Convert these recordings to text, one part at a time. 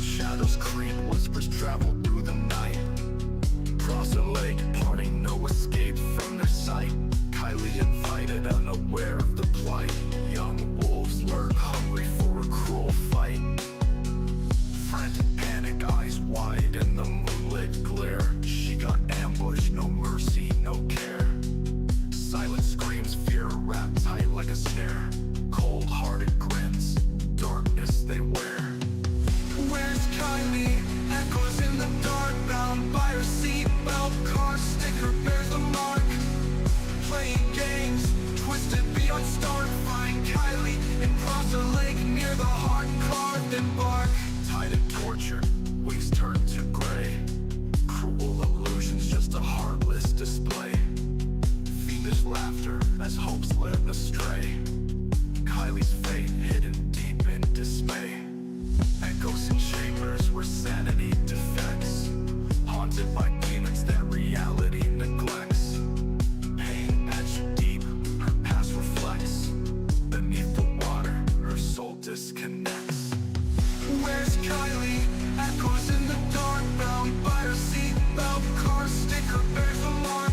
Shadows creep, whispers travel through the night. Cross a lake, parting, no escape from their sight. Kiely invited, unaware of the plight. Young wolves lurk, hungry for a cruel fight. Frantic panic, eyes wide in the moonlit glare. She got ambushed, no mercy, no care. Silent screams, fear wrapped tight like a snare. Cold-hearted grins, darkness they wear. Where's Kiely? Echoes in the dark, bound by her seatbelt. Car sticker bears the mark. Playing games, twisted beyond start. Find Kiely in Plaza Lake near the heart, carved in bark. Tied and tortured, wings turned to gray. Cruel illusions, just a heartless display. Fiendish laughter as hopes led astray. Kiely's fate hidden deep in dismay. Echoes in chambers where sanity defects. Haunted by demons that reality neglects. Pain etched deep, her past reflects. Beneath the water, her soul disconnects. Where's Kiely? Echoes in the dark, bound by her seatbelt. Car sticker bears the mark.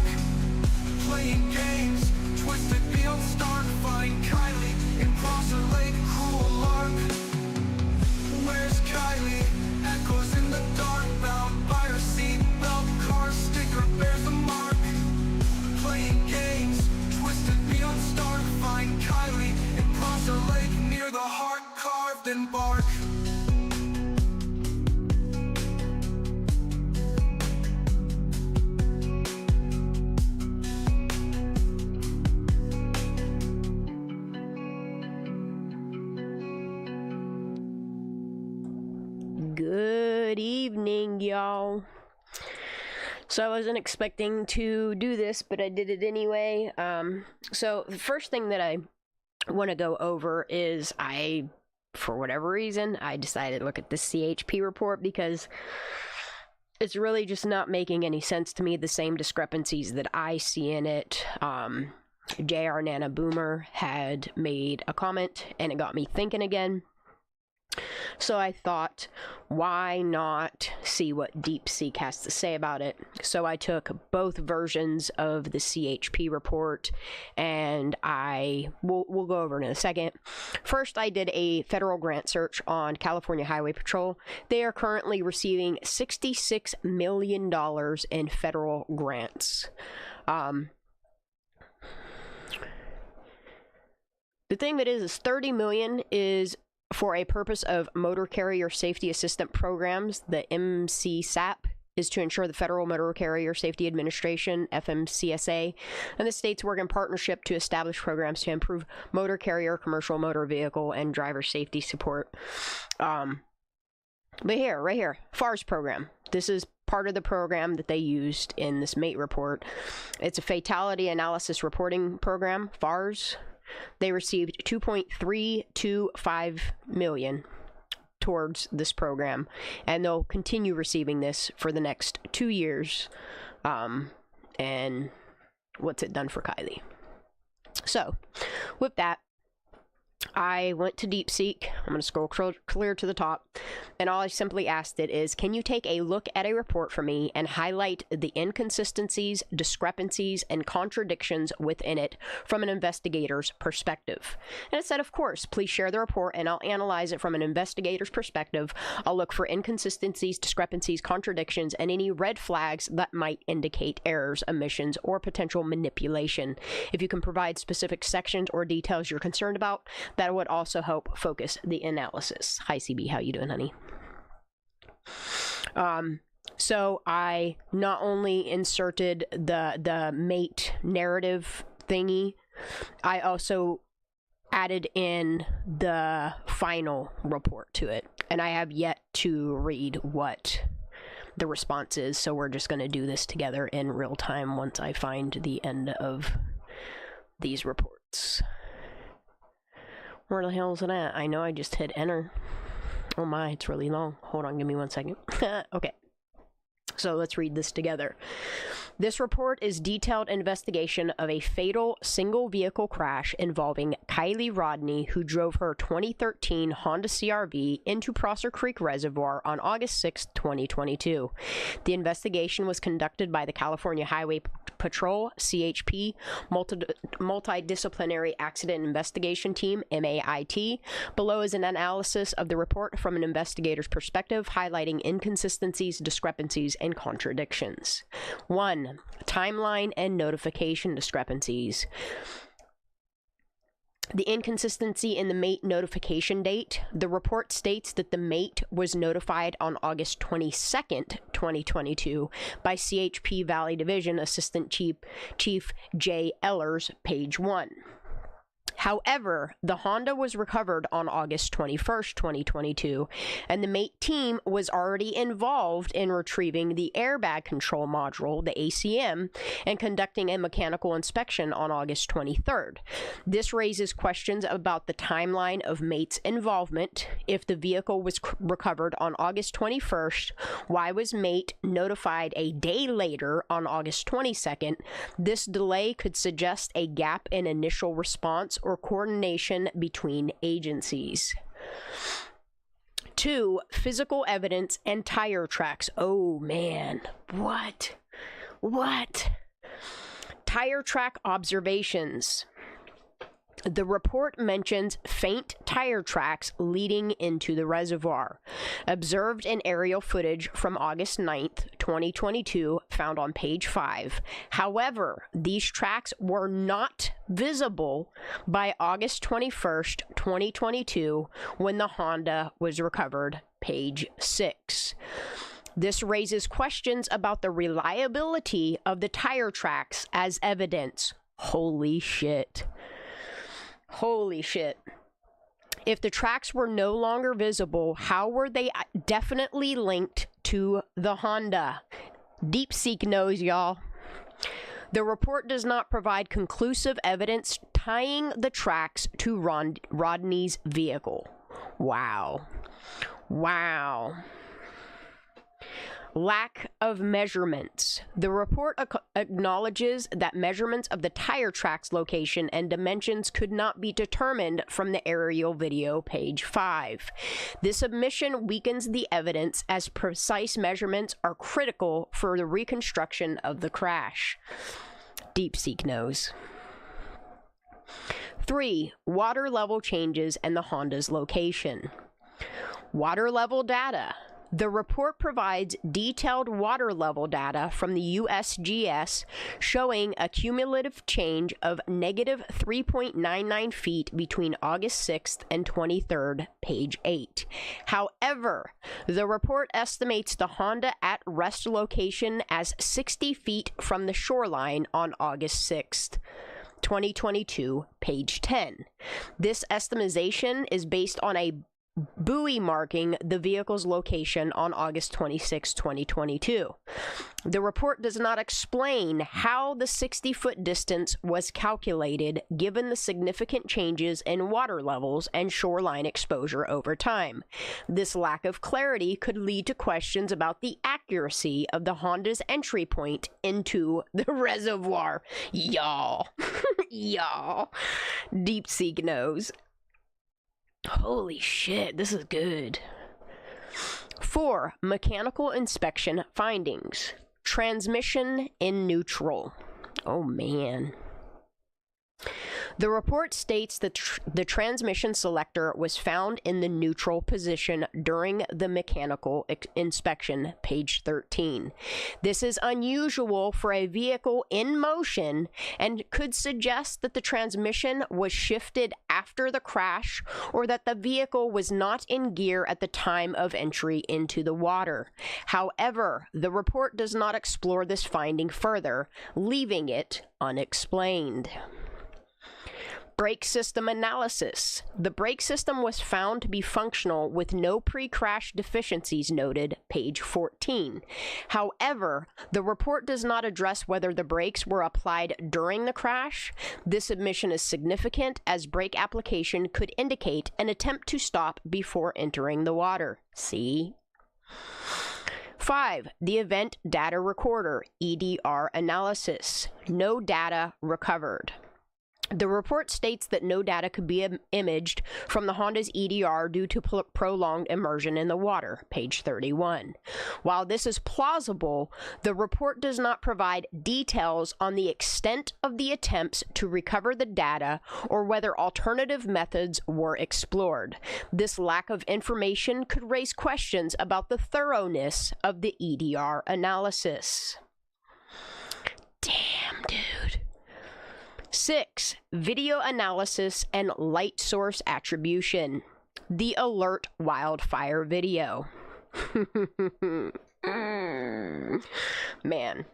Playing games, twisted beyond start. Find Kiely in Plaza Lake, cruel lark. Where's Kiely? Echoes in the dark, bound by her seatbelt. Car sticker bears the mark. Playing games, twisted beyond start. Find Kiely in Plaza Lake near the heart, carved in bark. Good evening, y'all. So I wasn't expecting to do this, but I did it anyway. So the first thing that I want to go over is for whatever reason, I decided to look at the CHP report because it's really just not making any sense to me, the same discrepancies that I see in it. JR Nana Boomer had made a comment, and it got me thinking again. So I thought, why not see what DeepSeek has to say about it? So I took both versions of the CHP report, and we'll go over it in a second. First, I did a federal grant search on California Highway Patrol. They are currently receiving $66 million in federal grants. The thing that is $30 million is for a purpose of motor carrier safety assistant programs. The MCSAP is to ensure the Federal Motor Carrier Safety Administration, FMCSA, and the states work in partnership to establish programs to improve motor carrier, commercial motor vehicle, and driver safety support. But right here, FARS program. This is part of the program that they used in this MAIT report. It's a fatality analysis reporting program, FARS. They received $2.325 million towards this program, and they'll continue receiving this for the next 2 years. And what's it done for Kiely? So, with that, I went to DeepSeek. I'm going to scroll clear to the top, and all I simply asked it is, can you take a look at a report for me and highlight the inconsistencies, discrepancies, and contradictions within it from an investigator's perspective? And it said, of course, please share the report and I'll analyze it from an investigator's perspective. I'll look for inconsistencies, discrepancies, contradictions, and any red flags that might indicate errors, omissions, or potential manipulation. If you can provide specific sections or details you're concerned about, that would also help focus the analysis. Hi, CB. How you doing, honey? So I not only inserted the MAIT narrative thingy, I also added in the final report to it. And I have yet to read what the response is, so we're just going to do this together in real time once I find the end of these reports. Where the hell is it at? I know I just hit enter. Oh my, it's really long. Hold on, give me 1 second. Okay. So let's read this together. This report is detailed investigation of a fatal single vehicle crash involving Kiely Rodni, who drove her 2013 Honda CR-V into Prosser Creek Reservoir on August 6, 2022. The investigation was conducted by the California Highway Patrol, CHP, Multidisciplinary Accident Investigation Team, MAIT. Below is an analysis of the report from an investigator's perspective, highlighting inconsistencies, discrepancies, and contradictions. 1. Timeline and notification discrepancies. The inconsistency in the MAIT notification date. The report states that the MAIT was notified on August 22nd, 2022 by CHP Valley Division Assistant Chief J. Ellers, page 1. However, the Honda was recovered on August 21st, 2022, and the MAIT team was already involved in retrieving the airbag control module, the ACM, and conducting a mechanical inspection on August 23rd. This raises questions about the timeline of MAIT's involvement. If the vehicle was recovered on August 21st, why was MAIT notified a day later on August 22nd? This delay could suggest a gap in initial response or coordination between agencies. 2. Physical evidence and tire tracks. Oh man, what? Tire track observations. The report mentions faint tire tracks leading into the reservoir, observed in aerial footage from August 9th, 2022, found on page 5. However, these tracks were not visible by August 21st, 2022, when the Honda was recovered, page 6. This raises questions about the reliability of the tire tracks as evidence. Holy shit. If the tracks were no longer visible, how were they definitely linked to the Honda? DeepSeek knows, y'all. The report does not provide conclusive evidence tying the tracks to Rodni's vehicle. Wow. Lack of measurements. The report acknowledges that measurements of the tire tracks location and dimensions could not be determined from the aerial video, page 5. This omission weakens the evidence as precise measurements are critical for the reconstruction of the crash. DeepSeek knows. 3. Water level changes and the Honda's location. Water level data. The report provides detailed water level data from the USGS showing a cumulative change of negative 3.99 feet between August 6th and 23rd, page 8. However, the report estimates the Honda at rest location as 60 feet from the shoreline on August 6th. 2022, page 10. This estimation is based on a buoy marking the vehicle's location on August 26, 2022. The report does not explain how the 60-foot distance was calculated given the significant changes in water levels and shoreline exposure over time. This lack of clarity could lead to questions about the accuracy of the Honda's entry point into the reservoir. Y'all. DeepSeek knows. Holy shit, this is good. 4. Mechanical inspection findings. Transmission in neutral. Oh man. The report states that the transmission selector was found in the neutral position during the mechanical inspection, page 13. This is unusual for a vehicle in motion and could suggest that the transmission was shifted after the crash or that the vehicle was not in gear at the time of entry into the water. However, the report does not explore this finding further, leaving it unexplained. Brake system analysis. The brake system was found to be functional with no pre-crash deficiencies noted, page 14. However, the report does not address whether the brakes were applied during the crash. This omission is significant as brake application could indicate an attempt to stop before entering the water. See? 5. The event data recorder, EDR analysis. No data recovered. The report states that no data could be imaged from the Honda's EDR due to prolonged immersion in the water, page 31. While this is plausible, the report does not provide details on the extent of the attempts to recover the data or whether alternative methods were explored. This lack of information could raise questions about the thoroughness of the EDR analysis. Damn, dude. 6. Video analysis and light source attribution. The alert wildfire video. Man.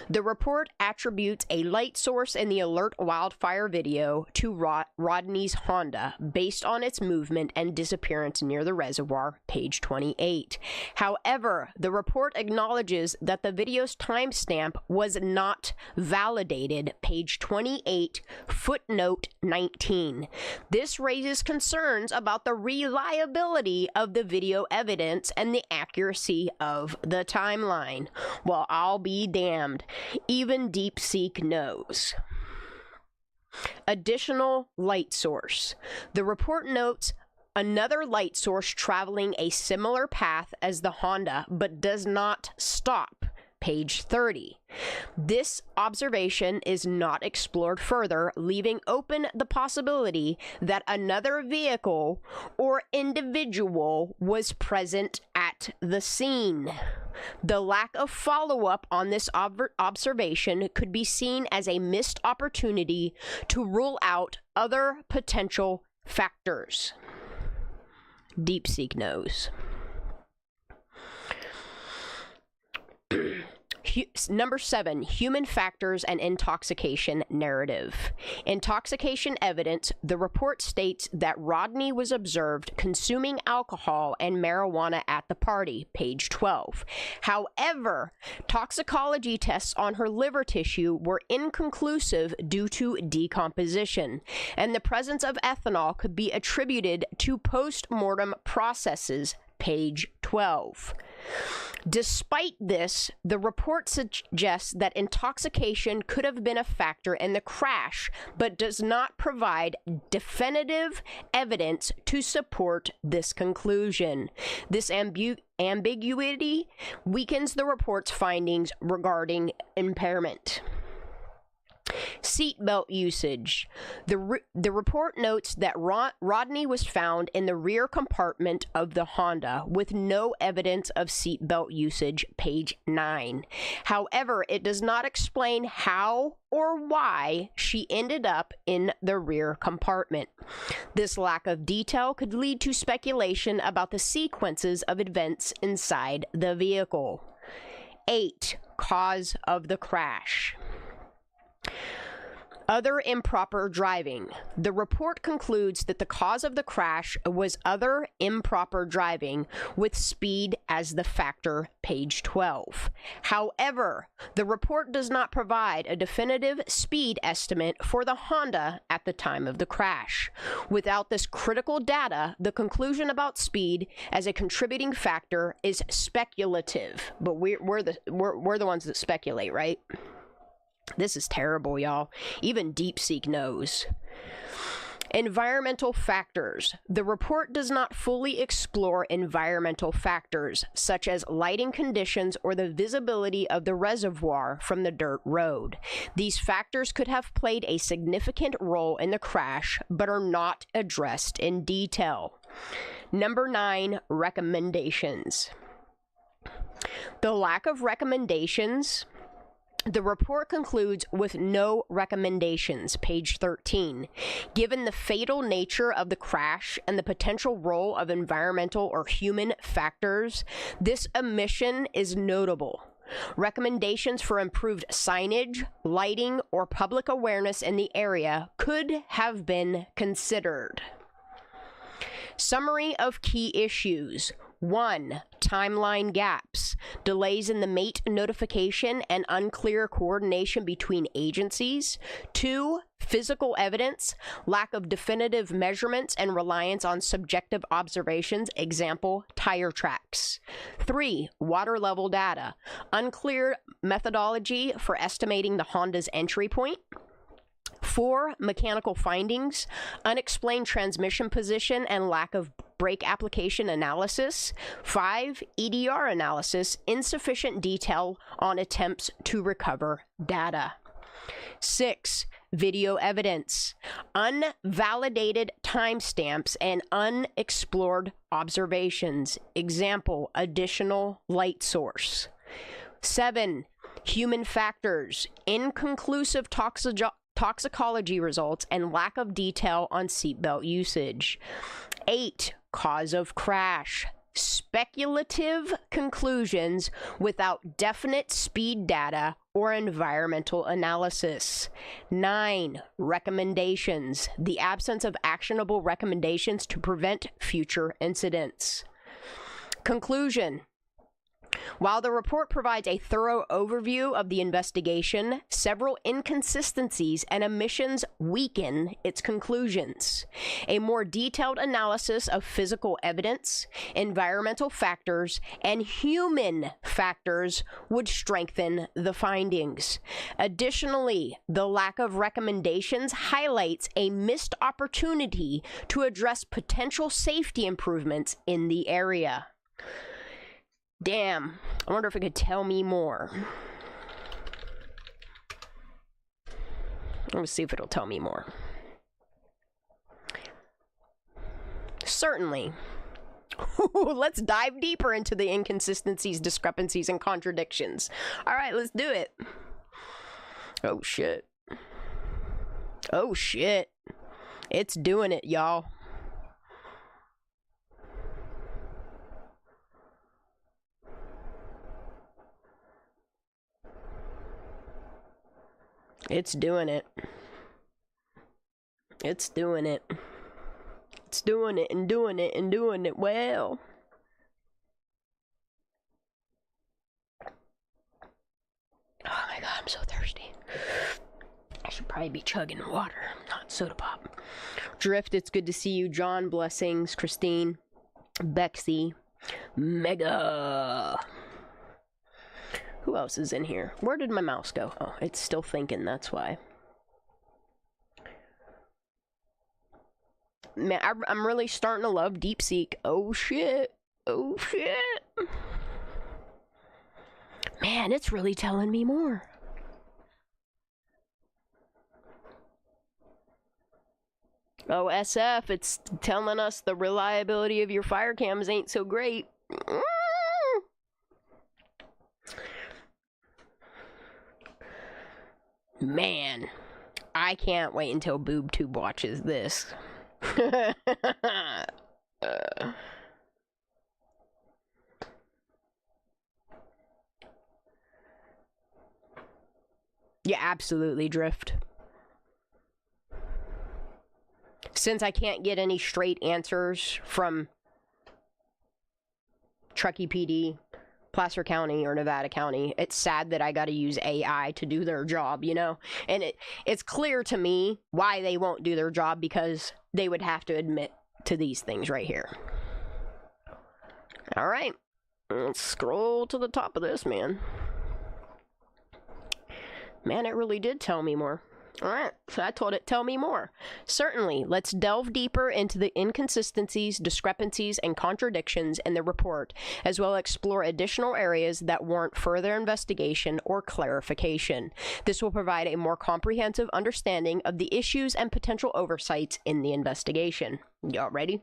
The report attributes a light source in the alert wildfire video to Rodni's Honda based on its movement and disappearance near the reservoir, page 28. However, the report acknowledges that the video's timestamp was not validated, page 28, footnote 19. This raises concerns about the reliability of the video evidence and the accuracy of the timeline. Well, I'll be damned. Even DeepSeek knows. Additional light source. The report notes another light source traveling a similar path as the Honda but does not stop, page 30. This observation is not explored further, leaving open the possibility that another vehicle or individual was present at the scene. The lack of follow-up on this observation could be seen as a missed opportunity to rule out other potential factors. DeepSeek knows. Number 7, human factors and intoxication narrative. Intoxication evidence. The report states that Rodni was observed consuming alcohol and marijuana at the party, page 12. However, toxicology tests on her liver tissue were inconclusive due to decomposition, and the presence of ethanol could be attributed to post-mortem processes, page 12. Despite this, the report suggests that intoxication could have been a factor in the crash, but does not provide definitive evidence to support this conclusion. This ambiguity weakens the report's findings regarding impairment. Seatbelt usage. The report notes that Rodni was found in the rear compartment of the Honda with no evidence of seatbelt usage, page 9. However, it does not explain how or why she ended up in the rear compartment. This lack of detail could lead to speculation about the sequences of events inside the vehicle. 8. Cause of the crash. Other improper driving. The report concludes that the cause of the crash was other improper driving, with speed as the factor, page 12. However, the report does not provide a definitive speed estimate for the Honda at the time of the crash. Without this critical data, the conclusion about speed as a contributing factor is speculative. But we're the ones that speculate, right? This is terrible, y'all. Even DeepSeek knows. Environmental factors. The report does not fully explore environmental factors, such as lighting conditions or the visibility of the reservoir from the dirt road. These factors could have played a significant role in the crash, but are not addressed in detail. Number 9, recommendations. The lack of recommendations. The report concludes with no recommendations, page 13. Given the fatal nature of the crash and the potential role of environmental or human factors, this omission is notable. Recommendations for improved signage, lighting, or public awareness in the area could have been considered. Summary of key issues. 1. Timeline gaps. Delays in the MAIT notification and unclear coordination between agencies. 2. Physical evidence. Lack of definitive measurements and reliance on subjective observations. Example, tire tracks. 3. Water level data. Unclear methodology for estimating the Honda's entry point. 4. Mechanical findings, unexplained transmission position and lack of brake application analysis. 5. EDR analysis, insufficient detail on attempts to recover data. 6. Video evidence, unvalidated timestamps and unexplored observations. Example, additional light source. 7. Human factors, inconclusive toxicology results and lack of detail on seatbelt usage. 8. Cause of crash. Speculative conclusions without definite speed data or environmental analysis. 9. Recommendations. The absence of actionable recommendations to prevent future incidents. Conclusion. While the report provides a thorough overview of the investigation, several inconsistencies and omissions weaken its conclusions. A more detailed analysis of physical evidence, environmental factors, and human factors would strengthen the findings. Additionally, the lack of recommendations highlights a missed opportunity to address potential safety improvements in the area. Damn, I wonder if it could tell me more. Let's see if it'll tell me more. Certainly. Let's dive deeper into the inconsistencies, discrepancies, and contradictions. All right, let's do it. Oh, shit. Oh, shit. It's doing it, y'all. It's doing it. It's doing it. It's doing it and doing it and doing it well. Oh my god, I'm so thirsty. I should probably be chugging water, not soda pop. Drift, it's good to see you. John, blessings. Christine, Bexy, Mega. Who else is in here? Where did my mouse go? Oh, it's still thinking, that's why. Man, I'm really starting to love DeepSeek. Oh, shit. Oh, shit. Man, it's really telling me more. Oh, SF, it's telling us the reliability of your fire cams ain't so great. Man, I can't wait until BoobTube watches this. Yeah, absolutely, Drift. Since I can't get any straight answers from Truckee PD, Placer County, or Nevada County, it's sad that I gotta use AI to do their job, you know? And it's clear to me why they won't do their job, because they would have to admit to these things right here. Alright, let's scroll to the top of this, man. Man, it really did tell me more. Alright, so I told it, tell me more. Certainly, let's delve deeper into the inconsistencies, discrepancies, and contradictions in the report, as well as explore additional areas that warrant further investigation or clarification. This will provide a more comprehensive understanding of the issues and potential oversights in the investigation. Y'all ready?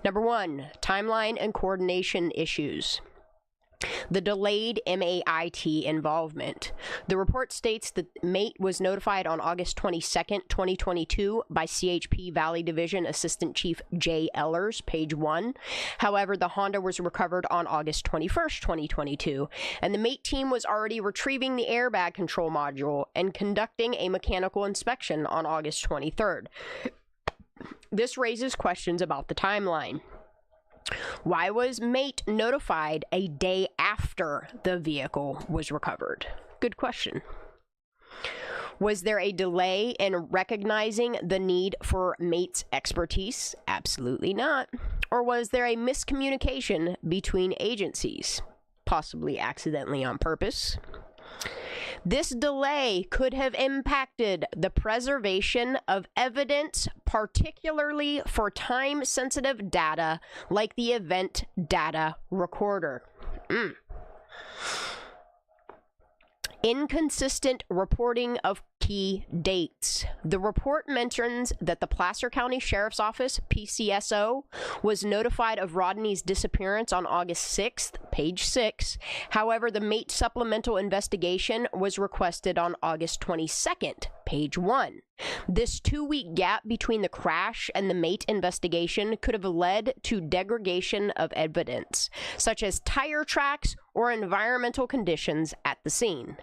Number 1, timeline and coordination issues. The delayed MAIT involvement. The report states that MAIT was notified on August 22nd, 2022 by CHP Valley Division Assistant Chief J. Ellers, page 1. However, the Honda was recovered on August 21st, 2022, and the MAIT team was already retrieving the airbag control module and conducting a mechanical inspection on August 23rd. This raises questions about the timeline. Why was MAIT notified a day after the vehicle was recovered? Good question. Was there a delay in recognizing the need for MAIT's expertise? Absolutely not. Or was there a miscommunication between agencies? Possibly accidentally on purpose. This delay could have impacted the preservation of evidence, particularly for time-sensitive data like the event data recorder. Inconsistent reporting of key dates. The report mentions that the Placer County Sheriff's Office, PCSO, was notified of Rodni's disappearance on August 6th, page 6. However, the MAIT supplemental investigation was requested on August 22nd, page 1. This 2-week gap between the crash and the MAIT investigation could have led to degradation of evidence, such as tire tracks or environmental conditions at the scene.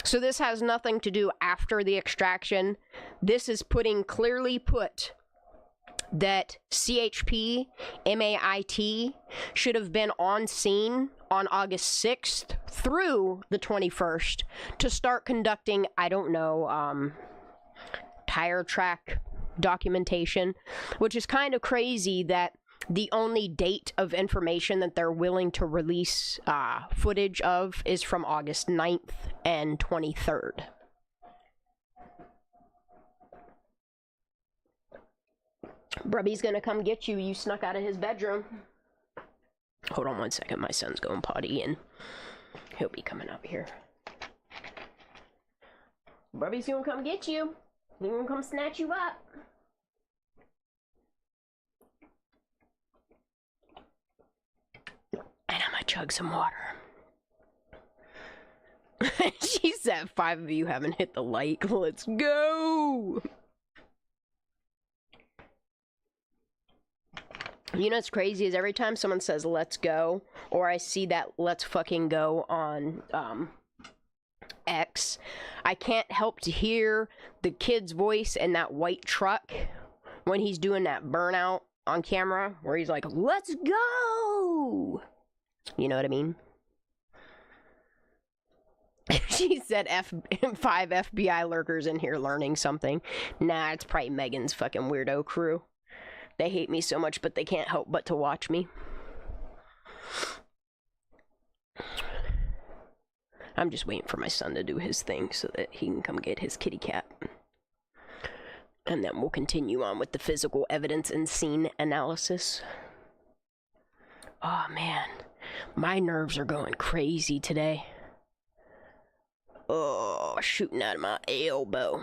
So this has nothing to do after the extraction. This is clearly put that CHP, MAIT should have been on scene on August 6th through the 21st to start conducting, I don't know, tire track documentation, which is kind of crazy that the only date of information that they're willing to release footage of is from August 9th and 23rd. Brubby's gonna come get you. You snuck out of his bedroom. Hold on one second. My son's going potty and he'll be coming up here. Brubby's gonna come get you. He's gonna come snatch you up. And I'm gonna chug some water. She said 5 of you haven't hit the like. Let's go! You know what's crazy is every time someone says let's go, or I see that let's fucking go on X, I can't help to hear the kid's voice in that white truck when he's doing that burnout on camera where he's like, let's go! You know what I mean? She said 5 FBI lurkers in here learning something. Nah, it's probably Megan's fucking weirdo crew. They hate me so much, but they can't help but to watch me. I'm just waiting for my son to do his thing so that he can come get his kitty cat. And then we'll continue on with the physical evidence and scene analysis. Oh, man. My nerves are going crazy today. Oh, shooting out of my elbow.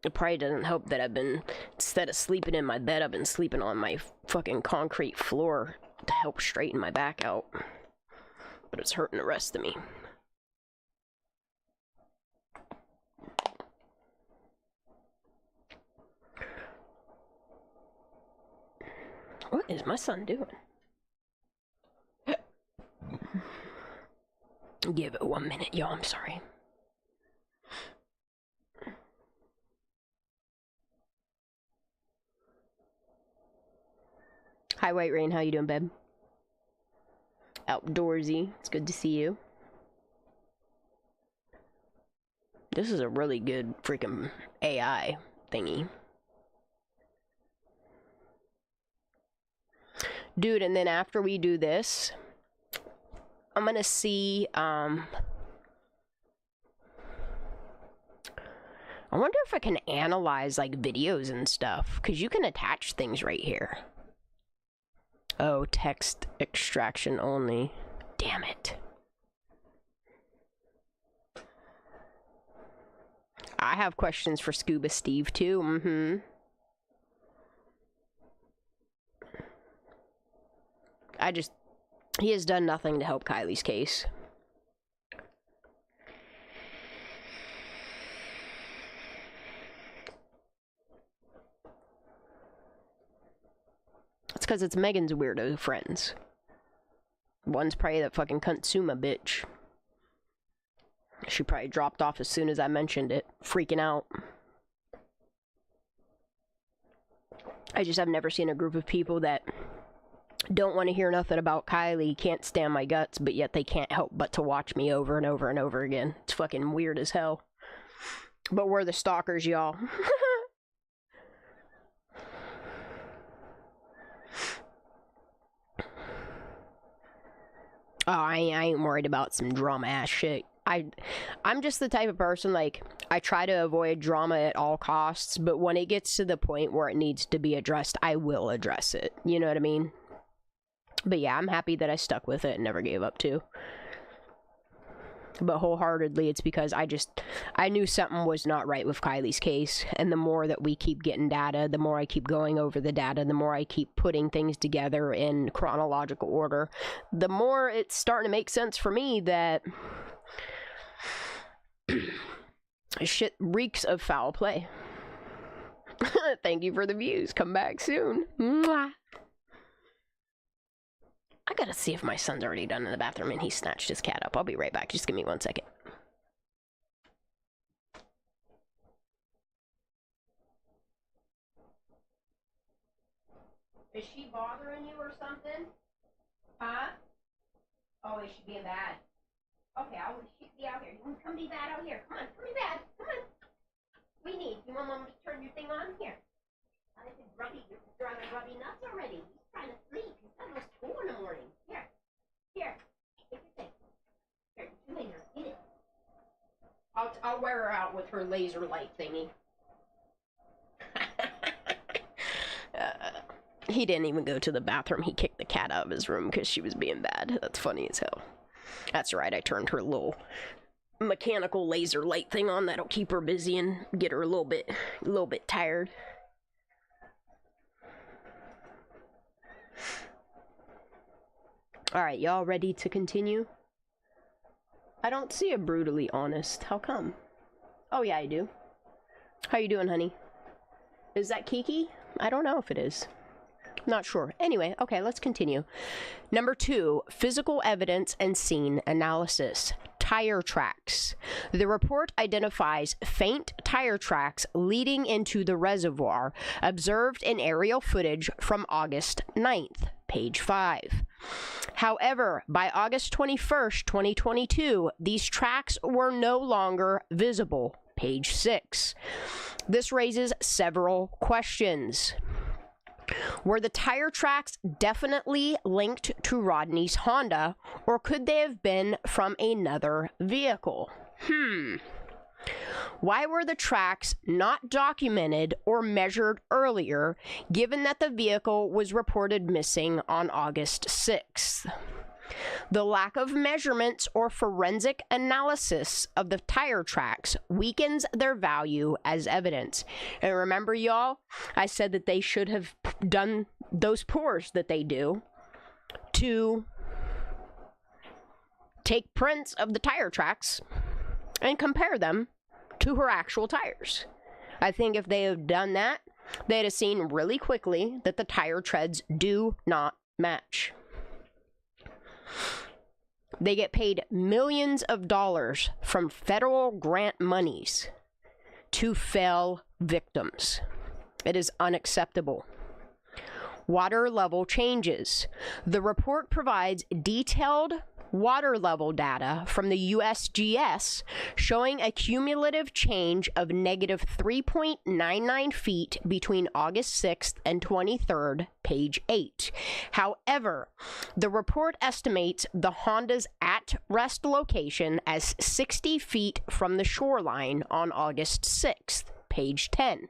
It probably doesn't help that I've been, instead of sleeping in my bed, I've been sleeping on my fucking concrete floor to help straighten my back out. But it's hurting the rest of me. What is my son doing? Give it 1 minute, y'all. I'm sorry. Hi, White Rain. How you doing, babe? Outdoorsy. It's good to see you. This is a really good freaking AI thingy. Dude, and then after we do this, I'm gonna see, I wonder if I can analyze, like, videos and stuff, because you can attach things right here. Oh, text extraction only. Damn it. I have questions for Scuba Steve, too. I just He has done nothing to help Kiely's case. It's because it's Megan's weirdo friends. One's probably that fucking Consumer bitch. She probably dropped off as soon as I mentioned it, freaking out. I just have never seen a group of people that don't want to hear nothing about Kiely, can't stand my guts, but yet they can't help but to watch me over and over and over again. It's fucking weird as hell. But we're the stalkers, y'all. Oh, I ain't worried about some drama ass shit. I'm just the type of person, like, I try to avoid drama at all costs, but when it gets to the point where it needs to be addressed, I will address it. You know what I mean? But yeah, I'm happy that I stuck with it and never gave up too. But wholeheartedly, it's because I knew something was not right with Kiely's case, and the more that we keep getting data, the more I keep going over the data, the more I keep putting things together in chronological order, the more it's starting to make sense for me that shit reeks of foul play. Thank you for the views. Come back soon. Mwah. I gotta see if my son's already done in the bathroom and he snatched his cat up. I'll be right back. Just give me 1 second. Is she bothering you or something? Huh? Oh, is she being bad? Okay, she'll be out here. You come be bad out here. Come on, come be bad. Come on. We need. You want Mama to turn your thing on? Here. I said, Grubby, you're driving Grubby nuts already. He's trying to sleep. It's almost 2 in the morning. Here. Here. Take your thing. Here, you in here. Eat it. I'll wear her out with her laser light thingy. He didn't even go to the bathroom. He kicked the cat out of his room because she was being bad. That's funny as hell. That's right, I turned her little mechanical laser light thing on. That'll keep her busy and get her a little bit tired. Alright, y'all ready to continue? I don't see a brutally honest. How come? Oh yeah, I do. How you doing, honey? Is that Kiki? I don't know if it is. Not sure. Anyway, okay, let's continue. Number 2, physical evidence and scene analysis. Tire tracks. The report identifies faint tire tracks leading into the reservoir observed in aerial footage from August 9th, page 5. However, by August 21st, 2022, these tracks were no longer visible, page 6. This raises several questions. Were the tire tracks definitely linked to Rodni's Honda, or could they have been from another vehicle? Why were the tracks not documented or measured earlier, given that the vehicle was reported missing on August 6th? The lack of measurements or forensic analysis of the tire tracks weakens their value as evidence. And remember, y'all, I said that they should have done those pours that they do to take prints of the tire tracks and compare them to her actual tires. I think if they had done that, they'd have seen really quickly that the tire treads do not match. They get paid millions of dollars from federal grant monies to fell victims. It is unacceptable. Water level changes. The report provides detailed water level data from the USGS showing a cumulative change of negative 3.99 feet between August 6th and 23rd, page 8. However, the report estimates the Honda's at-rest location as 60 feet from the shoreline on August 6th, page 10.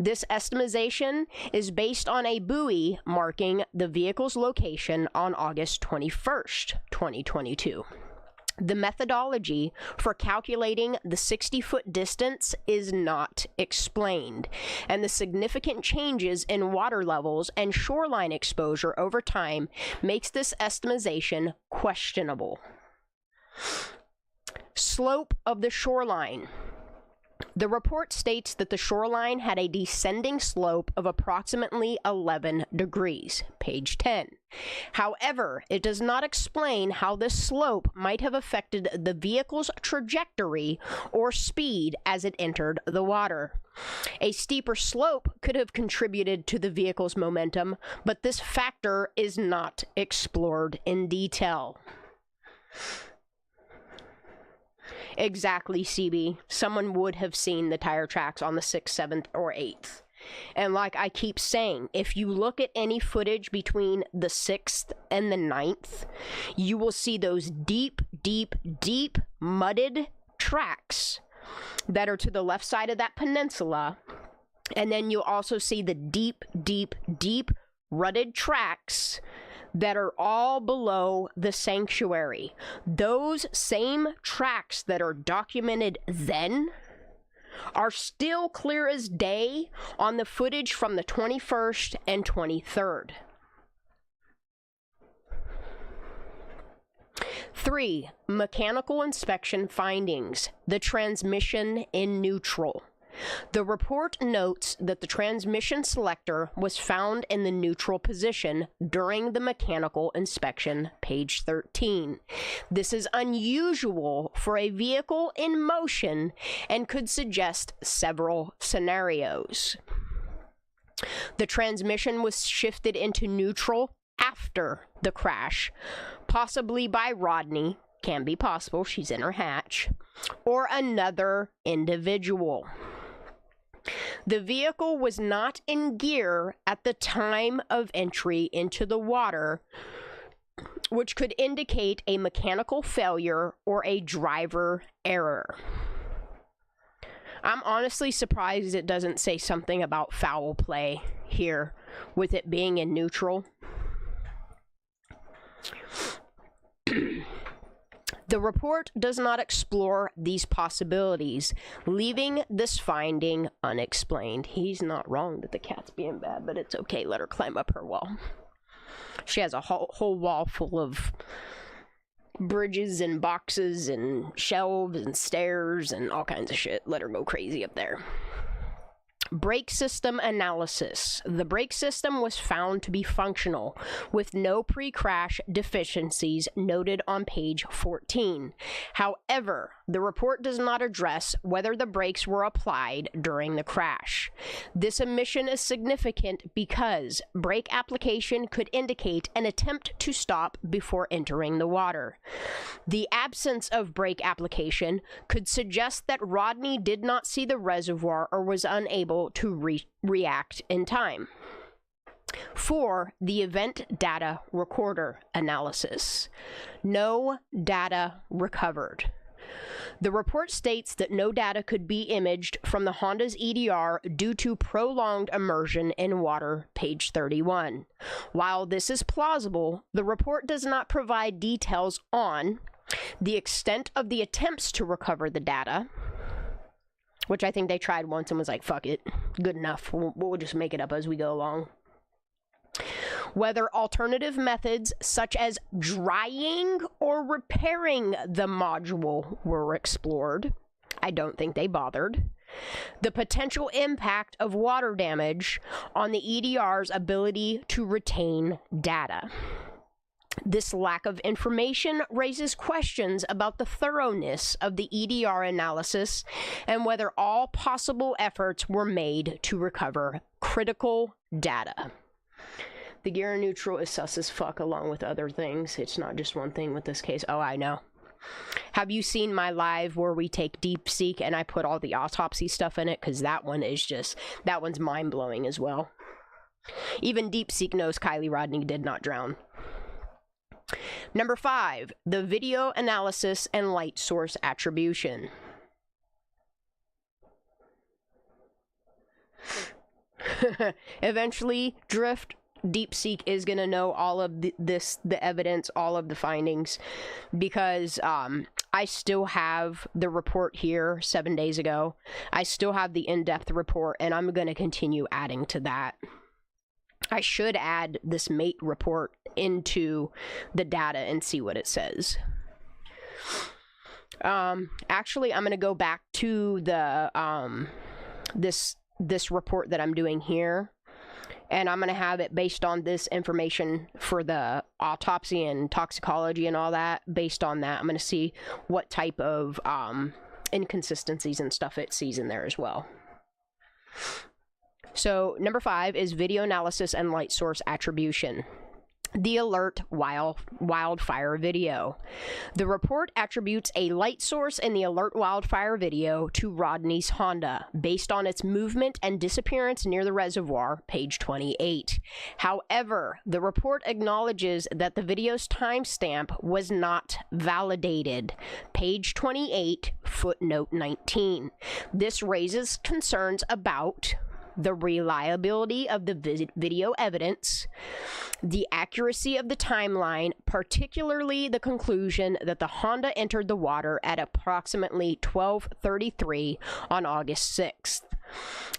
This estimation is based on a buoy marking the vehicle's location on August 21st, 2022. The methodology for calculating the 60-foot distance is not explained, and the significant changes in water levels and shoreline exposure over time makes this estimation questionable. Slope of the shoreline. The report states that the shoreline had a descending slope of approximately 11 degrees, page 10. However, it does not explain how this slope might have affected the vehicle's trajectory or speed as it entered the water. A steeper slope could have contributed to the vehicle's momentum, but this factor is not explored in detail. Exactly, CB. Someone would have seen the tire tracks on the 6th, 7th, or 8th. And like I keep saying, if you look at any footage between the 6th and the 9th, you will see those deep, deep, deep mudded tracks that are to the left side of that peninsula. And then you'll also see the deep, deep, deep rutted tracks that are all below the sanctuary. Those same tracks that are documented then are still clear as day on the footage from the 21st and 23rd. 3. Mechanical inspection findings. The transmission in neutral. The report notes that the transmission selector was found in the neutral position during the mechanical inspection, page 13. This is unusual for a vehicle in motion and could suggest several scenarios. The transmission was shifted into neutral after the crash, possibly by Rodni, can be possible, she's in her hatch, or another individual. The vehicle was not in gear at the time of entry into the water, which could indicate a mechanical failure or a driver error. I'm honestly surprised it doesn't say something about foul play here, with it being in neutral. The report does not explore these possibilities, leaving this finding unexplained. He's not wrong that the cat's being bad, but it's okay. Let her climb up her wall. She has a whole wall full of bridges and boxes and shelves and stairs and all kinds of shit. Let her go crazy up there. Brake system analysis. The brake system was found to be functional, with no pre-crash deficiencies noted on page 14. However, the report does not address whether the brakes were applied during the crash. This omission is significant because brake application could indicate an attempt to stop before entering the water. The absence of brake application could suggest that Rodni did not see the reservoir or was unable to react in time. 4. The event data recorder analysis. No data recovered. The report states that no data could be imaged from the Honda's EDR due to prolonged immersion in water, page 31. While this is plausible, the report does not provide details on the extent of the attempts to recover the data, which I think they tried once and was like, fuck it, good enough, we'll just make it up as we go along. Whether alternative methods such as drying or repairing the module were explored. I don't think they bothered. The potential impact of water damage on the EDR's ability to retain data. This lack of information raises questions about the thoroughness of the EDR analysis and whether all possible efforts were made to recover critical data. The gear in neutral is sus as fuck along with other things. It's not just one thing with this case. Oh, I know. Have you seen my live where we take DeepSeek and I put all the autopsy stuff in it? Because that one is just, that one's mind-blowing as well. Even DeepSeek knows Kiely Rodni did not drown. Number 5, the video analysis and light source attribution. Eventually, drift DeepSeek is going to know all of the evidence, all of the findings, because I still have the report here 7 days ago. I still have the in-depth report, and I'm going to continue adding to that. I should add this MAIT report into the data and see what it says. Actually, I'm going to go back to the this report that I'm doing here, and I'm going to have it based on this information for the autopsy and toxicology and all that. Based on that, I'm going to see what type of inconsistencies and stuff it sees in there as well. So number 5 is video analysis and light source attribution. The alert wildfire video. The report attributes a light source in the alert wildfire video to Rodni's Honda based on its movement and disappearance near the reservoir, page 28. However, the report acknowledges that the video's timestamp was not validated, page 28, footnote 19. This raises concerns about the reliability of the video evidence, the accuracy of the timeline, particularly the conclusion that the Honda entered the water at approximately 12:33 on August 6th.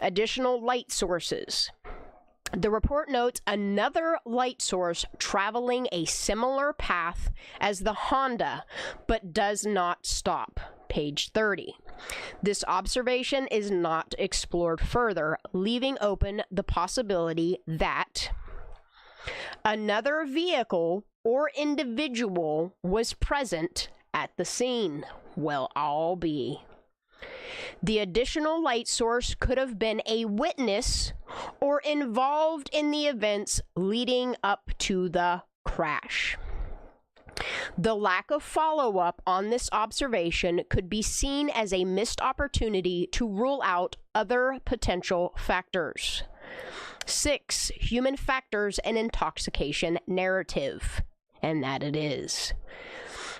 Additional light sources. The report notes another light source traveling a similar path as the Honda, but does not stop, page 30. This observation is not explored further, leaving open the possibility that another vehicle or individual was present at the scene. Well, I'll be. The additional light source could have been a witness or involved in the events leading up to the crash. The lack of follow-up on this observation could be seen as a missed opportunity to rule out other potential factors. 6. Human factors and intoxication narrative. And that it is.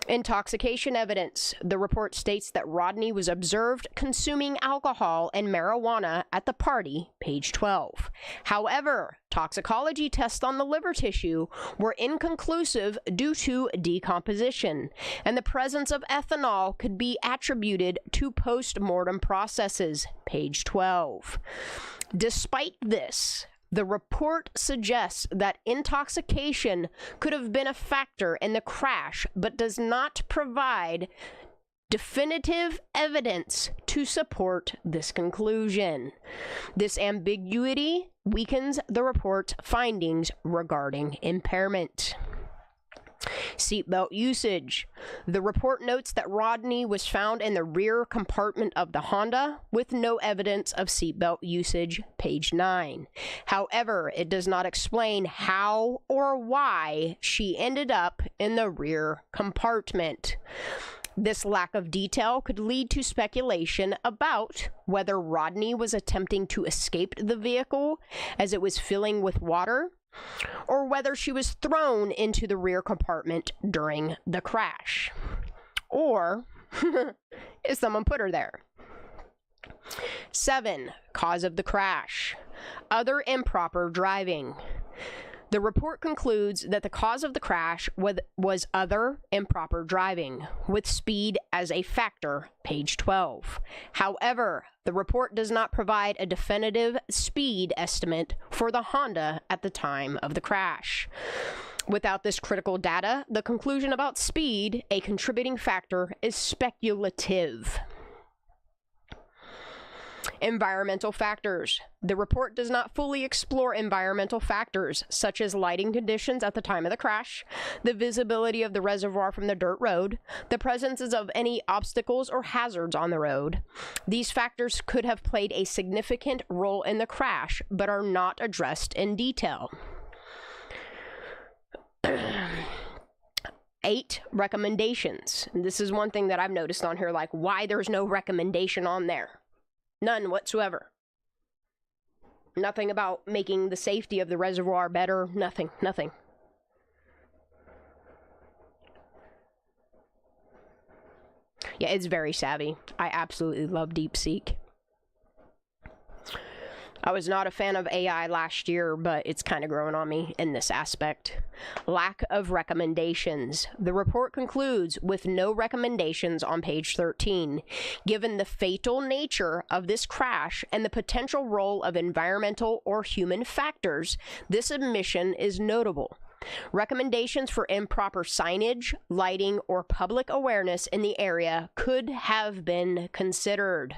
Intoxication evidence. The report states that Rodni was observed consuming alcohol and marijuana at the party, page 12. However, toxicology tests on the liver tissue were inconclusive due to decomposition, and the presence of ethanol could be attributed to post-mortem processes, page 12. Despite this, the report suggests that intoxication could have been a factor in the crash, but does not provide definitive evidence to support this conclusion. This ambiguity weakens the report's findings regarding impairment. Seatbelt usage. The report notes that Rodni was found in the rear compartment of the Honda with no evidence of seatbelt usage, page 9. However, it does not explain how or why she ended up in the rear compartment. This lack of detail could lead to speculation about whether Rodni was attempting to escape the vehicle as it was filling with water, or whether she was thrown into the rear compartment during the crash. Or if someone put her there. 7. Cause of the crash. Other improper driving. The report concludes that the cause of the crash was other improper driving, with speed as a factor, page 12. However, the report does not provide a definitive speed estimate for the Honda at the time of the crash. Without this critical data, the conclusion about speed, a contributing factor, is speculative. Environmental factors. The report does not fully explore environmental factors, such as lighting conditions at the time of the crash, the visibility of the reservoir from the dirt road, the presence of any obstacles or hazards on the road. These factors could have played a significant role in the crash, but are not addressed in detail. 8. Recommendations. And this is one thing that I've noticed on here, like why there's no recommendation on there. None whatsoever. Nothing about making the safety of the reservoir better. Nothing. Yeah, it's very savvy. I absolutely love DeepSeek. I was not a fan of AI last year, but it's kind of growing on me in this aspect. Lack of recommendations. The report concludes with no recommendations on page 13. Given the fatal nature of this crash and the potential role of environmental or human factors, this omission is notable. Recommendations for improper signage, lighting, or public awareness in the area could have been considered.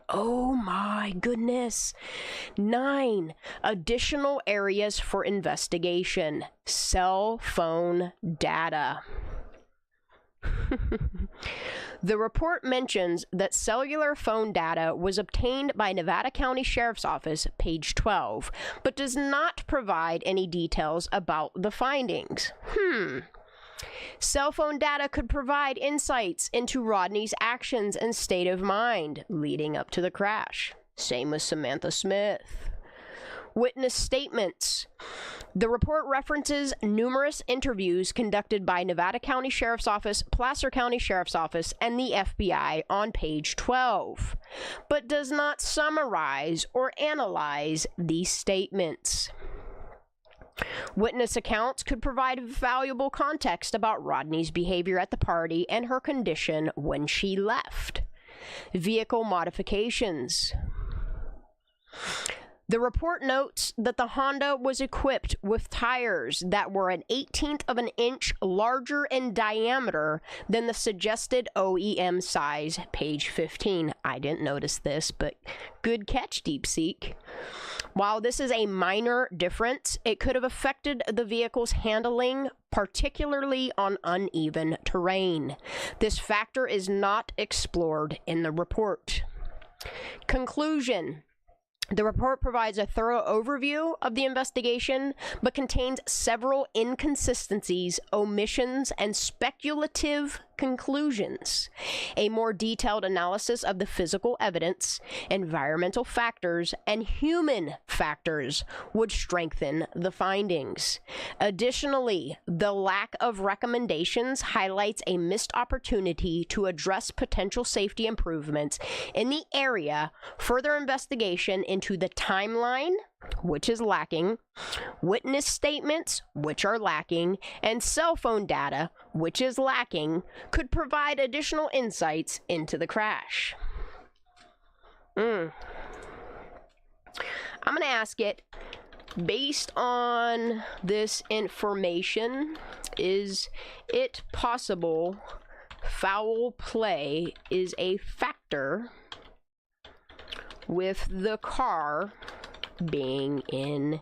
Oh my goodness. 9. Additional areas for investigation. Cell phone data. The report mentions that cellular phone data was obtained by Nevada County Sheriff's Office, page 12, but does not provide any details about the findings. Cell phone data could provide insights into Rodni's actions and state of mind leading up to the crash. Same with Samantha Smith. Witness statements. The report references numerous interviews conducted by Nevada County Sheriff's Office, Placer County Sheriff's Office, and the FBI on page 12, but does not summarize or analyze these statements. Witness accounts could provide valuable context about Rodni's behavior at the party and her condition when she left. Vehicle modifications. The report notes that the Honda was equipped with tires that were an 1/18 of an inch larger in diameter than the suggested OEM size, page 15. I didn't notice this, but good catch, DeepSeek. While this is a minor difference, it could have affected the vehicle's handling, particularly on uneven terrain. This factor is not explored in the report. Conclusion. The report provides a thorough overview of the investigation, but contains several inconsistencies, omissions, and speculative conclusions. A more detailed analysis of the physical evidence, environmental factors, and human factors would strengthen the findings. Additionally, the lack of recommendations highlights a missed opportunity to address potential safety improvements in the area. Further investigation into the timeline, which is lacking, witness statements, which are lacking, and cell phone data, which is lacking, could provide additional insights into the crash. I'm going to ask it, based on this information, is it possible foul play is a factor with the car being in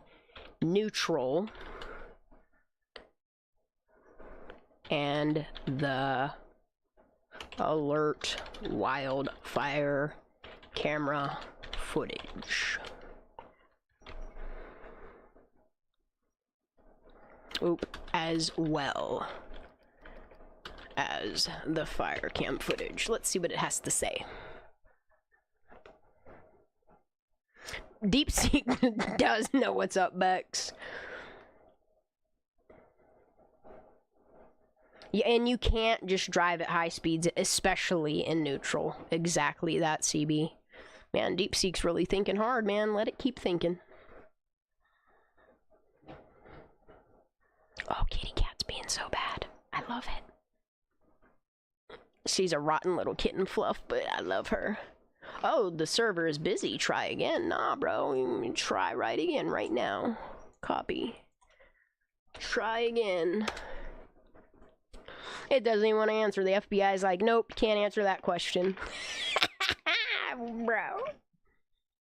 neutral and the alert wildfire camera footage? As well as the fire cam footage. Let's see what it has to say. DeepSeek does know what's up, Bex. Yeah, and you can't just drive at high speeds, especially in neutral. Exactly that, CB. Man, DeepSeek's really thinking hard, man. Let it keep thinking. Oh, kitty cat's being so bad. I love it. She's a rotten little kitten fluff, but I love her. Oh, the server is busy. Try again. Nah, bro. Try right again right now. Copy. Try again. It doesn't even want to answer. The FBI's like, nope, can't answer that question. Bro.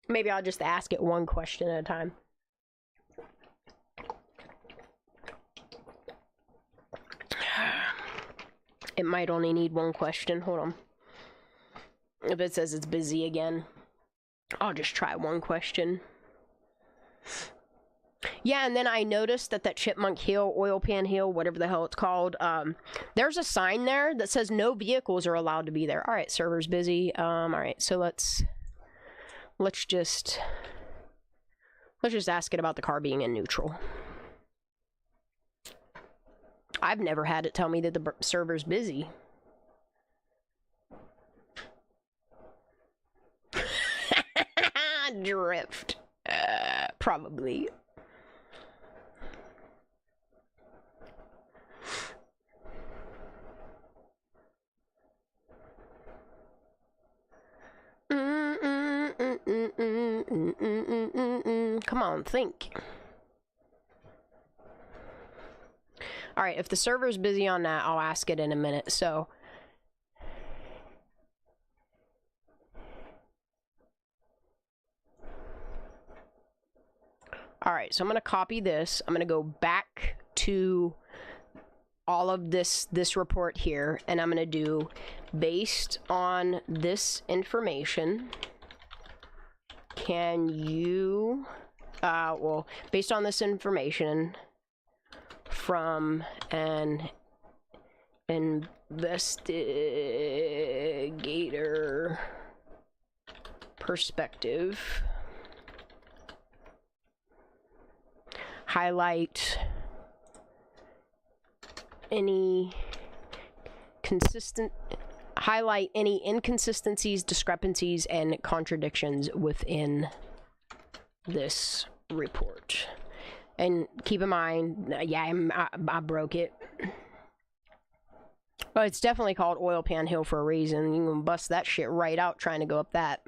Maybe I'll just ask it one question at a time. It might only need one question. Hold on. If it says it's busy again, I'll just try one question. Yeah, and then I noticed that Chipmunk Hill, Oil Pan Hill, whatever the hell it's called, there's a sign there that says no vehicles are allowed to be there. All right, server's busy. All right, so let's just ask it about the car being in neutral. I've never had it tell me that the server's busy. drift. Probably. Come on, think. Alright, if the server's busy on that, I'll ask it in a minute, so... Alright, so I'm going to copy this. I'm going to go back to all of this report here, and I'm going to do, based on this information, can you, well, based on this information from an investigator perspective, highlight any inconsistencies, discrepancies, and contradictions within this report. And keep in mind, yeah, I broke it. Well, it's definitely called Oil Pan Hill for a reason. You can bust that shit right out trying to go up that.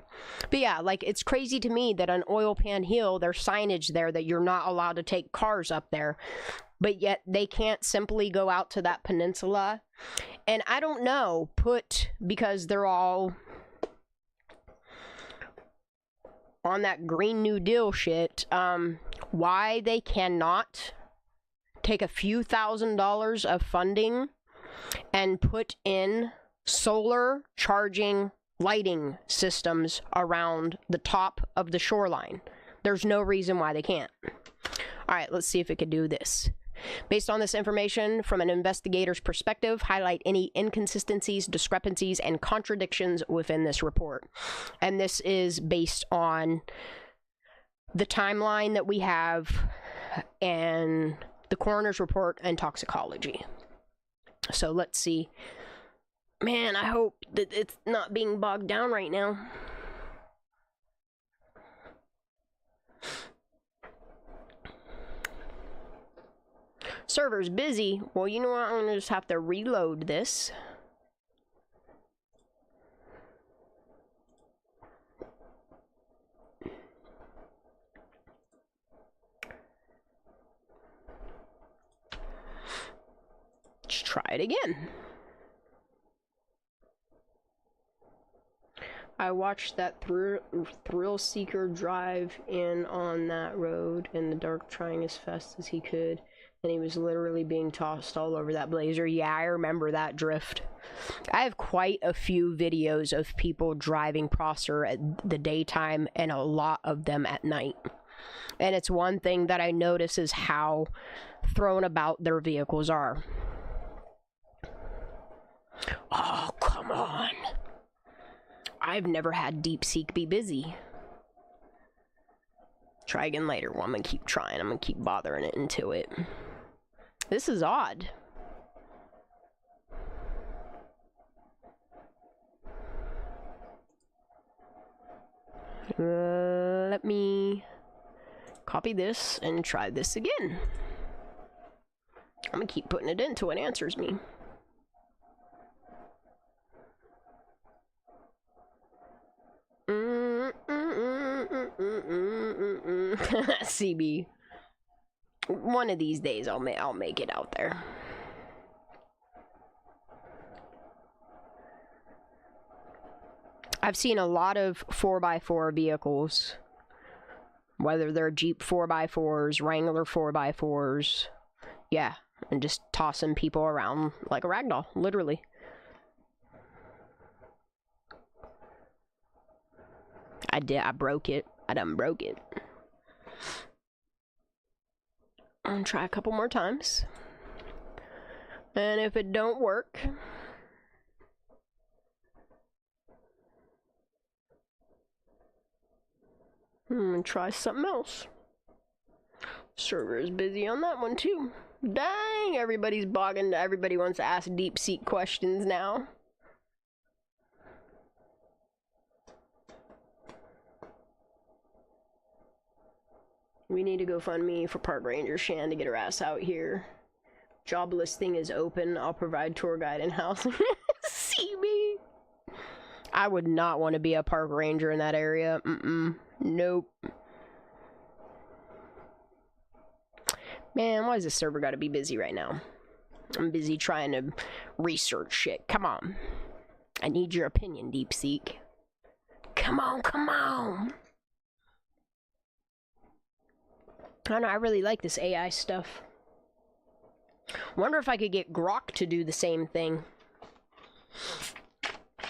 But yeah, like, it's crazy to me that on Oil Pan Hill, there's signage there that you're not allowed to take cars up there. But yet, they can't simply go out to that peninsula. And I don't know, because they're all on that Green New Deal shit, why they cannot take a few $1,000s of funding and put in solar charging lighting systems around the top of the shoreline. There's no reason why they can't. Alright, let's see if it can do this. Based on this information, from an investigator's perspective, highlight any inconsistencies, discrepancies, and contradictions within this report. And this is based on the timeline that we have and the coroner's report and toxicology. So let's see. Man, I hope that it's not being bogged down right now. Server's busy. Well, you know what? I'm gonna just have to reload this. Let's try it again. I watched that thrill seeker drive in on that road in the dark, trying as fast as he could, and he was literally being tossed all over that blazer. Yeah, I remember that drift. I have quite a few videos of people driving Prosser at the daytime and a lot of them at night. And it's one thing that I notice is how thrown about their vehicles are. Oh, come on. I've never had DeepSeek be busy. Try again later. Well, I'm gonna keep trying. I'm gonna keep bothering it into it. This is odd. Let me copy this and try this again. I'm gonna keep putting it in until it answers me. CB. One of these days I'll make it out there. I've seen a lot of 4x4 vehicles, whether they're Jeep 4x4s, Wrangler 4x4s, yeah, and just tossing people around like a ragdoll, literally. I broke it. I done broke it. I'm gonna try a couple more times. And if it don't work, I'm gonna try something else. Server is busy on that one too. Dang, everybody's bogging. Everybody wants to ask DeepSeek questions now. We need to go fund me for Park Ranger Shan to get her ass out here. Job listing is open. I'll provide tour guide and house. See me? I would not want to be a park ranger in that area. Nope. Man, why does this server gotta be busy right now? I'm busy trying to research shit. Come on. I need your opinion, DeepSeek. Come on, come on. I don't know, I really like this AI stuff. Wonder if I could get Grok to do the same thing.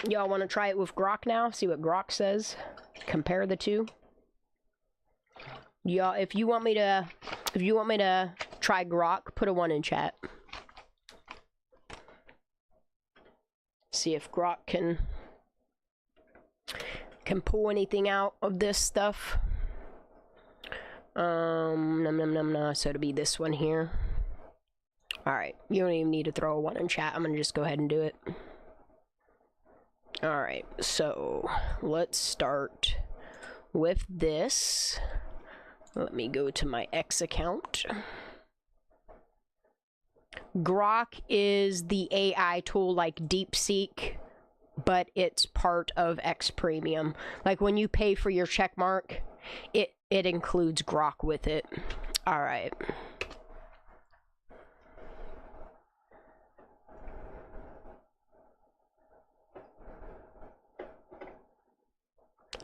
Y'all want to try it with Grok now? See what Grok says? Compare the two? Y'all, if you want me to try Grok, put a 1 in chat. See if Grok can pull anything out of this stuff. So it'll be this one here. Alright, you don't even need to throw a 1 in chat. I'm gonna just go ahead and do it. Alright, so let's start with this. Let me go to my X account. Grok is the AI tool like DeepSeek, but it's part of X Premium. Like when you pay for your check mark, it includes Grok with it. Alright.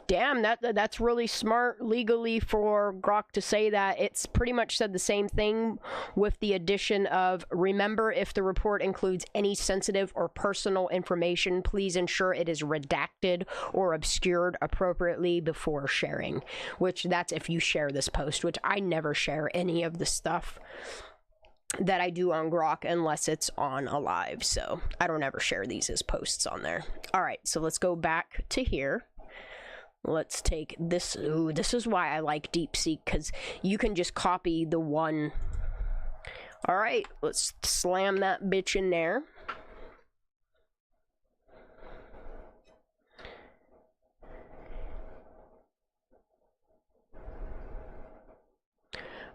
Damn, that's really smart legally for Grok to say that. It's pretty much said the same thing with the addition of, remember, if the report includes any sensitive or personal information, please ensure it is redacted or obscured appropriately before sharing. Which, that's if you share this post, which I never share any of the stuff that I do on Grok unless it's on a live. So I don't ever share these as posts on there. All right, so let's go back to here. Let's take this. Ooh, this is why I like DeepSeek, because you can just copy the one. All right, let's slam that bitch in there.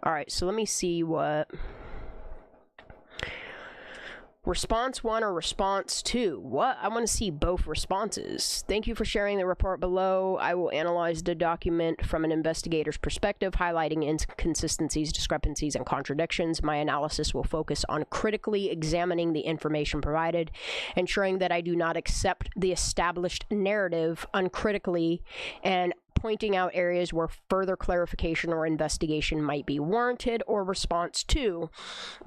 All right, so let me see what... Response 1 or response 2? What? I want to see both responses. Thank you for sharing the report below. I will analyze the document from an investigator's perspective, highlighting inconsistencies, discrepancies, and contradictions. My analysis will focus on critically examining the information provided, ensuring that I do not accept the established narrative uncritically, and pointing out areas where further clarification or investigation might be warranted. Or response 2.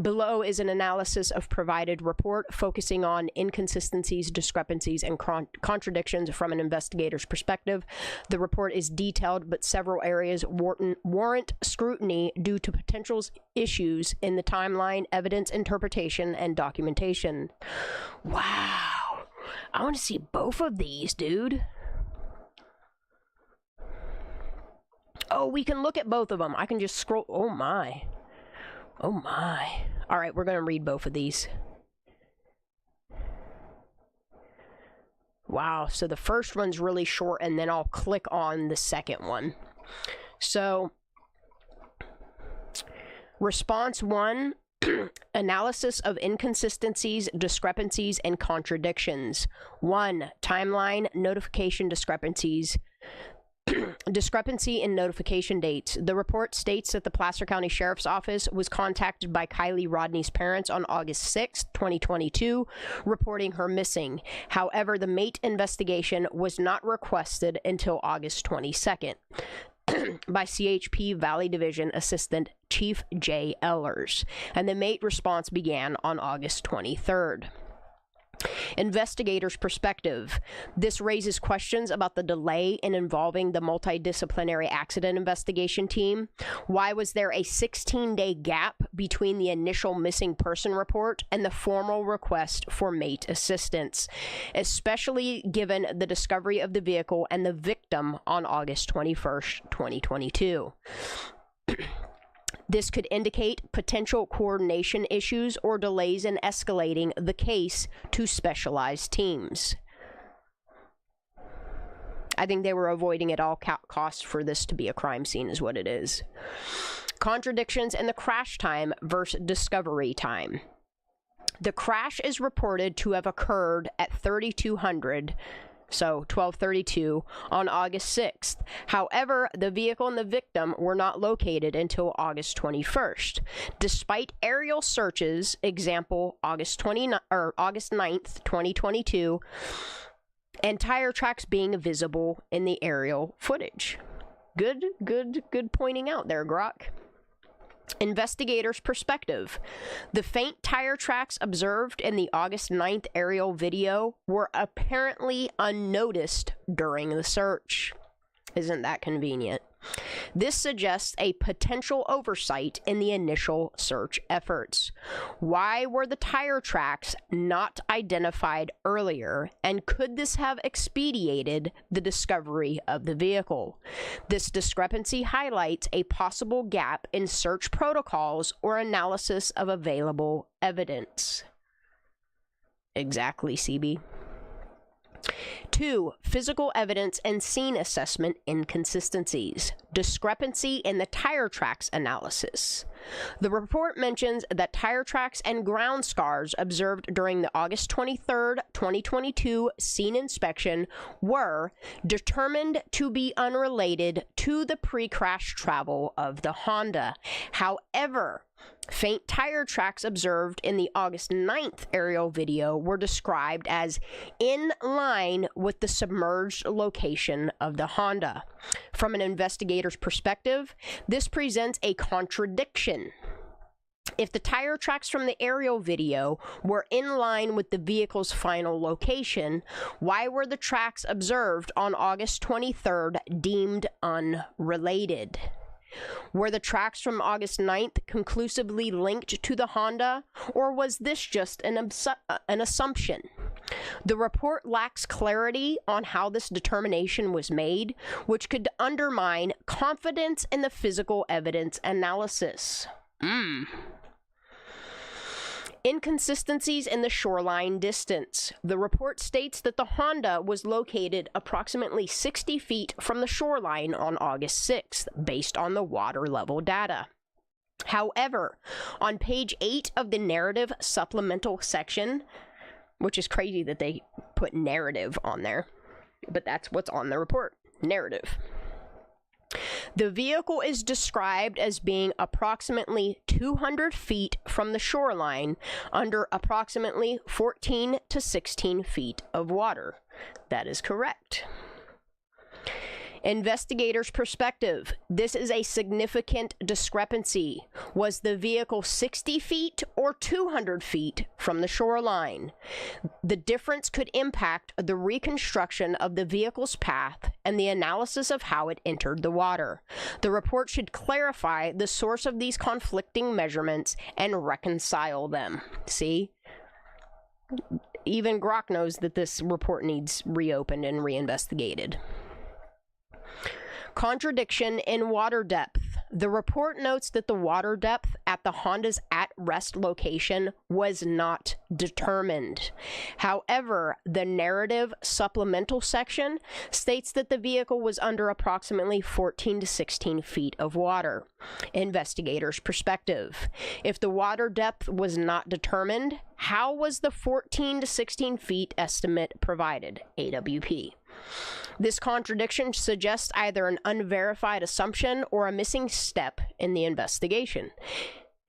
Below is an analysis of provided report focusing on inconsistencies, discrepancies, and contradictions from an investigator's perspective. The report is detailed, but several areas warrant scrutiny due to potential issues in the timeline, evidence interpretation, and documentation. Wow. I want to see both of these, dude. Oh, we can look at both of them. I can just scroll. Oh, my. Oh, my. All right, we're going to read both of these. Wow, so the first one's really short, and then I'll click on the second one. So, response 1, analysis of inconsistencies, discrepancies, and contradictions. 1, timeline, notification discrepancies. Discrepancy in notification dates. The report states that the Placer County Sheriff's Office was contacted by Kiely Rodni's parents on August 6, 2022, reporting her missing. However, the MAIT investigation was not requested until August 22nd by CHP Valley Division Assistant Chief J. Ellers, and the MAIT response began on August 23rd. Investigator's perspective. This raises questions about the delay in involving the multidisciplinary accident investigation team. Why was there a 16-day gap between the initial missing person report and the formal request for MAIT assistance, especially given the discovery of the vehicle and the victim on August 21st, 2022? This could indicate potential coordination issues or delays in escalating the case to specialized teams. I think they were avoiding at all costs for this to be a crime scene is what it is. Contradictions in the crash time versus discovery time. The crash is reported to have occurred at 3200, so 12:32, on August 6th. However, the vehicle and the victim were not located until August 21st. Despite aerial searches, example August 9th, 2022, and tire tracks being visible in the aerial footage. Good pointing out there, Grok. Investigators' perspective. The faint tire tracks observed in the August 9th aerial video were apparently unnoticed during the search. Isn't that convenient? This suggests a potential oversight in the initial search efforts. Why were the tire tracks not identified earlier, and could this have expedited the discovery of the vehicle? This discrepancy highlights a possible gap in search protocols or analysis of available evidence. Exactly, CB. 2. Physical evidence and scene assessment inconsistencies. Discrepancy in the tire tracks analysis. The report mentions that tire tracks and ground scars observed during the August 23rd, 2022 scene inspection were determined to be unrelated to the pre-crash travel of the Honda. However, faint tire tracks observed in the August 9th aerial video were described as in line with the submerged location of the Honda. From an investigator's perspective, this presents a contradiction. If the tire tracks from the aerial video were in line with the vehicle's final location, why were the tracks observed on August 23rd deemed unrelated? Were the tracks from August 9th conclusively linked to the Honda, or was this just an assumption? The report lacks clarity on how this determination was made, which could undermine confidence in the physical evidence analysis. Inconsistencies in the shoreline distance. The report states that the Honda was located approximately 60 feet from the shoreline on August 6th, based on the water level data. However, on page 8 of the narrative supplemental section, which is crazy that they put narrative on there, but that's what's on the report, narrative. The vehicle is described as being approximately 200 feet from the shoreline under approximately 14 to 16 feet of water. That is correct. Investigators' perspective. This is a significant discrepancy. Was the vehicle 60 feet or 200 feet from the shoreline? The difference could impact the reconstruction of the vehicle's path and the analysis of how it entered the water. The report should clarify the source of these conflicting measurements and reconcile them. See? Even Grok knows that this report needs reopened and reinvestigated. Contradiction in water depth. The report notes that the water depth at the Honda's at-rest location was not determined. However, the narrative supplemental section states that the vehicle was under approximately 14 to 16 feet of water. Investigators' perspective. If the water depth was not determined, how was the 14 to 16 feet estimate provided? AWP. This contradiction suggests either an unverified assumption or a missing step in the investigation.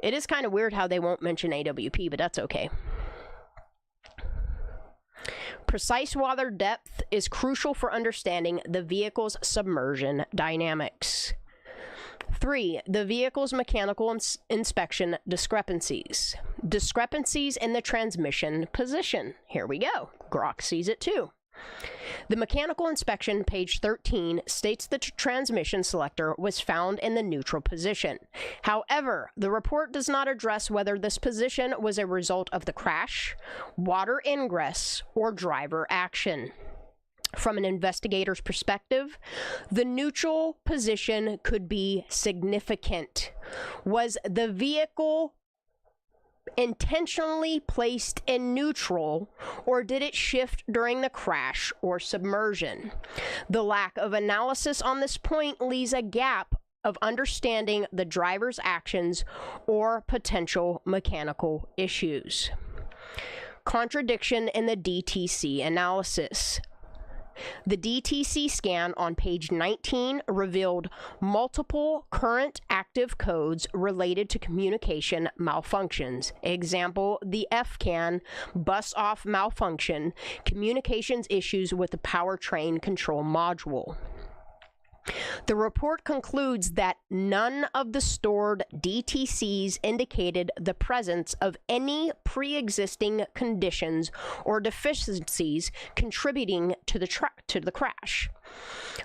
It is kind of weird how they won't mention AWP, but that's okay. Precise water depth is crucial for understanding the vehicle's submersion dynamics. 3. The vehicle's mechanical inspection discrepancies. Discrepancies in the transmission position. Here we go. Grok sees it too. The mechanical inspection, page 13, states that the transmission selector was found in the neutral position. However, the report does not address whether this position was a result of the crash, water ingress, or driver action. From an investigator's perspective, the neutral position could be significant. Was the vehicle intentionally placed in neutral, or did it shift during the crash or submersion? The lack of analysis on this point leaves a gap of understanding the driver's actions or potential mechanical issues. Contradiction in the DTC analysis. The DTC scan on page 19 revealed multiple current active codes related to communication malfunctions. Example, the FCAN, bus off malfunction, communications issues with the powertrain control module. The report concludes that none of the stored DTCs indicated the presence of any pre-existing conditions or deficiencies contributing to the crash.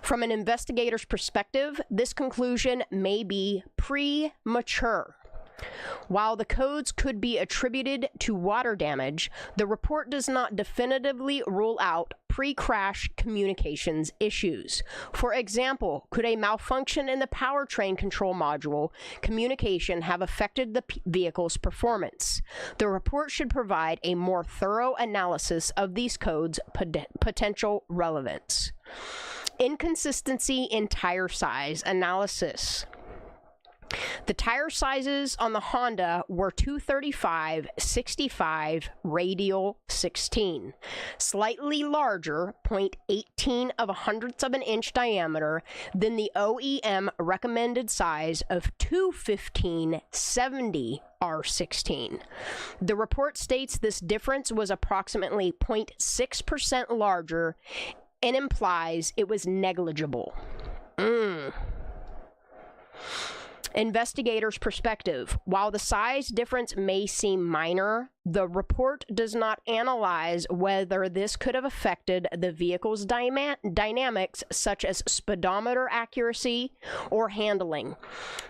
From an investigator's perspective, this conclusion may be premature. While the codes could be attributed to water damage, the report does not definitively rule out pre-crash communications issues. For example, could a malfunction in the powertrain control module communication have affected the vehicle's performance? The report should provide a more thorough analysis of these codes' potential relevance. Inconsistency in tire size analysis. The tire sizes on the Honda were 235, 65, radial 16, slightly larger, 0.18 of a hundredths of an inch diameter than the OEM recommended size of 215, 70 R16. The report states this difference was approximately 0.6% larger and implies it was negligible. Investigators' perspective. While the size difference may seem minor, the report does not analyze whether this could have affected the vehicle's dynamics, such as speedometer accuracy or handling,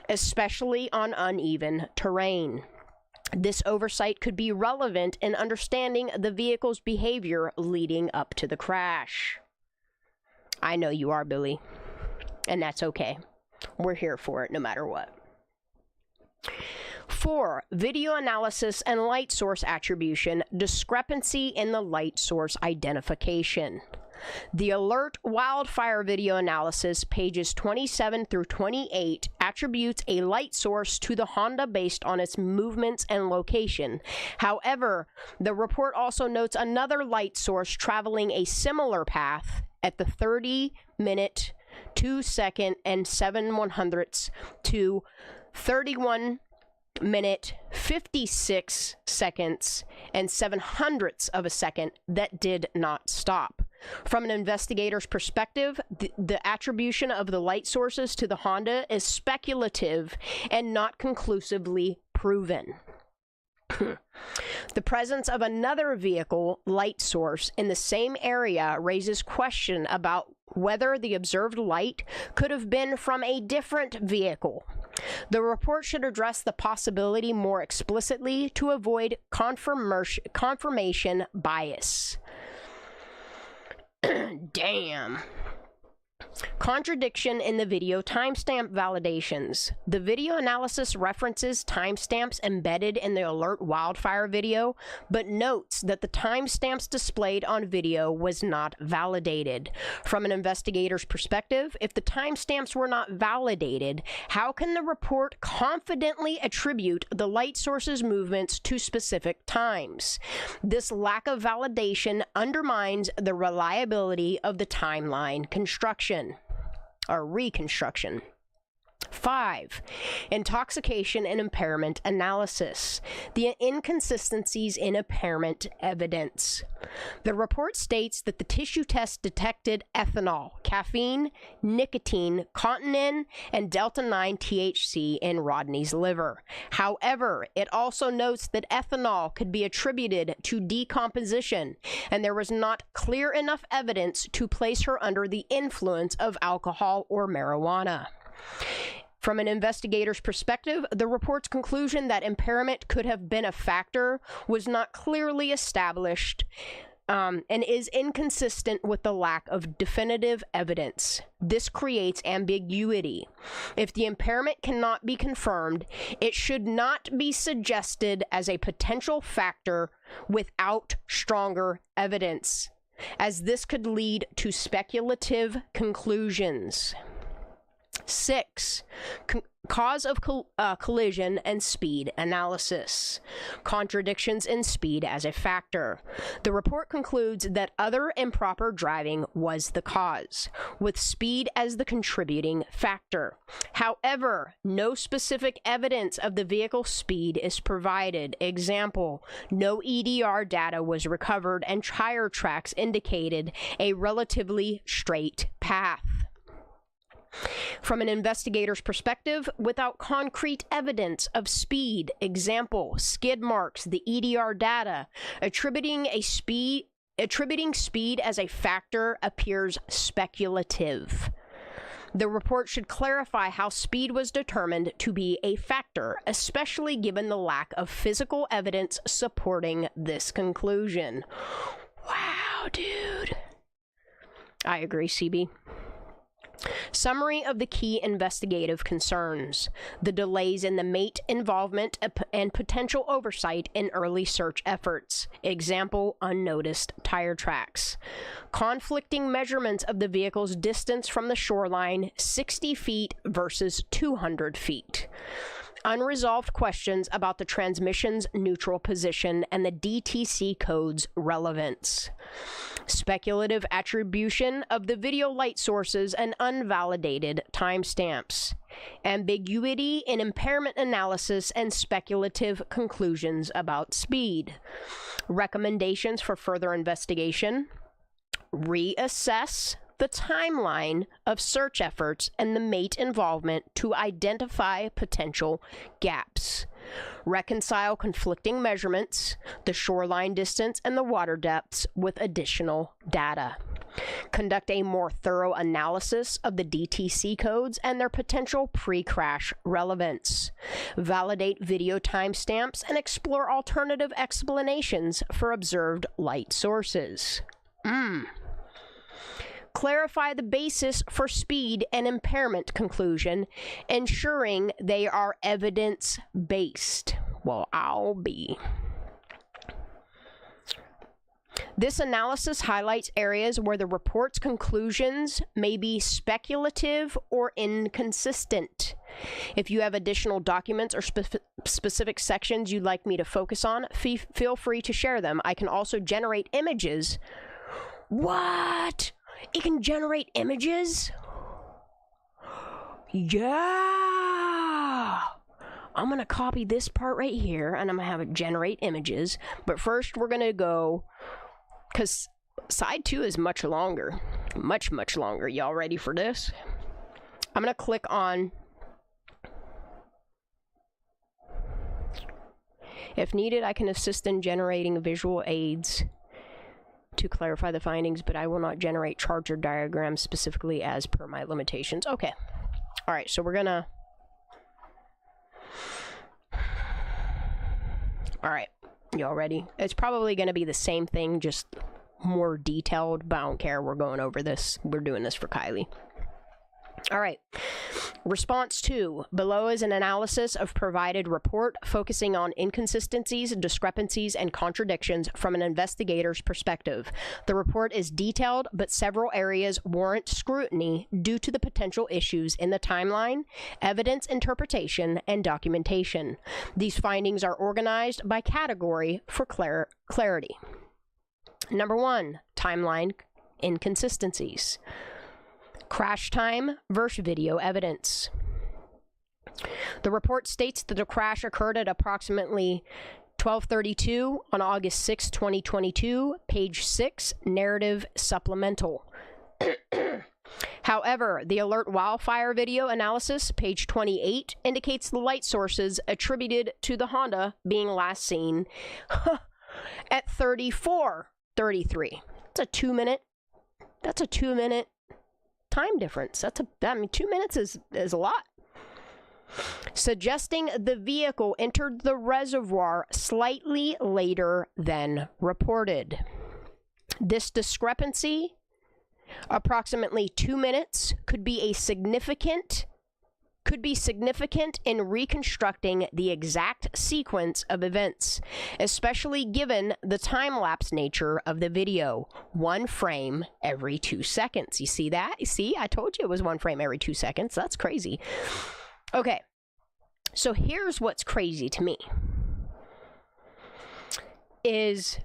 especially on uneven terrain. This oversight could be relevant in understanding the vehicle's behavior leading up to the crash. I know you are, Billy, and that's okay. We're here for it no matter what. 4. Video analysis and light source attribution, discrepancy in the light source identification. The alert wildfire video analysis, pages 27 through 28, attributes a light source to the Honda based on its movements and location. However, the report also notes another light source traveling a similar path at the 30-minute, 2-second, and 7/100ths to 31-minute, 56 seconds, and 7/100ths of a second that did not stop. From an investigator's perspective, the attribution of the light sources to the Honda is speculative and not conclusively proven. The presence of another vehicle light source in the same area raises question about whether the observed light could have been from a different vehicle. The report should address the possibility more explicitly to avoid confirmation bias. Damn. Contradiction in the video timestamp validations. The video analysis references timestamps embedded in the alert wildfire video, but notes that the timestamps displayed on video was not validated. From an investigator's perspective, if the timestamps were not validated, how can the report confidently attribute the light source's movements to specific times? This lack of validation undermines the reliability of the timeline construction. Or reconstruction. 5. Intoxication and impairment analysis. The inconsistencies in impairment evidence. The report states that the tissue test detected ethanol, caffeine, nicotine, cotinine, and delta-9 THC in Rodni's liver. However, it also notes that ethanol could be attributed to decomposition, and there was not clear enough evidence to place her under the influence of alcohol or marijuana. From an investigator's perspective, the report's conclusion that impairment could have been a factor was not clearly established and is inconsistent with the lack of definitive evidence. This creates ambiguity. If the impairment cannot be confirmed, it should not be suggested as a potential factor without stronger evidence, as this could lead to speculative conclusions. 6. Cause of collision and speed analysis. Contradictions in speed as a factor. The report concludes that other improper driving was the cause, with speed as the contributing factor. However, no specific evidence of the vehicle's speed is provided. Example, no EDR data was recovered and tire tracks indicated a relatively straight path. From an investigator's perspective, without concrete evidence of speed, example, skid marks, the EDR data, attributing speed as a factor appears speculative. The report should clarify how speed was determined to be a factor, especially given the lack of physical evidence supporting this conclusion. Wow, dude. I agree, CB. Summary of the key investigative concerns. The delays in the MAIT involvement and potential oversight in early search efforts. Example, unnoticed tire tracks. Conflicting measurements of the vehicle's distance from the shoreline, 60 feet versus 200 feet. Unresolved questions about the transmission's neutral position and the DTC code's relevance. Speculative attribution of the video light sources and unvalidated timestamps. Ambiguity in impairment analysis and speculative conclusions about speed. Recommendations for further investigation. Reassess the timeline of search efforts and the MAIT involvement to identify potential gaps. Reconcile conflicting measurements, the shoreline distance and the water depths with additional data. Conduct a more thorough analysis of the DTC codes and their potential pre-crash relevance. Validate video timestamps and explore alternative explanations for observed light sources. Clarify the basis for speed and impairment conclusion, ensuring they are evidence-based. Well, I'll be. This analysis highlights areas where the report's conclusions may be speculative or inconsistent. If you have additional documents or specific sections you'd like me to focus on, feel free to share them. I can also generate images. What? It can generate images? Yeah! I'm going to copy this part right here, and I'm going to have it generate images. But first, we're going to go, because side 2 is much longer. Much, much longer. Y'all ready for this? I'm going to click on, if needed, I can assist in generating visual aids to clarify the findings, but I will not generate charts or diagrams specifically as per my limitations. Okay. All right, so we're gonna... All right, y'all ready? It's probably gonna be the same thing, just more detailed, but I don't care. We're going over this. We're doing this for Kiely. All right. Response 2. Below is an analysis of provided report focusing on inconsistencies, discrepancies, and contradictions from an investigator's perspective. The report is detailed, but several areas warrant scrutiny due to the potential issues in the timeline, evidence interpretation, and documentation. These findings are organized by category for clarity. Number 1, timeline inconsistencies. Crash time versus video evidence. The report states that the crash occurred at approximately 12:32 on August 6, 2022, page 6, narrative supplemental. However, the alert wildfire video analysis, page 28, indicates the light sources attributed to the Honda being last seen at 34:33. That's a 2-minute time difference. I mean, 2 minutes is a lot. Suggesting the vehicle entered the reservoir slightly later than reported. This discrepancy, approximately 2 minutes, could be a significant could be significant in reconstructing the exact sequence of events, especially given the time-lapse nature of the video. 1 frame every 2 seconds. You see that? You see, I told you it was 1 frame every 2 seconds. That's crazy. Okay, so here's what's crazy to me. Is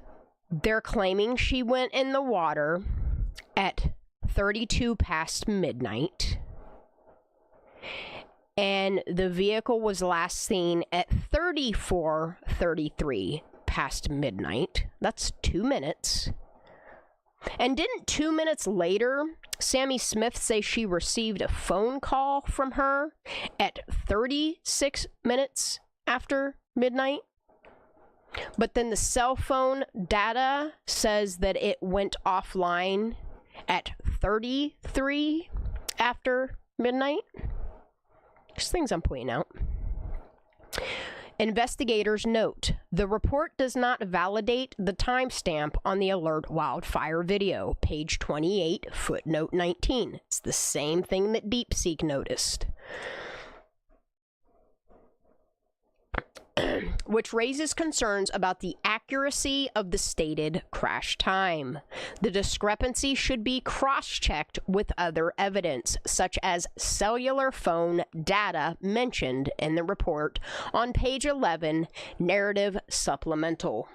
they're claiming she went in the water at 32 past midnight. And the vehicle was last seen at 34:33 past midnight. That's 2 minutes. And didn't 2 minutes later, Sammy Smith say she received a phone call from her at 36 minutes after midnight? But then the cell phone data says that it went offline at 33 after midnight. Just things I'm pointing out. Investigators note, the report does not validate the timestamp on the alert wildfire video, page 28, footnote 19. It's the same thing that DeepSeek noticed. Which raises concerns about the accuracy of the stated crash time. The discrepancy should be cross-checked with other evidence, such as cellular phone data mentioned in the report on page 11, narrative supplemental.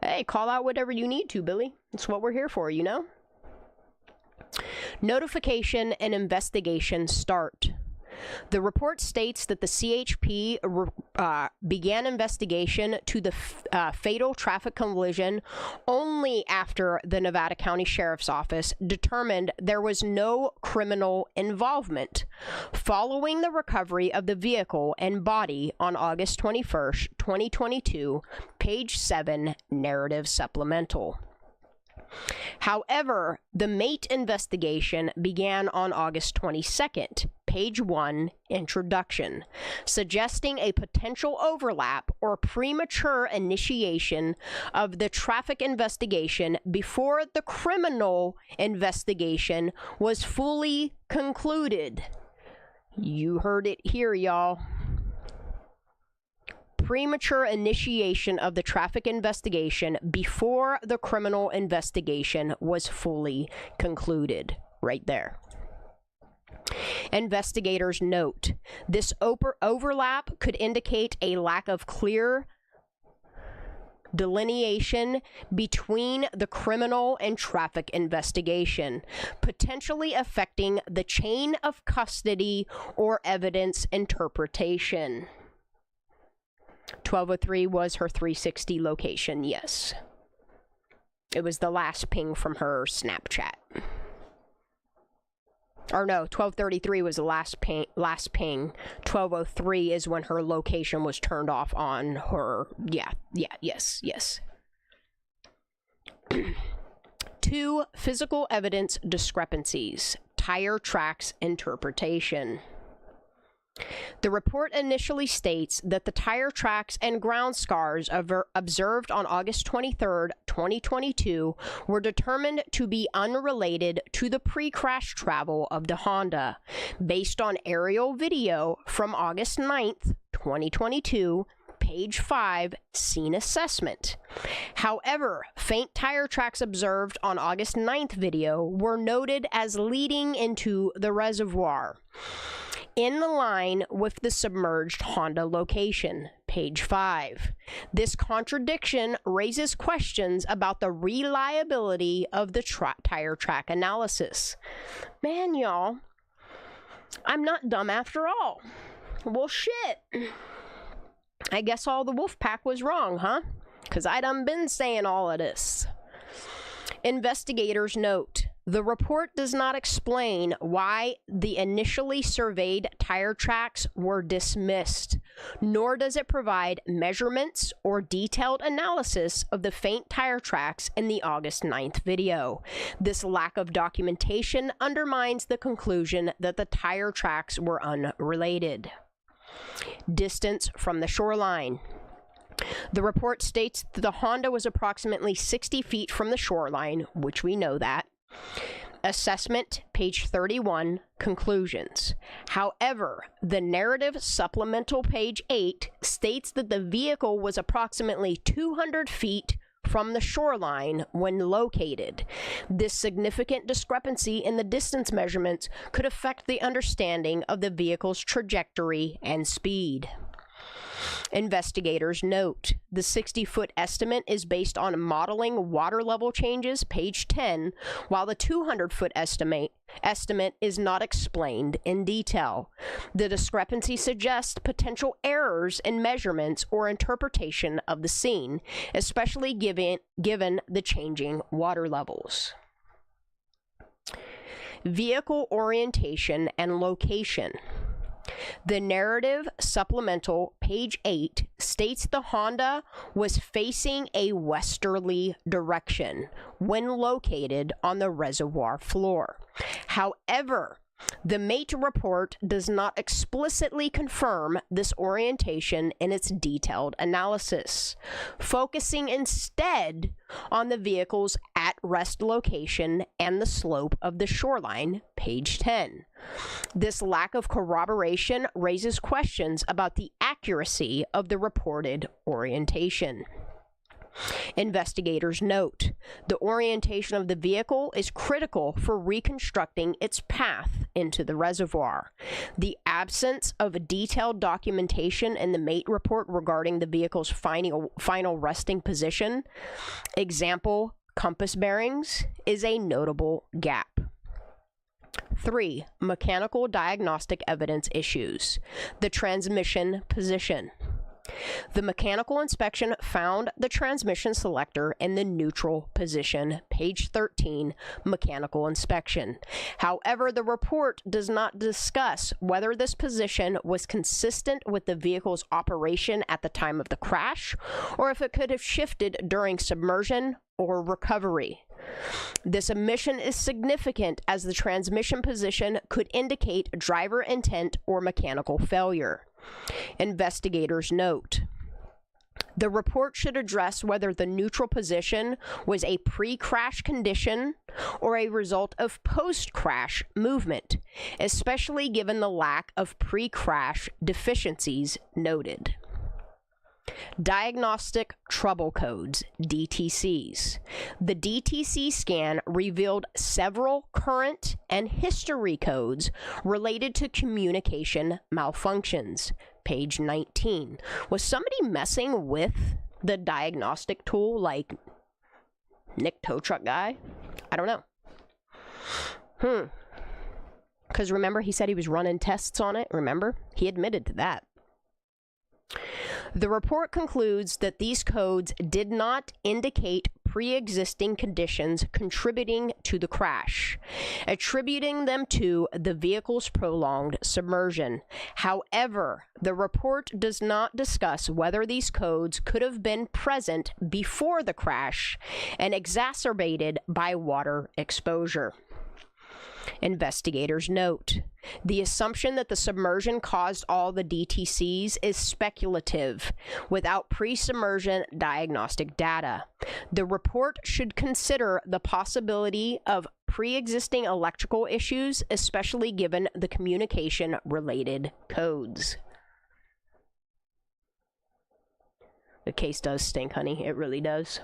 Hey, call out whatever you need to, Billy. That's what we're here for, you know? Notification and investigation start. The report states that the CHP began investigation to the fatal traffic collision only after the Nevada County Sheriff's Office determined there was no criminal involvement, following the recovery of the vehicle and body on August 21st, 2022, page 7, narrative supplemental. However, the MAIT investigation began on August 22nd, page 1, introduction, suggesting a potential overlap or premature initiation of the traffic investigation before the criminal investigation was fully concluded. You heard it here, y'all. Premature initiation of the traffic investigation before the criminal investigation was fully concluded. Right there. Investigators note, this overlap could indicate a lack of clear delineation between the criminal and traffic investigation, potentially affecting the chain of custody or evidence interpretation. 1203 was her 360 location, yes. It was the last ping from her Snapchat. Or no, 1233 was the last ping. 1203 is when her location was turned off on her. Yes. 2 physical evidence discrepancies. Tire tracks interpretation. The report initially states that the tire tracks and ground scars observed on August 23, 2022 were determined to be unrelated to the pre-crash travel of the Honda, based on aerial video from August 9, 2022, page 5, scene assessment. However, faint tire tracks observed on August 9th video were noted as leading into the reservoir, in the line with the submerged Honda location, page 5. This contradiction raises questions about the reliability of the tire track analysis. Man, y'all, I'm not dumb after all. Well, shit. I guess all the wolf pack was wrong, huh? Because I done been saying all of this. Investigators note, the report does not explain why the initially surveyed tire tracks were dismissed, nor does it provide measurements or detailed analysis of the faint tire tracks in the August 9th video. This lack of documentation undermines the conclusion that the tire tracks were unrelated. Distance from the shoreline. The report states that the Honda was approximately 60 feet from the shoreline, which we know that. Assessment, page 31, conclusions. However, the narrative supplemental, page 8, states that the vehicle was approximately 200 feet from the shoreline when located. This significant discrepancy in the distance measurements could affect the understanding of the vehicle's trajectory and speed. Investigators note the 60-foot estimate is based on modeling water level changes, page 10, while the 200-foot estimate is not explained in detail. The discrepancy suggests potential errors in measurements or interpretation of the scene, especially given the changing water levels. Vehicle orientation and location. The narrative supplemental, page 8, states the Honda was facing a westerly direction when located on the reservoir floor. However, the MAIT report does not explicitly confirm this orientation in its detailed analysis, focusing instead on the vehicle's at-rest location and the slope of the shoreline, page 10. This lack of corroboration raises questions about the accuracy of the reported orientation. Investigators note the orientation of the vehicle is critical for reconstructing its path into the reservoir. The absence of detailed documentation in the MAIT report regarding the vehicle's final resting position, example, compass bearings, is a notable gap. 3. Mechanical diagnostic evidence issues. The transmission position. The mechanical inspection found the transmission selector in the neutral position, page 13, mechanical inspection. However, the report does not discuss whether this position was consistent with the vehicle's operation at the time of the crash, or if it could have shifted during submersion or recovery. This omission is significant as the transmission position could indicate driver intent or mechanical failure. Investigators note the report should address whether the neutral position was a pre-crash condition or a result of post-crash movement, especially given the lack of pre-crash deficiencies noted. Diagnostic Trouble Codes, DTCs. The DTC scan revealed several current and history codes related to communication malfunctions. Page 19. Was somebody messing with the diagnostic tool like Nick Tow Truck Guy? I don't know. Because remember, he said he was running tests on it, remember? He admitted to that. The report concludes that these codes did not indicate pre-existing conditions contributing to the crash, attributing them to the vehicle's prolonged submersion. However, the report does not discuss whether these codes could have been present before the crash and exacerbated by water exposure. Investigators note the assumption that the submersion caused all the DTCs is speculative without pre-submersion diagnostic data. The report should consider the possibility of pre-existing electrical issues, especially given the communication-related codes. The case does stink, honey. It really does.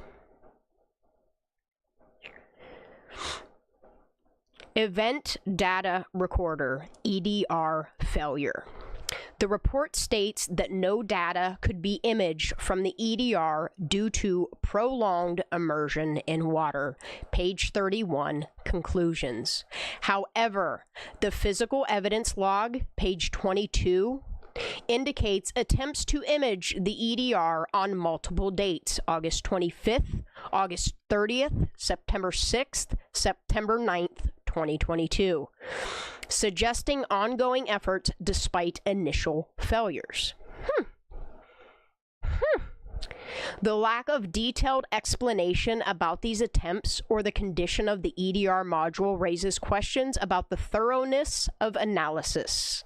Event Data Recorder, EDR failure. The report states that no data could be imaged from the EDR due to prolonged immersion in water. Page 31, conclusions. However, the physical evidence log, page 22, indicates attempts to image the EDR on multiple dates: August 25th, August 30th, September 6th, September 9th, 2022, suggesting ongoing efforts despite initial failures. The lack of detailed explanation about these attempts or the condition of the EDR module raises questions about the thoroughness of analysis.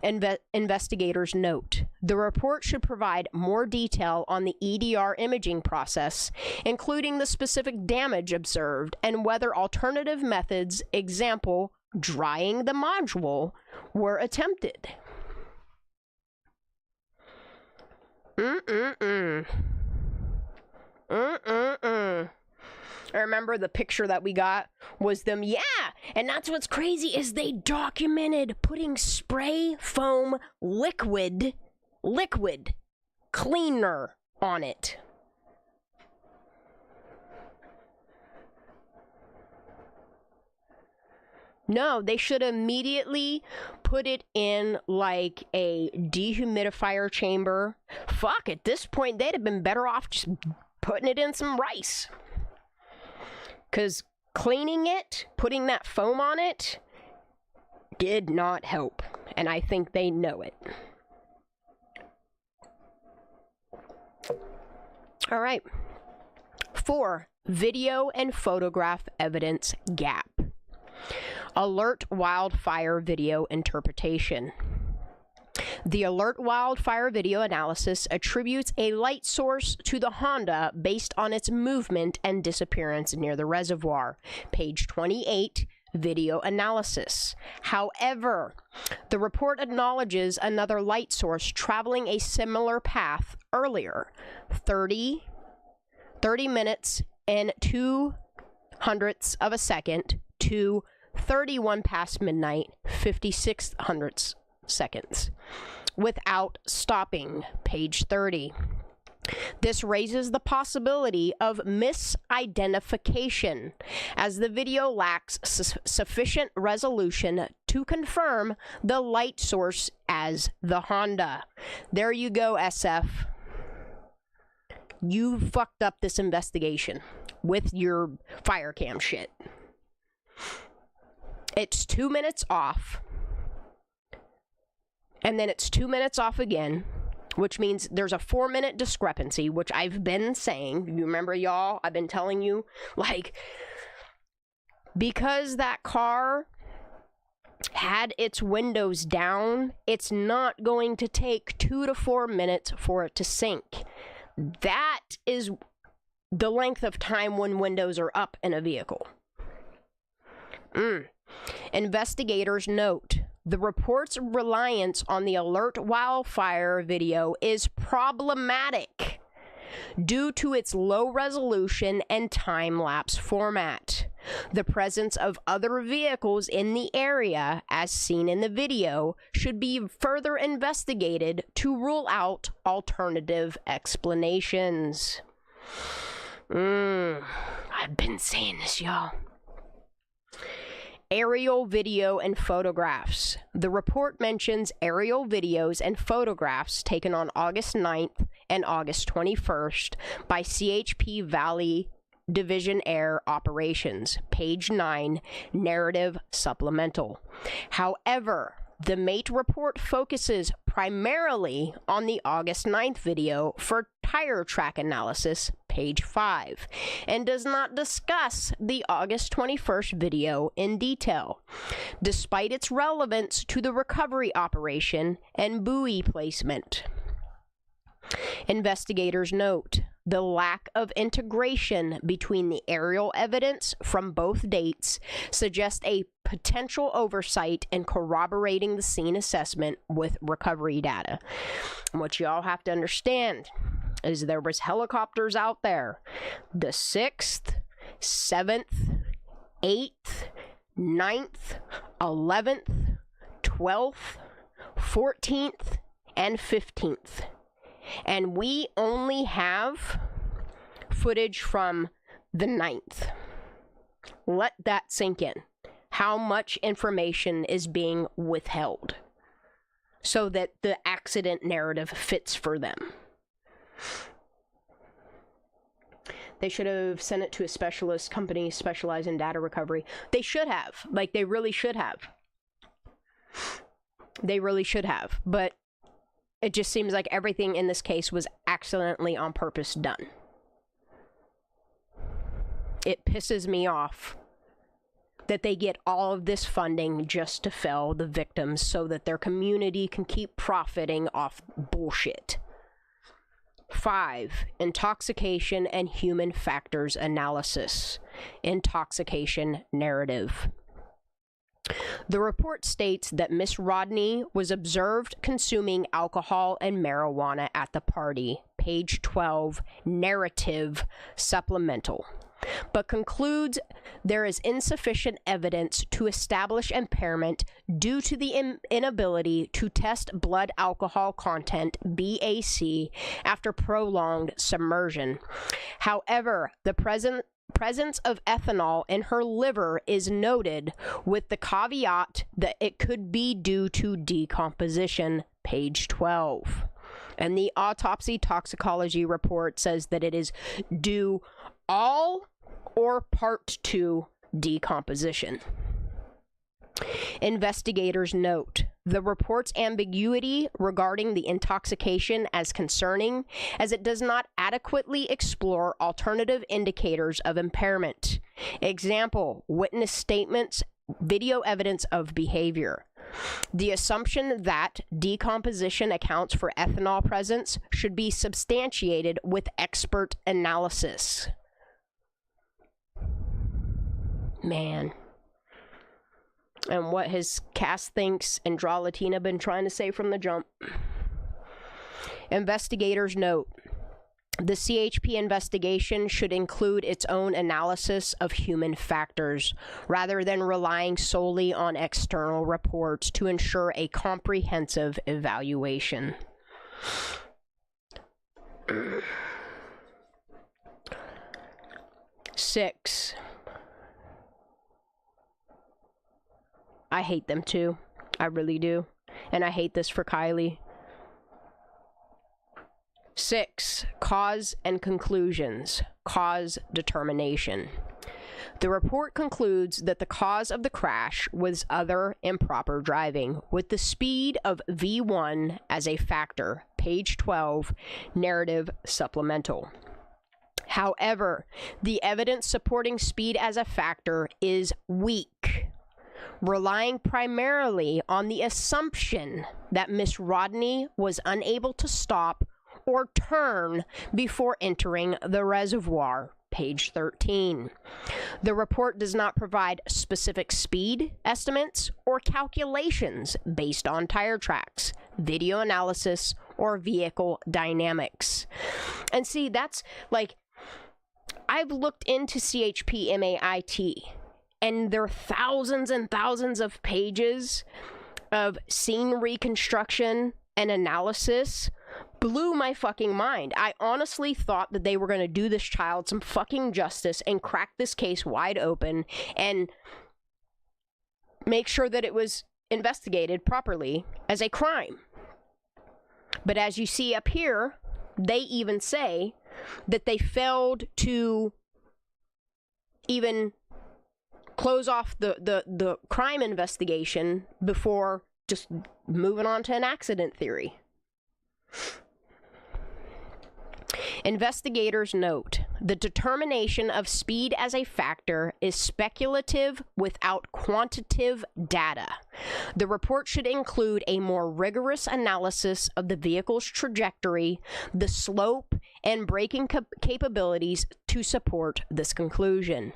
Investigators note, the report should provide more detail on the EDR imaging process, including the specific damage observed and whether alternative methods, example, drying the module, were attempted. I remember the picture that we got was them, and that's what's crazy is they documented putting spray foam liquid cleaner on it. No, they should immediately put it in like a dehumidifier chamber. Fuck, at this point, they'd have been better off just putting it in some rice. Because cleaning it, putting that foam on it, did not help. And I think they know it. All right. 4. Video and photograph evidence gap. Alert wildfire video interpretation. The alert wildfire video analysis attributes a light source to the Honda based on its movement and disappearance near the reservoir. Page 28, video analysis. However, the report acknowledges another light source traveling a similar path earlier, 30 minutes and 0.02 of a second to 31 past midnight, 56 hundredths seconds, without stopping. Page 30. This raises the possibility of misidentification, as the video lacks sufficient resolution to confirm the light source as the Honda. There you go, SF. You fucked up this investigation with your fire cam shit. It's 2 minutes off, and then it's 2 minutes off again, which means there's a 4-minute discrepancy, which I've been saying. You remember, y'all? I've been telling you, like, because that car had its windows down, it's not going to take 2 to 4 minutes for it to sink. That is the length of time when windows are up in a vehicle. Investigators note, the report's reliance on the alert wildfire video is problematic due to its low resolution and time-lapse format. The presence of other vehicles in the area, as seen in the video, should be further investigated to rule out alternative explanations. I've been saying this, y'all. Aerial video and photographs. The report mentions aerial videos and photographs taken on August 9th and August 21st by CHP Valley Division Air Operations. Page 9, narrative supplemental. However, the MAIT report focuses primarily on the August 9th video for tire track analysis, page 5, and does not discuss the August 21st video in detail, despite its relevance to the recovery operation and buoy placement. Investigators note the lack of integration between the aerial evidence from both dates suggests a potential oversight in corroborating the scene assessment with recovery data. And what y'all have to understand is there was helicopters out there the 6th, 7th, 8th, 9th, 11th, 12th, 14th, and 15th. And we only have footage from the 9th. Let that sink in. How much information is being withheld so that the accident narrative fits for them. They should have sent it to a specialist company specialized in data recovery. They should have. Like, they really should have. They really should have. But it just seems like everything in this case was accidentally on purpose done. It pisses me off that they get all of this funding just to fail the victims so that their community can keep profiting off bullshit. 5. Intoxication and human factors analysis. Intoxication narrative. The report states that Miss Rodni was observed consuming alcohol and marijuana at the party. Page 12, narrative supplemental. But concludes there is insufficient evidence to establish impairment due to the inability to test blood alcohol content, BAC, after prolonged submersion. However, the presence of ethanol in her liver is noted, with the caveat that it could be due to decomposition. Page 12. And the autopsy toxicology report says that it is due all or part to decomposition. Investigators note the report's ambiguity regarding the intoxication as concerning, as it does not adequately explore alternative indicators of impairment. Example, witness statements, video evidence of behavior. The assumption that decomposition accounts for ethanol presence should be substantiated with expert analysis. Man. And what has Cass Thinks and Draw Latina been trying to say from the jump? Investigators note the CHP investigation should include its own analysis of human factors, rather than relying solely on external reports to ensure a comprehensive evaluation. 6. I hate them too. I really do. And I hate this for Kiely. 6. Cause and conclusions. Cause determination. The report concludes that the cause of the crash was other improper driving, with the speed of V1 as a factor. Page 12, narrative supplemental. However, the evidence supporting speed as a factor is weak, relying primarily on the assumption that Miss Rodni was unable to stop or turn before entering the reservoir. Page 13. The report does not provide specific speed estimates or calculations based on tire tracks, video analysis, or vehicle dynamics. And see, that's like, I've looked into CHP MAIT, and there are thousands and thousands of pages of scene reconstruction and analysis. Blew my fucking mind. I honestly thought that they were going to do this child some fucking justice and crack this case wide open and make sure that it was investigated properly as a crime. But as you see up here, they even say that they failed to even close off the crime investigation before just moving on to an accident theory. Investigators note the determination of speed as a factor is speculative without quantitative data. The report should include a more rigorous analysis of the vehicle's trajectory, the slope, and braking capabilities to support this conclusion.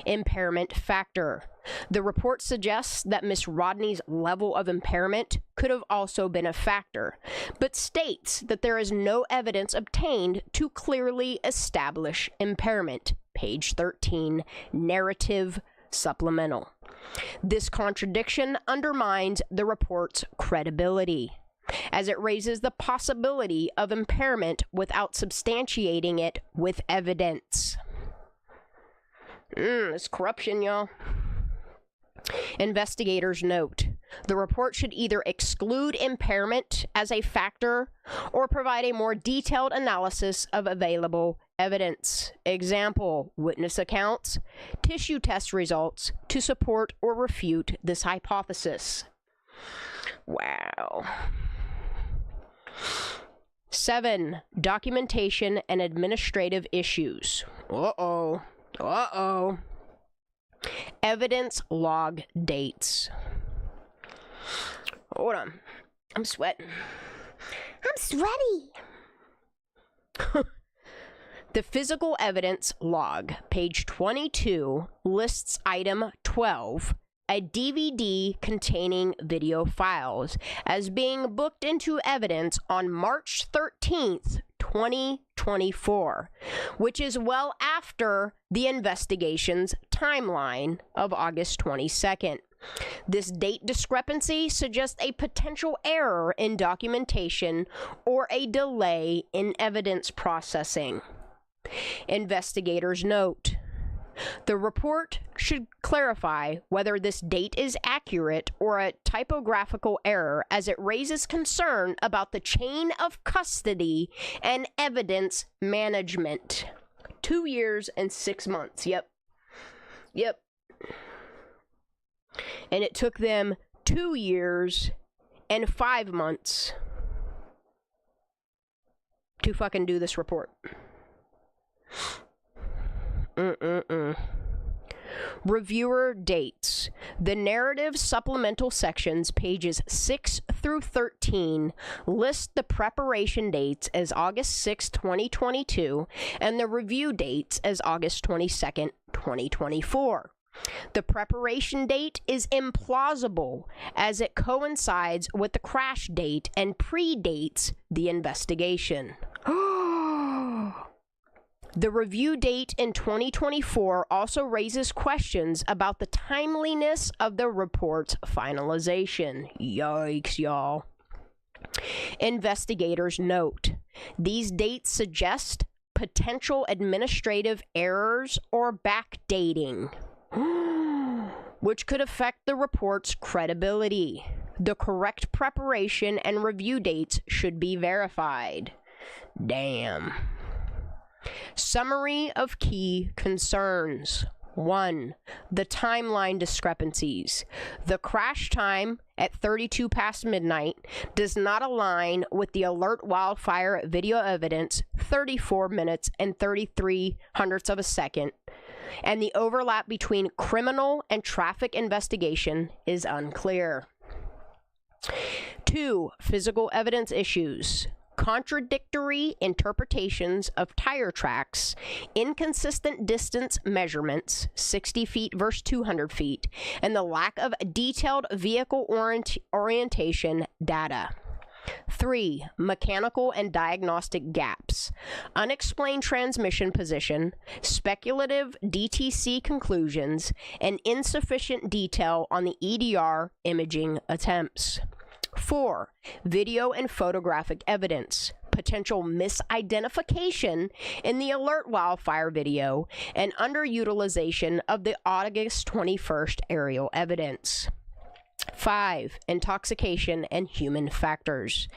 Impairment factor. The report suggests that Miss Rodni's level of impairment could have also been a factor, but states that there is no evidence obtained to clearly establish impairment. Page 13, narrative supplemental. This contradiction undermines the report's credibility, as it raises the possibility of impairment without substantiating it with evidence. It's corruption, y'all. Investigators note the report should either exclude impairment as a factor or provide a more detailed analysis of available evidence. Example, witness accounts, tissue test results to support or refute this hypothesis. Wow. 7. Documentation and administrative issues. Evidence log dates. Hold on. I'm sweating. I'm sweaty. The physical evidence log, page 22, lists item 12, a DVD containing video files, as being booked into evidence on March 13th, 2024, which is well after the investigation's timeline of August 22nd. This date discrepancy suggests a potential error in documentation or a delay in evidence processing. Investigators note, the report should clarify whether this date is accurate or a typographical error, as it raises concern about the chain of custody and evidence management. 2 years and 6 months. Yep. And it took them 2 years and 5 months to fucking do this report. Reviewer dates. The narrative supplemental sections, pages 6 through 13, list the preparation dates as August 6, 2022, and the review dates as August 22nd, 2024. The preparation date is implausible, as it coincides with the crash date and predates the investigation. The review date in 2024 also raises questions about the timeliness of the report's finalization. Yikes, y'all. Investigators note, these dates suggest potential administrative errors or backdating, which could affect the report's credibility. The correct preparation and review dates should be verified. Damn. Summary of key concerns. 1. The timeline discrepancies. The crash time at 32 past midnight does not align with the alert wildfire video evidence, 34 minutes and 33 hundredths of a second, and the overlap between criminal and traffic investigation is unclear. 2. Physical evidence issues. Contradictory interpretations of tire tracks, inconsistent distance measurements, 60 feet versus 200 feet, and the lack of detailed vehicle orientation data. 3. Mechanical and diagnostic gaps, unexplained transmission position, speculative DTC conclusions, and insufficient detail on the EDR imaging attempts. 4. Video and photographic evidence, potential misidentification in the alert wildfire video, and underutilization of the August 21st aerial evidence. 5. Intoxication and human factors.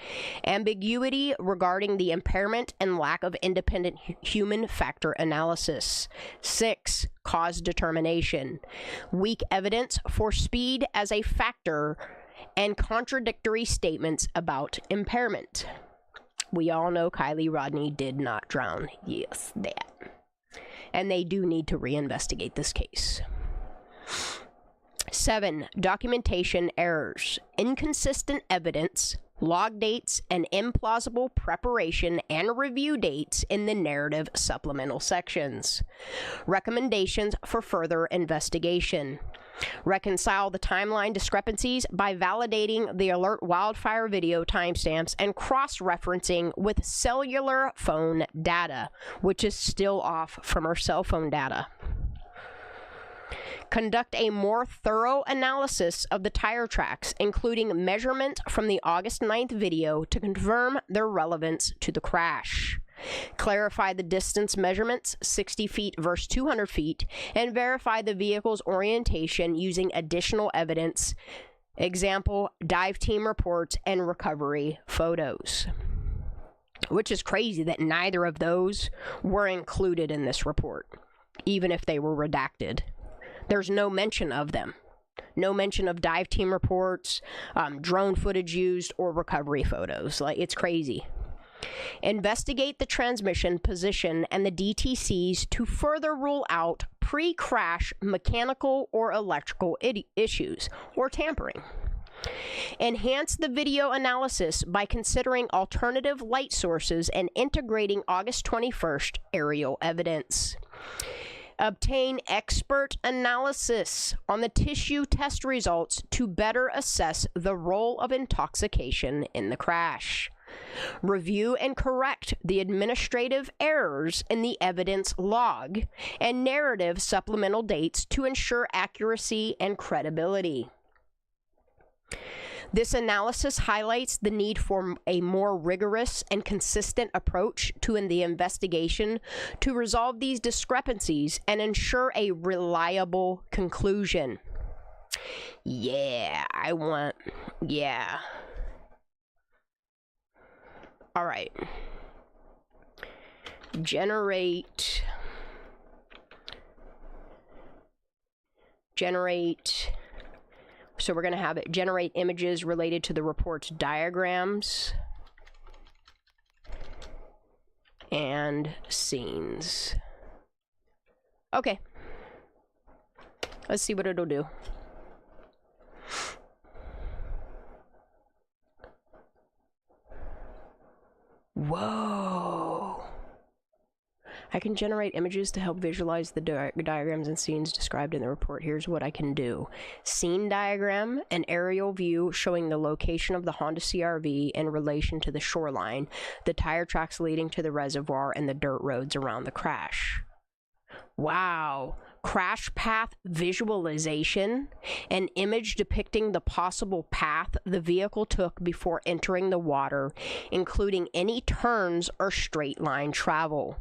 Ambiguity regarding the impairment and lack of independent human factor analysis. 6. Cause determination. Weak evidence for speed as a factor and contradictory statements about impairment. We all know Kiely Rodni did not drown. Yes, that. And they do need to reinvestigate this case. 7. Documentation errors, inconsistent evidence, log dates, and implausible preparation and review dates in the narrative supplemental sections. Recommendations for further investigation. Reconcile the timeline discrepancies by validating the alert wildfire video timestamps and cross-referencing with cellular phone data, which is still off from our cell phone data. Conduct a more thorough analysis of the tire tracks, including measurement from the August 9th video to confirm their relevance to the crash. Clarify the distance measurements, 60 feet versus 200 feet, and verify the vehicle's orientation using additional evidence, example, dive team reports and recovery photos. Which is crazy that neither of those were included in this report, even if they were redacted. There's no mention of them. No mention of dive team reports, drone footage used, or recovery photos. Like, it's crazy. Investigate the transmission position and the DTCs to further rule out pre-crash mechanical or electrical issues or tampering. Enhance the video analysis by considering alternative light sources and integrating August 21st aerial evidence. Obtain expert analysis on the tissue test results to better assess the role of intoxication in the crash. Review and correct the administrative errors in the evidence log and narrative supplemental dates to ensure accuracy and credibility. This analysis highlights the need for a more rigorous and consistent approach to the investigation to resolve these discrepancies and ensure a reliable conclusion. Yeah. All right. Generate. So we're going to have it generate images related to the report's diagrams and scenes. Okay. Let's see what it'll do. Whoa. I can generate images to help visualize the diagrams and scenes described in the report. Here's what I can do. Scene diagram, an aerial view showing the location of the Honda CR-V in relation to the shoreline, the tire tracks leading to the reservoir, and the dirt roads around the crash. Wow. Crash path visualization, an image depicting the possible path the vehicle took before entering the water, including any turns or straight line travel.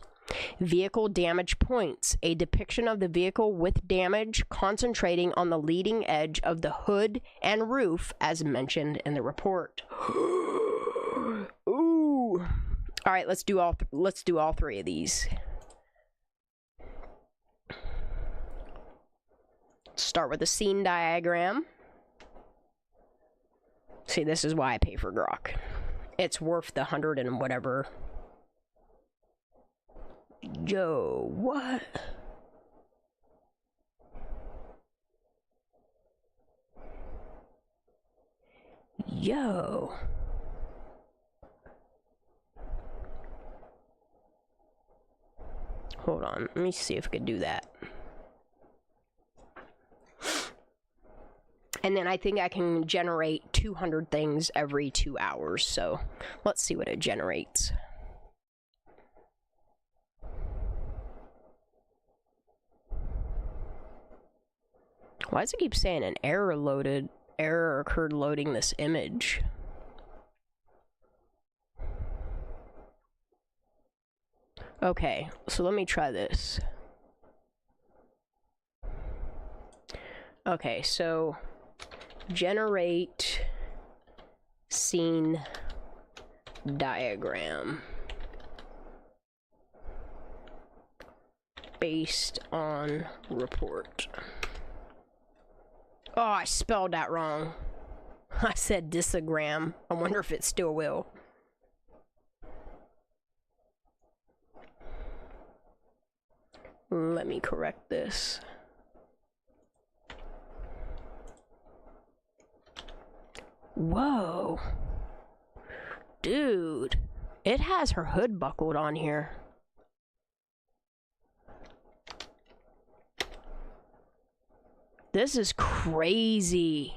Vehicle damage points, a depiction of the vehicle with damage concentrating on the leading edge of the hood and roof as mentioned in the report. Ooh. All right, let's do all three of these. Start with a scene diagram. See, this is why I pay for Grok. It's worth the 100 and whatever. Yo, what? Yo. Hold on, let me see if I could do that. And then I think I can generate 200 things every 2 hours, so let's see what it generates. Why does it keep saying an error occurred loading this image? Okay, so let me try this. Okay, so generate scene diagram based on report. Oh, I spelled that wrong. I said disagram. I wonder if it still will. Let me correct this. Whoa. Dude, it has her hood buckled on here. This is crazy.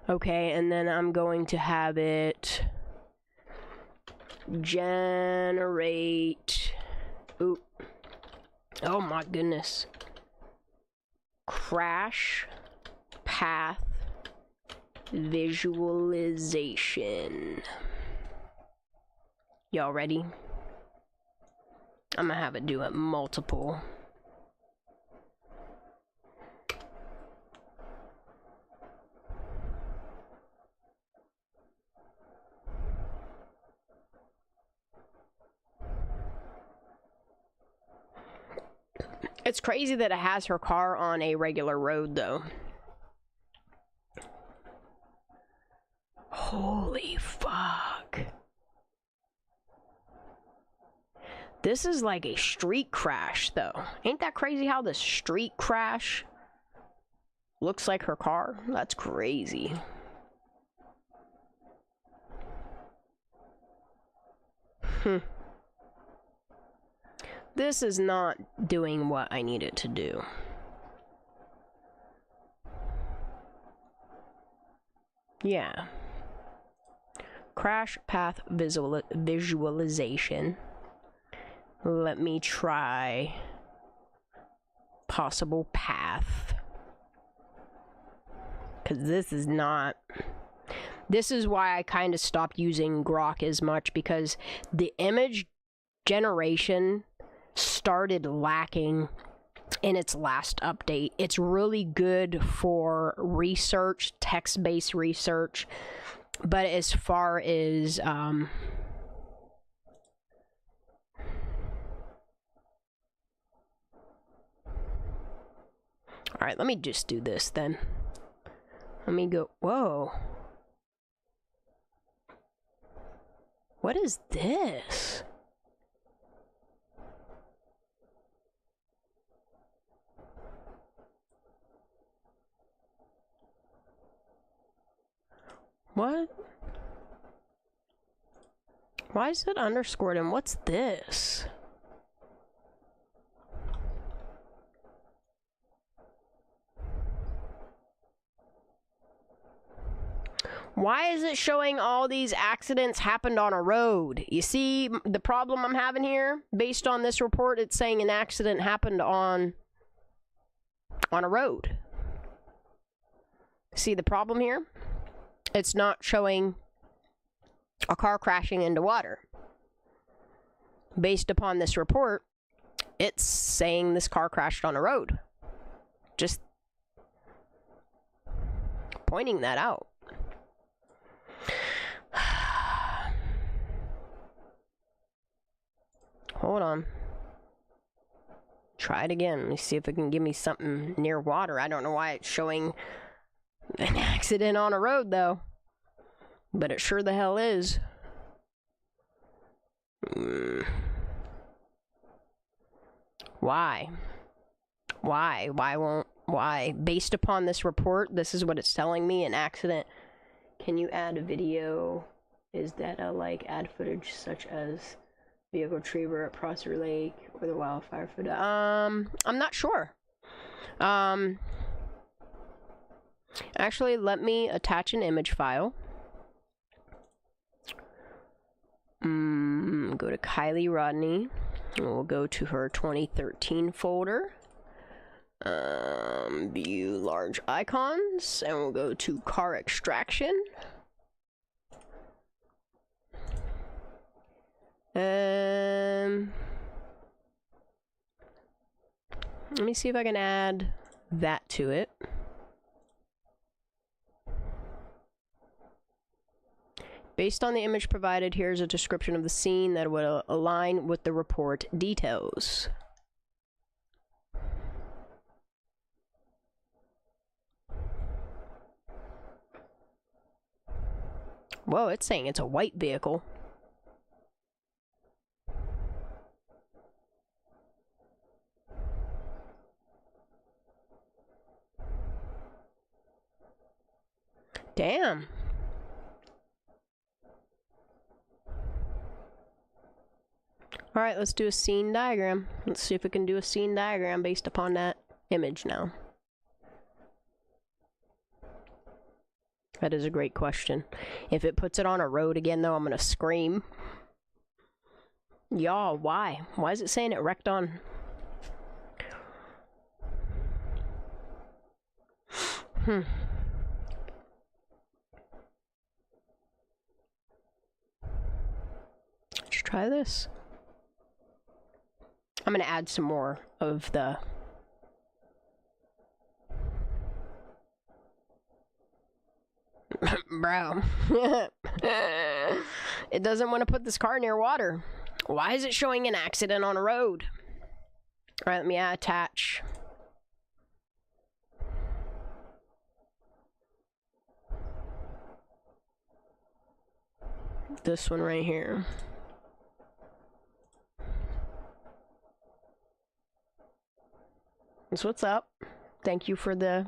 Okay, and then I'm going to have it generate. Ooh. Oh my goodness. Crash path visualization. Y'all ready? I'm gonna have it do it multiple. It's crazy that it has her car on a regular road, though. Holy fuck. This is like a street crash, though. Ain't that crazy how the street crash looks like her car? That's crazy. This is not doing what I need it to do. Yeah. Crash path visualization. Let me try possible path. Because this is not... This is why I kind of stopped using Grok as much, because the image generation started lacking in its last update. It's really good for research, text-based research, but as far as all right, let me just do this then. Let me go. Whoa. What is this? What? Why is it underscored and what's this? Why is it showing all these accidents happened on a road? You see the problem I'm having here? Based on this report, it's saying an accident happened on a road. See the problem here? It's not showing a car crashing into water. Based upon this report, it's saying this car crashed on a road. Just pointing that out. Hold on. Try it again. Let me see if it can give me something near water. I don't know why it's showing an accident on a road, though. But it sure the hell is. Why? Why? Based upon this report, this is what it's telling me, an accident. Can you add a video? Is that add footage such as vehicle retriever at Prosser Lake or the wildfire footage? I'm not sure. Actually, let me attach an image file. Go to Kiely Rodni. We'll go to her 2013 folder. View large icons, and we'll go to car extraction. Let me see if I can add that to it. Based on the image provided, here's a description of the scene that would align with the report details. Whoa, it's saying it's a white vehicle. Damn. Alright, let's do a scene diagram. Let's see if we can do a scene diagram based upon that image now. That is a great question. If it puts it on a road again, though, I'm gonna scream. Y'all, why? Why is it saying it wrecked on... Let's try this. I'm gonna add some more of the... Bro. It doesn't want to put this car near water. Why is it showing an accident on a road? Alright, let me attach. This one right here. That's what's up. Thank you for the...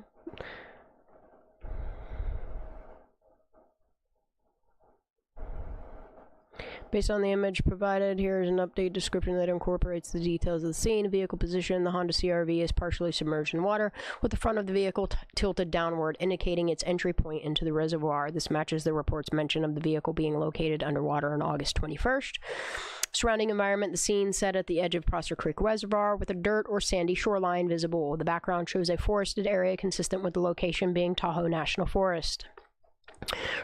Based on the image provided, here is an update description that incorporates the details of the scene. Vehicle position: the Honda CR-V is partially submerged in water, with the front of the vehicle tilted downward, indicating its entry point into the reservoir. This matches the report's mention of the vehicle being located underwater on August 21st. Surrounding environment: the scene set at the edge of Prosser Creek Reservoir, with a dirt or sandy shoreline visible. The background shows a forested area consistent with the location being Tahoe National Forest.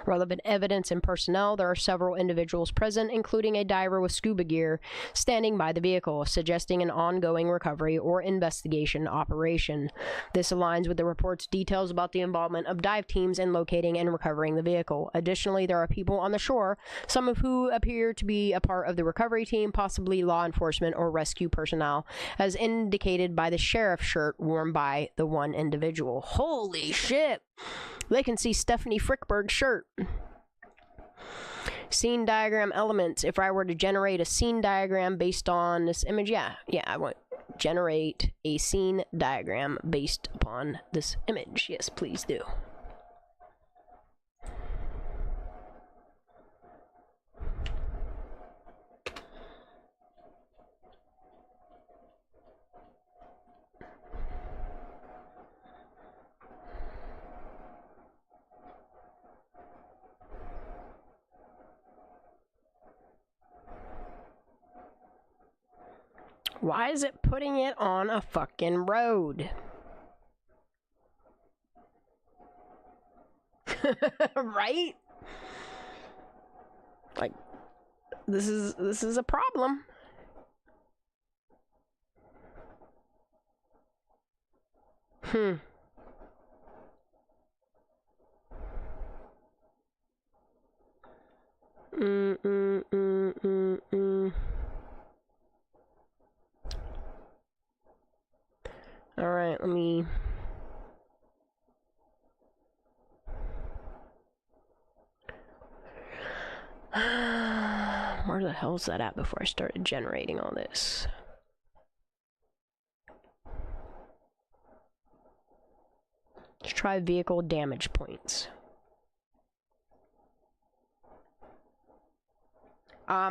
Relevant evidence and personnel: there are several individuals present, including a diver with scuba gear, standing by the vehicle, suggesting an ongoing recovery or investigation operation. This aligns with the report's details about the involvement of dive teams in locating and recovering the vehicle. Additionally, there are people on the shore, some of who appear to be a part of the recovery team, possibly law enforcement or rescue personnel, as indicated by the sheriff's shirt worn by the one individual. Holy shit! They can see Stephanie Frickberg's shirt. Scene diagram elements. If I were to generate a scene diagram based on this image, yeah, I want generate a scene diagram based upon this image. Yes, please do. Why is it putting it on a fucking road? Right? Like, this is a problem. Alright, let me... Where the hell's that at before I started generating all this? Let's try vehicle damage points.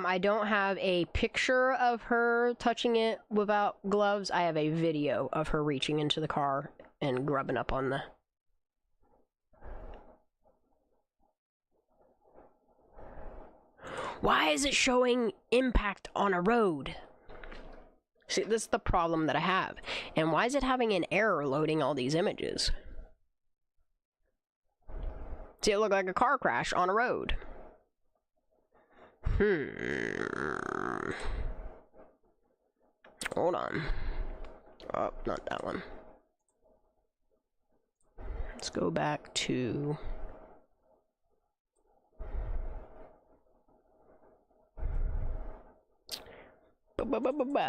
I don't have a picture of her touching it without gloves. I have a video of her reaching into the car and grubbing up on the... Why is it showing impact on a road? See, this is the problem that I have. And why is it having an error loading all these images? See, it looked like a car crash on a road. Hold on. Oh, not that one. Let's go back to...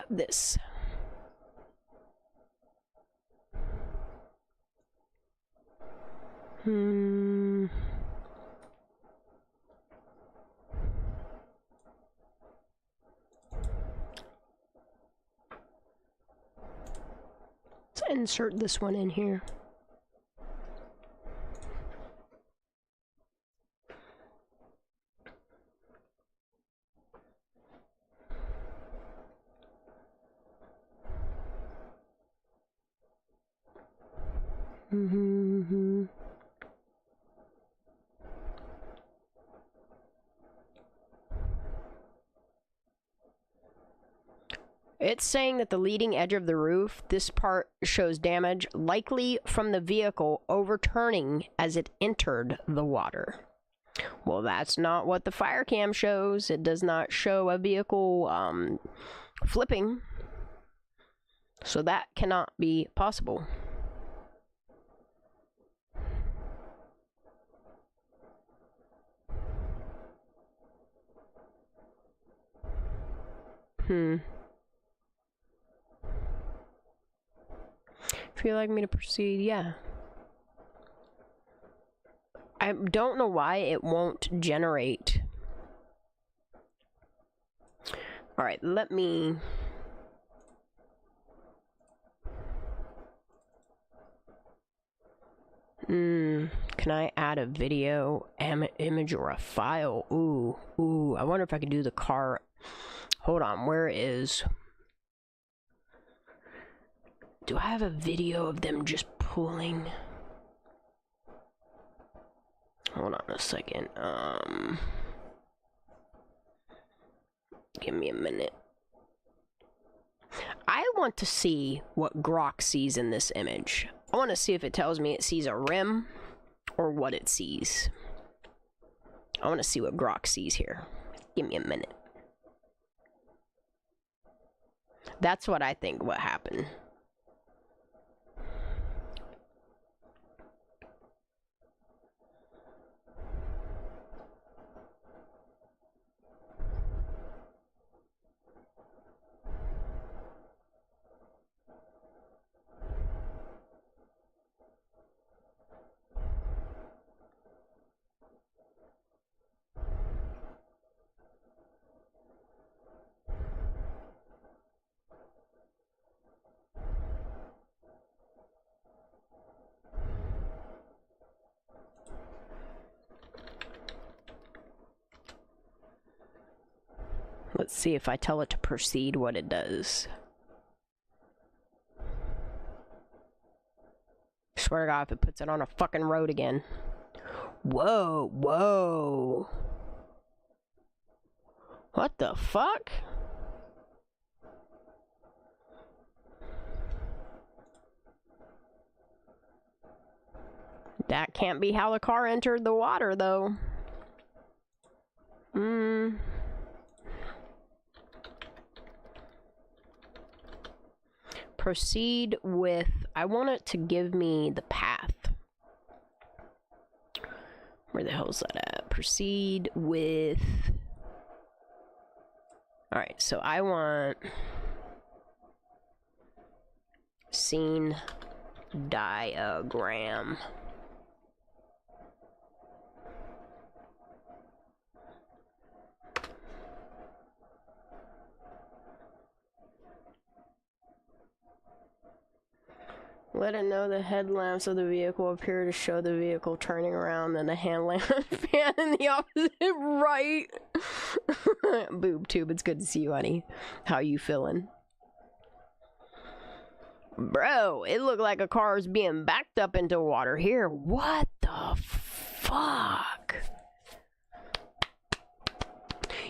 this. Let's insert this one in here. It's saying that the leading edge of the roof, this part shows damage, likely from the vehicle overturning as it entered the water. Well, that's not what the fire cam shows. It does not show a vehicle flipping. So that cannot be possible. If you'd like me to proceed, yeah. I don't know why it won't generate. Alright, let me... Can I add a video, image, or a file? Ooh, I wonder if I could do the car. Hold on, where is... Do I have a video of them just pulling? Hold on a second, give me a minute. I want to see what Grok sees in this image. I want to see if it tells me it sees a rim or what it sees. I want to see what Grok sees here. Give me a minute. That's what I think what happened. Let's see if I tell it to proceed what it does. Swear to God, if it puts it on a fucking road again. Whoa, whoa. What the fuck? That can't be how the car entered the water, though. Proceed with... I want it to give me the path. Where the hell is that at? Proceed with... Alright, so I want... Scene diagram. Let it know the headlamps of the vehicle appear to show the vehicle turning around, then the hand lamp fan in the opposite right. Boob tube, it's good to see you, honey. How you feeling? Bro, it looked like a car was being backed up into water here. What the fuck?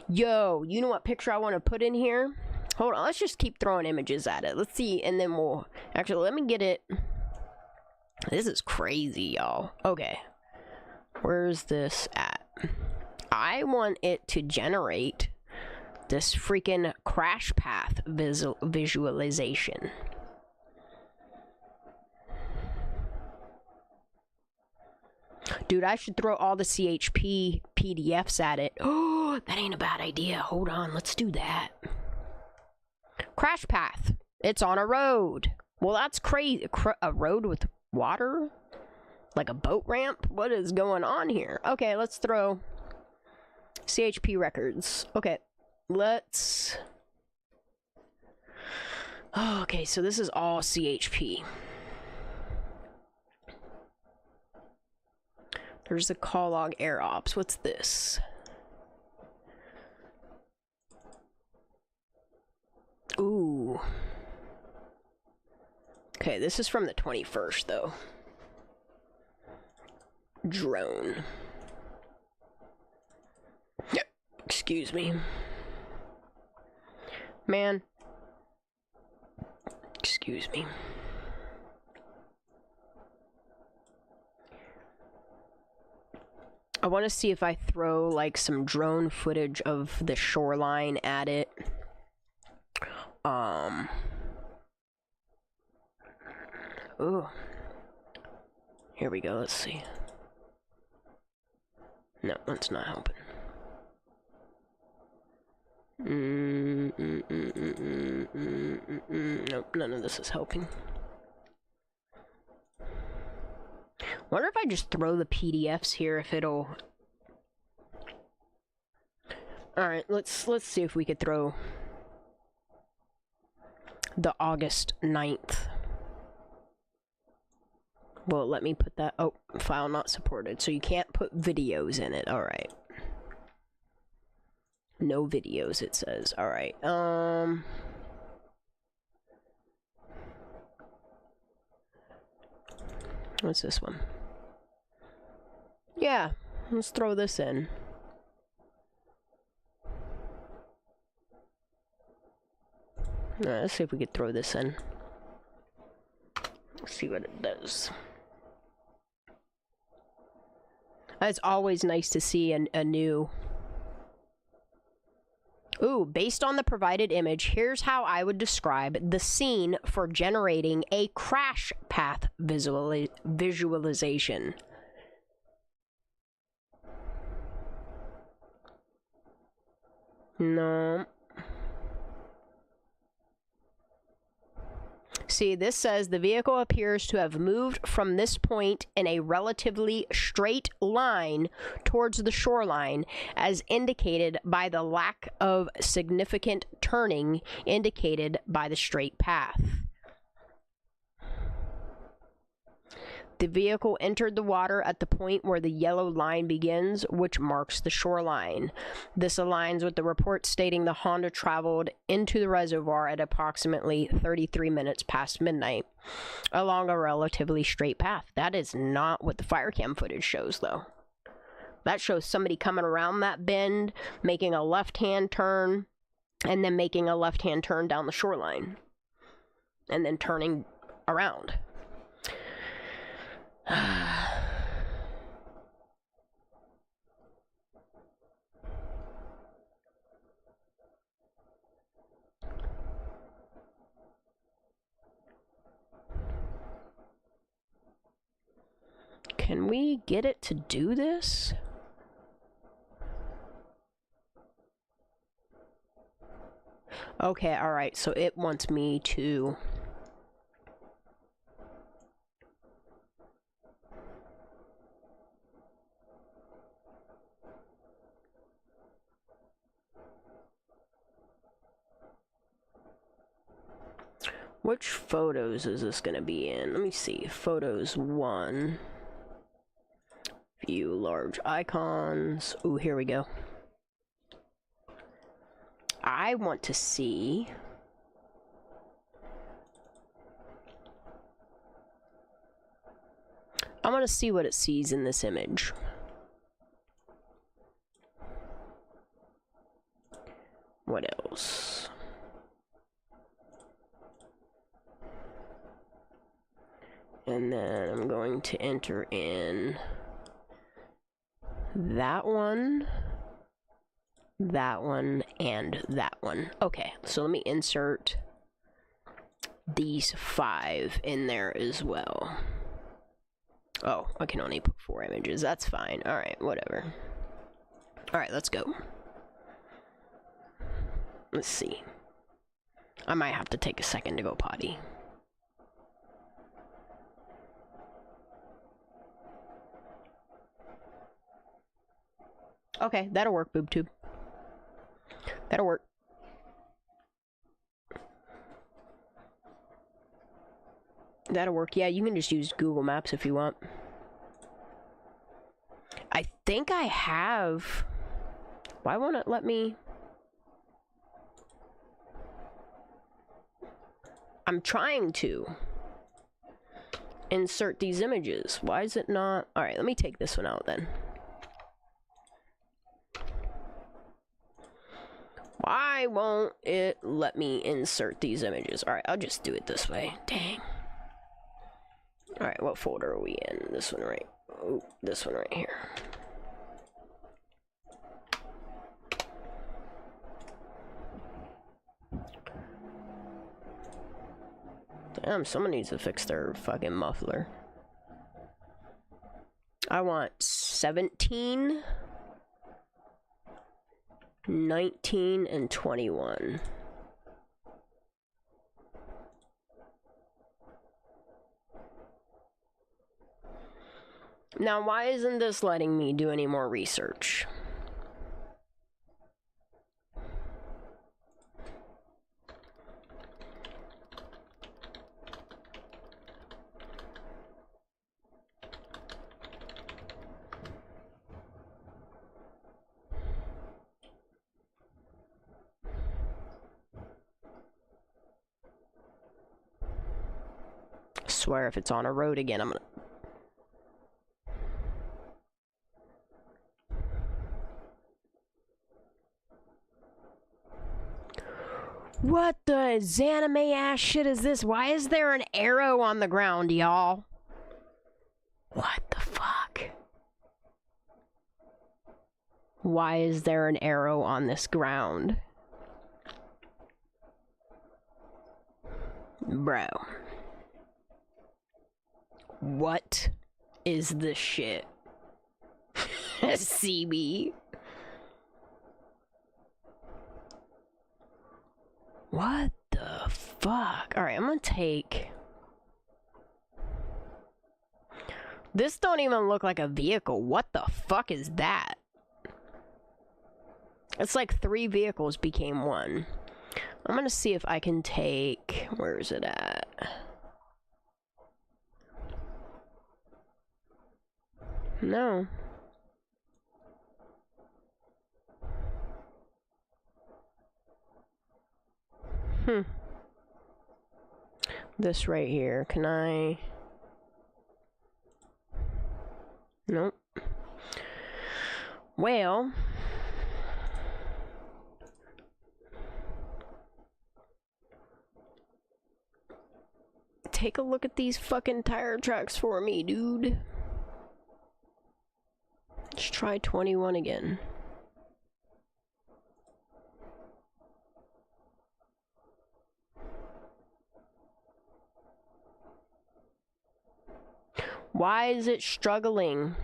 Yo, you know what picture I want to put in here? Hold on, let's just keep throwing images at it. Let's see, and then we'll... Actually, let me get it. This is crazy, y'all. Okay. Where's this at? I want it to generate this freaking crash path visualization. Dude, I should throw all the CHP PDFs at it. Oh, that ain't a bad idea. Hold on, let's do that. Crash path. It's on a road. Well, that's crazy. A road with water? Like a boat ramp? What is going on here? Okay, let's throw CHP records. Okay, let's... Oh, okay, so this is all CHP. There's the call log air ops. What's this? Ooh. Okay, this is from the 21st, though. Drone. Yep. Excuse me. Man. Excuse me. I want to see if I throw, like, some drone footage of the shoreline at it. Ooh. Here we go, let's see. No, that's not helping. Nope, none of this is helping. Wonder if I just throw the PDFs here, if it'll... Alright, let's see if we could throw the August 9th. Well, let me put that... Oh, file not supported. So you can't put videos in it. Alright. No videos, it says. Alright. What's this one? Yeah, let's throw this in. Alright, let's see if we could throw this in. Let's see what it does. It's always nice to see a new... Ooh, based on the provided image, here's how I would describe the scene for generating a crash path visualization. No. See, this says the vehicle appears to have moved from this point in a relatively straight line towards the shoreline, as indicated by the lack of significant turning indicated by the straight path. The vehicle entered the water at the point where the yellow line begins, which marks the shoreline. This aligns with the report stating the Honda traveled into the reservoir at approximately 33 minutes past midnight, along a relatively straight path. That is not what the fire cam footage shows, though. That shows somebody coming around that bend, making a left-hand turn, and then making a left-hand turn down the shoreline, and then turning around. Can we get it to do this? Okay, alright, so it wants me to... Which photos is this gonna be in? Let me see. Photos 1. View large icons. Ooh, here we go. I want to see... I want to see what it sees in this image. What else? And then I'm going to enter in that one, and that one. Okay, so let me insert these 5 in there as well. Oh, I can only put 4 images. That's fine. Alright, whatever. Alright, let's go. Let's see. I might have to take a second to go potty. Okay, that'll work, BoobTube. That'll work. That'll work. Yeah, you can just use Google Maps if you want. I think I have... Why won't it let me... I'm trying to insert these images. Why is it not... Alright, let me take this one out then. Why won't it let me insert these images? Alright, I'll just do it this way. Dang. Alright, what folder are we in? This one right... Oh, this one right here. Damn, someone needs to fix their fucking muffler. I want 17... 19 and 21. Now, why isn't this letting me do any more research? Swear if it's on a road again, I'm gonna... What the Zanime ass shit is this? Why is there an arrow on the ground, y'all? What the fuck? Why is there an arrow on this ground? Bro. What is this shit? CB. What the fuck? Alright, I'm gonna take... This don't even look like a vehicle. What the fuck is that? It's like 3 vehicles became one. I'm gonna see if I can take... Where is it at? No. This right here, can I... Nope. Well... Take a look at these fucking tire tracks for me, dude. Let's try 21 again. Why is it struggling?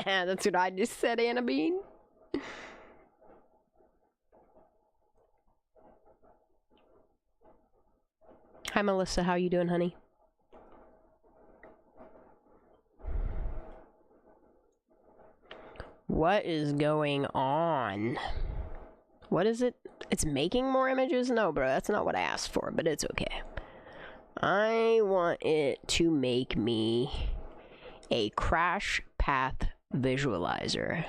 That's what I just said, Anna Bean. Hi, Melissa. How you doing, honey? What is going on? What is it? It's making more images? No, bro, that's not what I asked for, but it's okay. I want it to make me a crash path visualizer.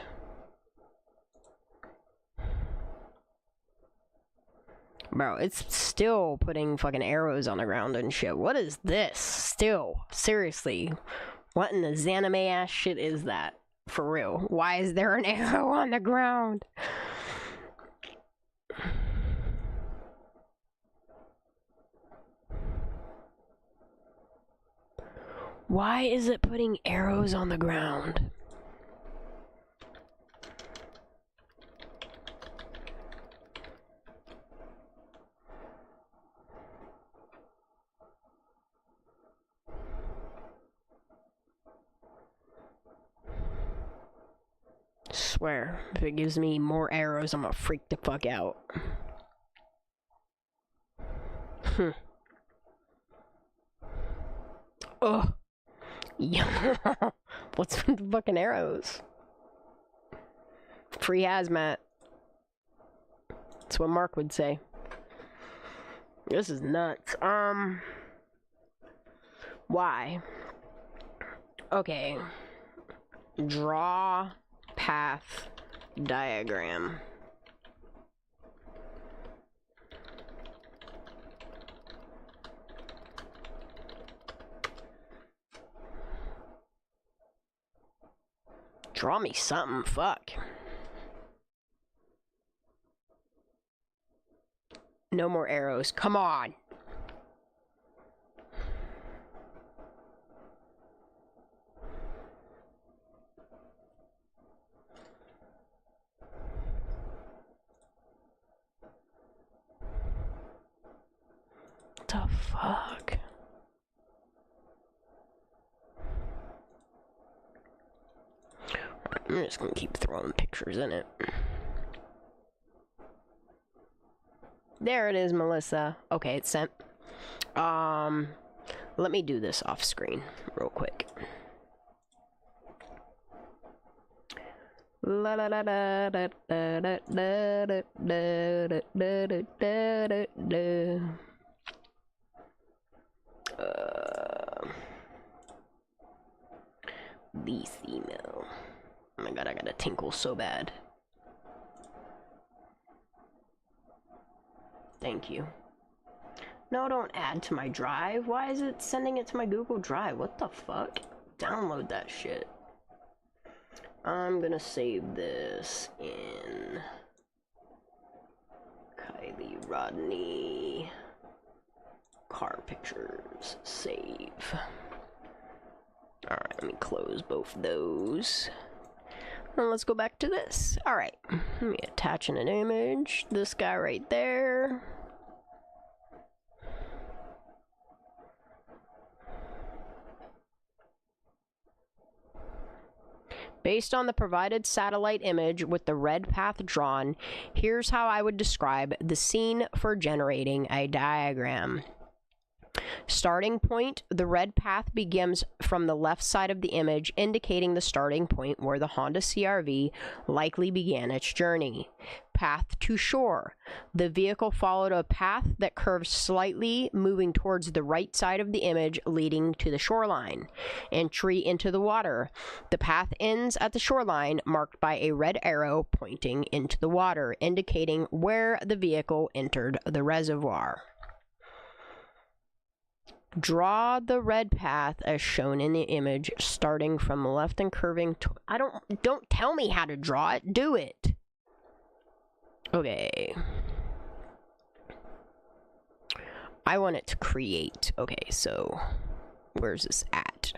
Bro, it's still putting fucking arrows on the ground and shit. What is this? Still, seriously, what in the Zanime ass shit is that? For real, why is there an arrow on the ground? Why is it putting arrows on the ground? Swear, if it gives me more arrows, I'm gonna freak the fuck out. Ugh. Yeah. What's with the fucking arrows? Free hazmat. That's what Mark would say. This is nuts. Why? Okay. Draw path diagram. Draw me something, fuck. No more arrows, come on. What the fuck? I'm just gonna keep throwing pictures in it. There it is, Melissa. Okay, it's sent. Let me do this off screen real quick. La la la da da da da da da da da da da. Release email. Oh my god, I gotta tinkle so bad. Thank you. No, don't add to my drive. Why is it sending it to my Google Drive? What the fuck? Download that shit. I'm gonna save this in Kiely Rodni car pictures. Save. Alright, let me close both those. And let's go back to this. Alright, let me attach an image. This guy right there. Based on the provided satellite image with the red path drawn, here's how I would describe the scene for generating a diagram. Starting point, the red path begins from the left side of the image, indicating the starting point where the Honda CR-V likely began its journey. Path to shore. The vehicle followed a path that curves slightly, moving towards the right side of the image, leading to the shoreline. Entry into the water. The path ends at the shoreline, marked by a red arrow pointing into the water, indicating where the vehicle entered the reservoir. Draw the red path as shown in the image, starting from the left and curving to... Don't tell me how to draw it. Do it. Okay. I want it to create. Okay, so where's this at?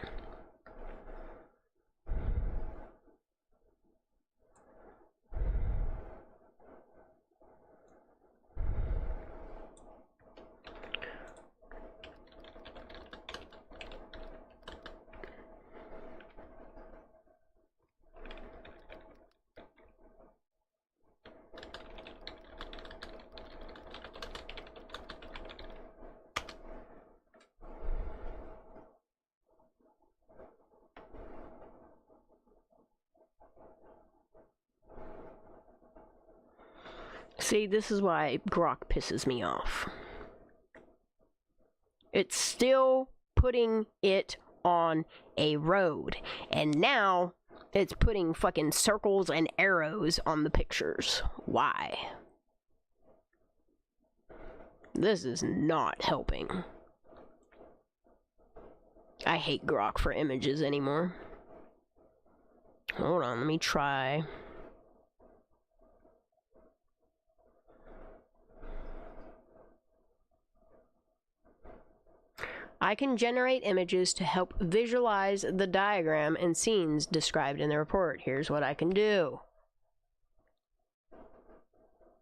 See, this is why Grok pisses me off. It's still putting it on a road, and now it's putting fucking circles and arrows on the pictures. Why? This is not helping. I hate Grok for images anymore. Hold on, let me try. I can generate images to help visualize the diagram and scenes described in the report. Here's what I can do.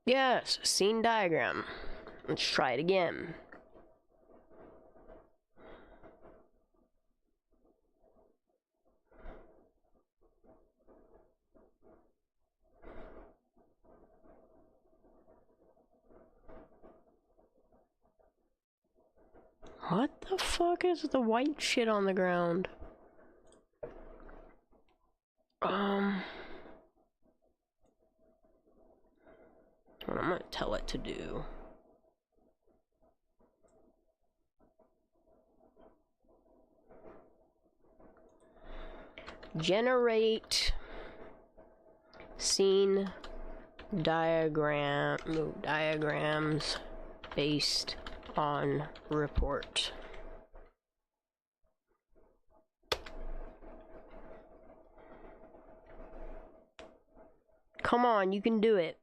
Yes, scene diagram. Let's try it again. What the fuck is the white shit on the ground? What I'm gonna tell it to do. Generate scene diagrams based on report. Come on, you can do it.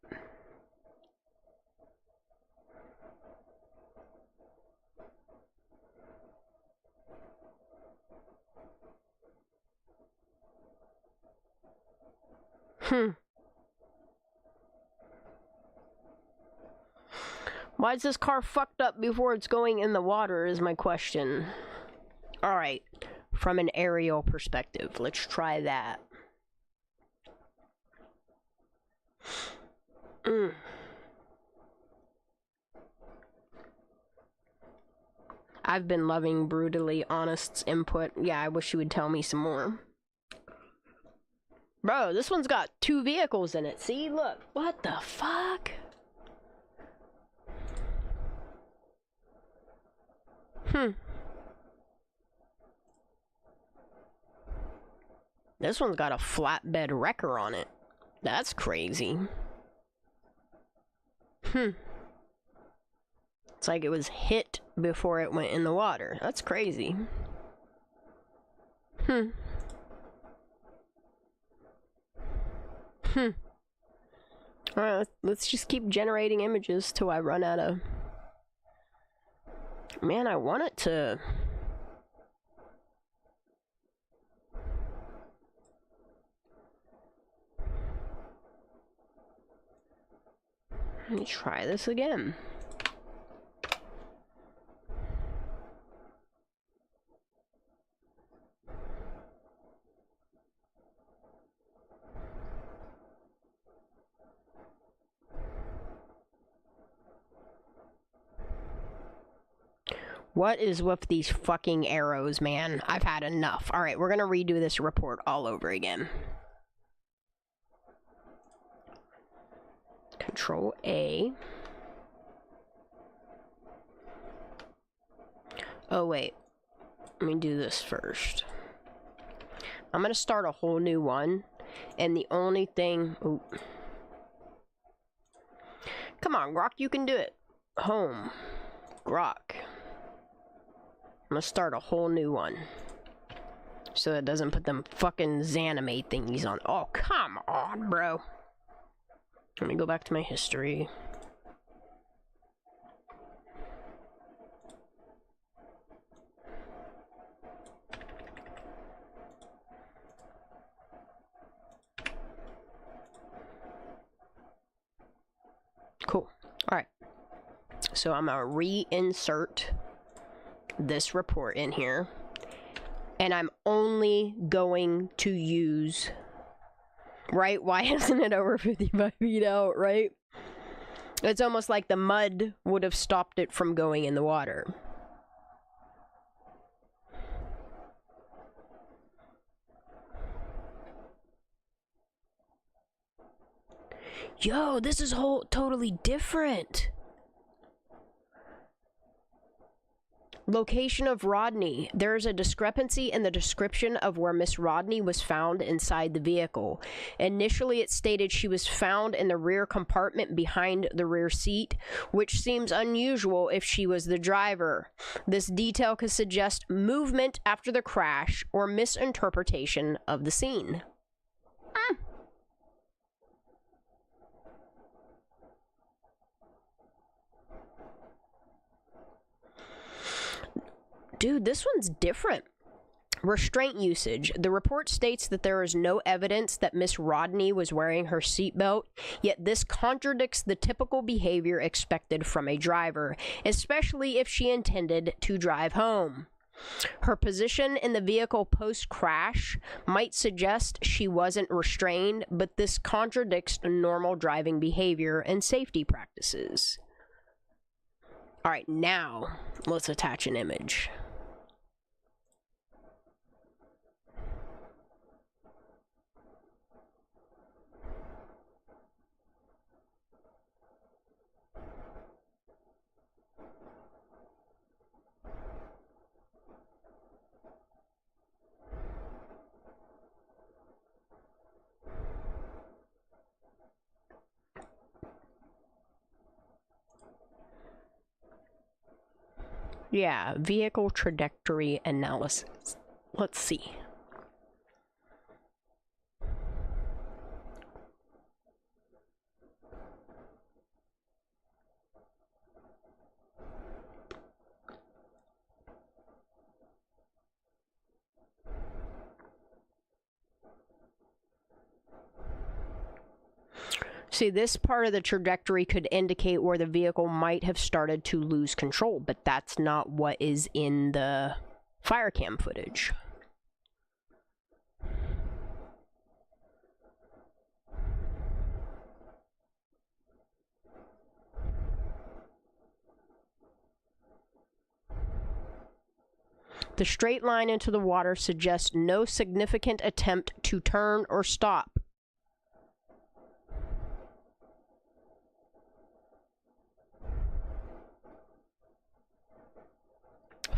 Why is this car fucked up before it's going in the water is my question. Alright, from an aerial perspective, let's try that. I've been loving Brutally Honest's input. Yeah, I wish you would tell me some more. Bro, this one's got 2 vehicles in it. See, look. What the fuck? This one's got a flatbed wrecker on it. That's crazy. It's like it was hit before it went in the water. That's crazy. Alright, let's just keep generating images till I run out of... Man, I want it to... Let me try this again. What is with these fucking arrows, man? I've had enough. Alright, we're gonna redo this report all over again. Control A. Oh, wait. Let me do this first. I'm gonna start a whole new one. And the only thing... Ooh. Come on, Grok, you can do it. Home. Grok. I'm gonna start a whole new one. So it doesn't put them fucking Xanimate thingies on. Oh, come on, bro. Let me go back to my history. Cool. Alright. So I'm gonna reinsert this report in here. And I'm only going to use... Right? Why isn't it over 55 feet out, right? It's almost like the mud would have stopped it from going in the water. Yo, this is totally different. Location of Rodni. There is a discrepancy in the description of where Miss Rodni was found inside the vehicle. Initially, it stated she was found in the rear compartment behind the rear seat, which seems unusual if she was the driver. This detail could suggest movement after the crash or misinterpretation of the scene. Dude, this one's different. Restraint usage. The report states that there is no evidence that Miss Rodni was wearing her seatbelt, yet this contradicts the typical behavior expected from a driver, especially if she intended to drive home. Her position in the vehicle post-crash might suggest she wasn't restrained, but this contradicts normal driving behavior and safety practices. Alright, now let's attach an image. Yeah, vehicle trajectory analysis. Let's see. See, this part of the trajectory could indicate where the vehicle might have started to lose control, but that's not what is in the fire cam footage. The straight line into the water suggests no significant attempt to turn or stop.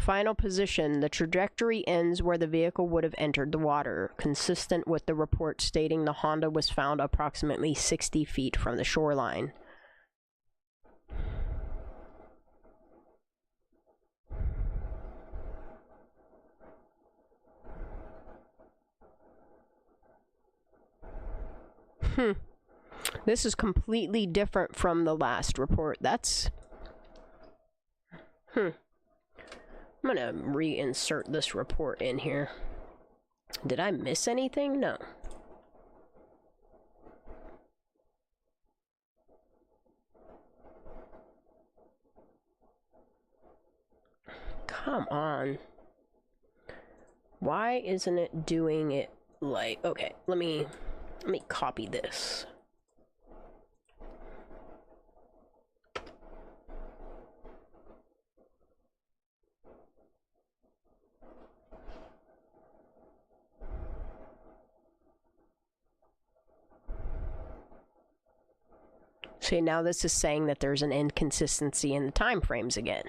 final position, the trajectory ends where the vehicle would have entered the water, consistent with the report stating the Honda was found approximately 60 feet from the shoreline. This is completely different from the last report. That's... I'm gonna reinsert this report in here. Did I miss anything? No. Come on. Why isn't it doing it like... Okay, let me copy this. See, now this is saying that there's an inconsistency in the time frames again.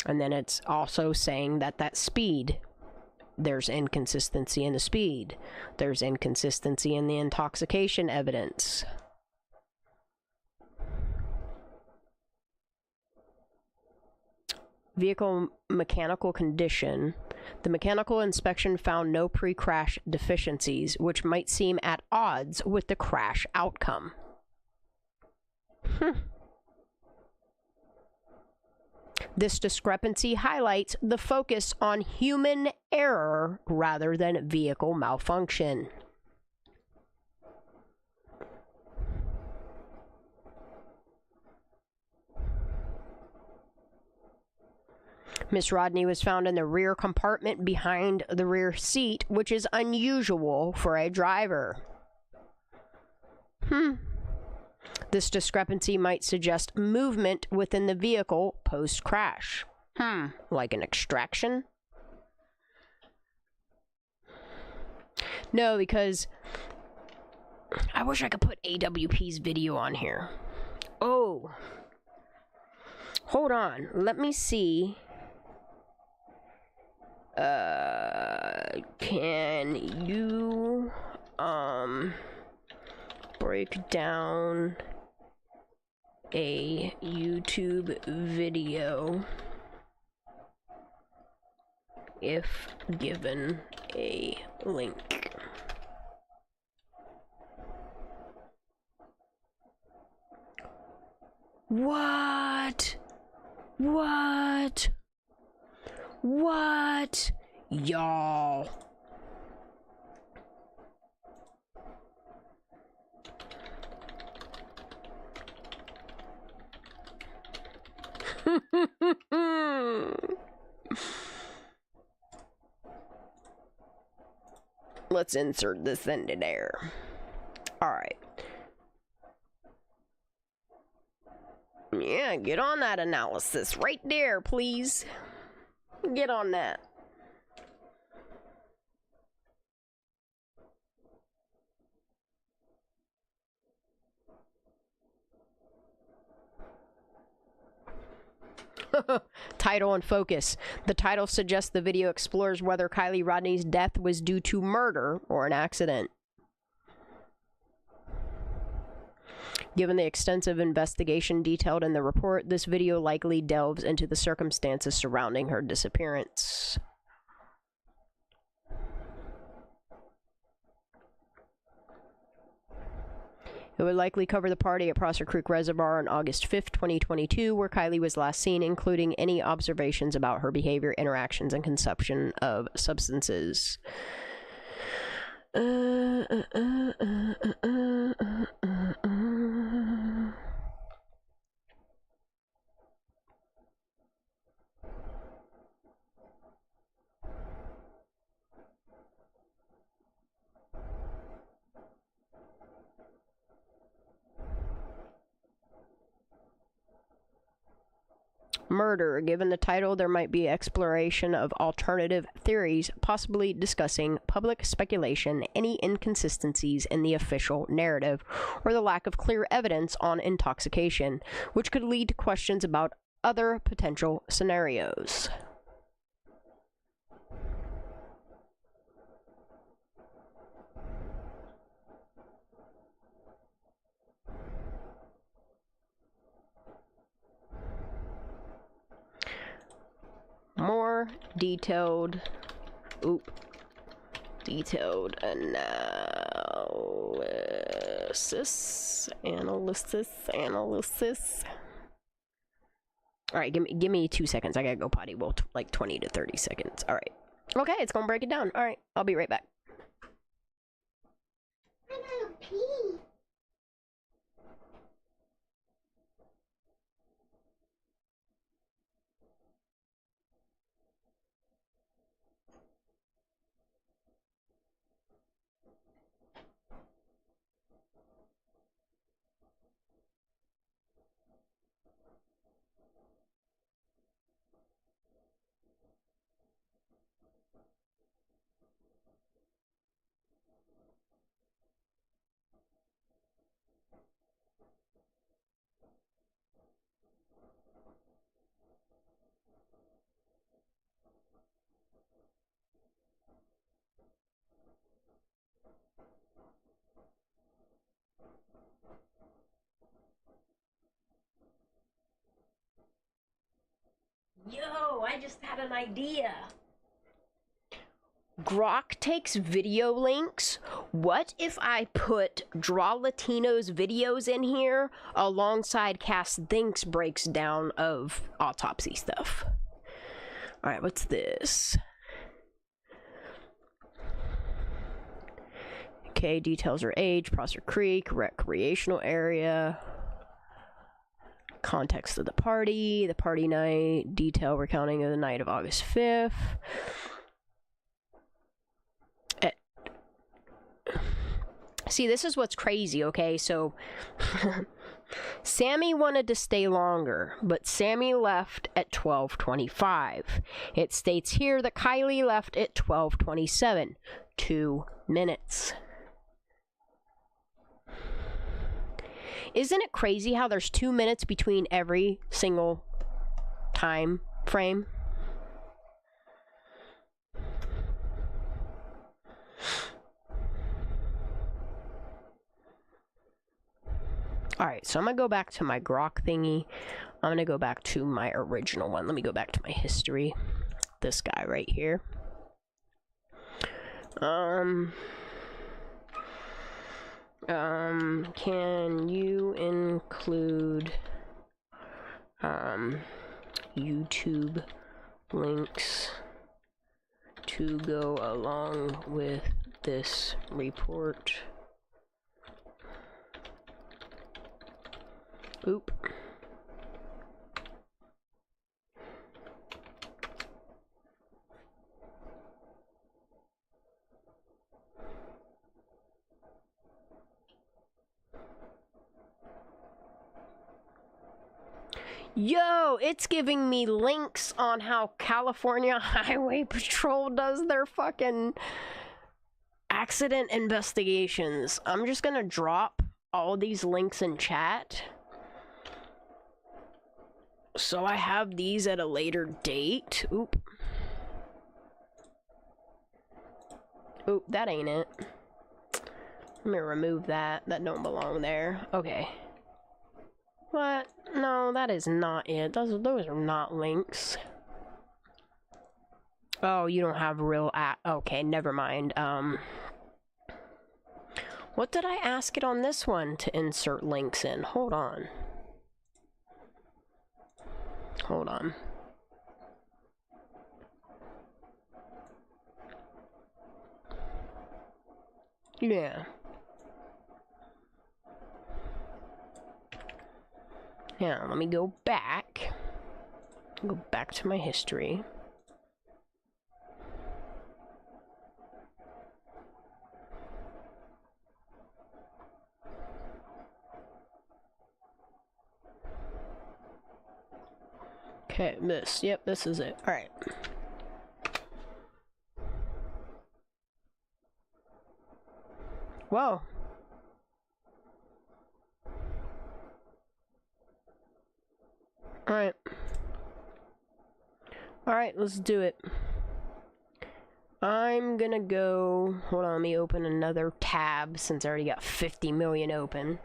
And then it's also saying that that speed, there's inconsistency in the speed. There's inconsistency in the intoxication evidence. Vehicle mechanical condition. The mechanical inspection found no pre-crash deficiencies, which might seem at odds with the crash outcome. This discrepancy highlights the focus on human error rather than vehicle malfunction. Miss Rodni was found in the rear compartment behind the rear seat, which is unusual for a driver. This discrepancy might suggest movement within the vehicle post-crash. Like an extraction? No, because I wish I could put AWP's video on here. Oh. Hold on. Let me see. Can you break down a YouTube video if given a link? What? What? What? Y'all. Let's insert this into there. Alright. Yeah, get on that analysis right there, please. Get on that. Title and focus. The title suggests the video explores whether Kiely Rodni's death was due to murder or an accident. Given the extensive investigation detailed in the report, this video likely delves into the circumstances surrounding her disappearance. It would likely cover the party at Prosser Creek Reservoir on August 5th, 2022, where Kiely was last seen, including any observations about her behavior, interactions, and consumption of substances. Murder. Given the title, there might be exploration of alternative theories, possibly discussing public speculation, any inconsistencies in the official narrative, or the lack of clear evidence on intoxication, which could lead to questions about other potential scenarios. More detailed analysis. All right, give me 2 seconds. I gotta go potty. Well, like 20 to 30 seconds. All right. Okay, it's gonna break it down. All right, I'll be right back. I gotta pee. Yo, I just had an idea. Grok takes video links. What if I put Draw Latino's videos in here alongside Cass Think's breaks down of autopsy stuff? Alright, what's this? Okay, details are age, Prosser Creek, recreational area. Context of the party night, detail recounting of the night of August 5th. See, this is what's crazy, okay? So, Sammy wanted to stay longer, but Sammy left at 12:25. It states here that Kiely left at 12:27. 2 minutes. Isn't it crazy how there's 2 minutes between every single time frame? Alright, so I'm gonna go back to my Grok thingy. I'm gonna go back to my original one. Let me go back to my history. This guy right here. Can you include YouTube links to go along with this report? Oop. Yo, it's giving me links on how California Highway Patrol does their fucking accident investigations. I'm just gonna drop all these links in chat, so I have these at a later date. Oop. Oop, that ain't it. Let me remove that. That don't belong there. Okay. What? No, that is not it. Those are not links. Oh, you don't have real okay, never mind. What did I ask it on this one to insert links in? Hold on. Hold on. Yeah. Yeah, let me go back. Go back to my history. Okay, this. Yep, this is it. Alright. Whoa. Alright. Alright, let's do it. I'm gonna go... Hold on, let me open another tab since I already got 50 million open.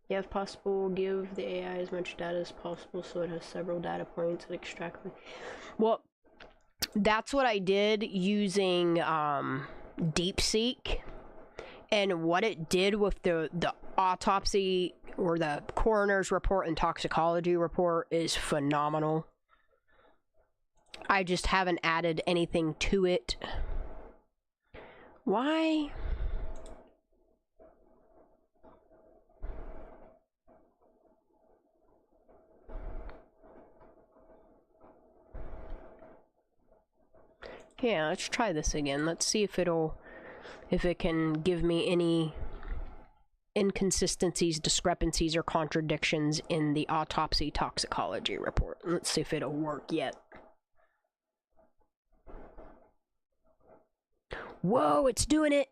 Yeah, if possible, give the AI as much data as possible so it has several data points and extract... Well, that's what I did using DeepSeek. And what it did with the autopsy or the coroner's report and toxicology report is phenomenal. I just haven't added anything to it. Why? Yeah, let's try this again. Let's see if it can give me any inconsistencies, discrepancies, or contradictions in the autopsy toxicology report. Let's see if it'll work yet. Whoa, it's doing it!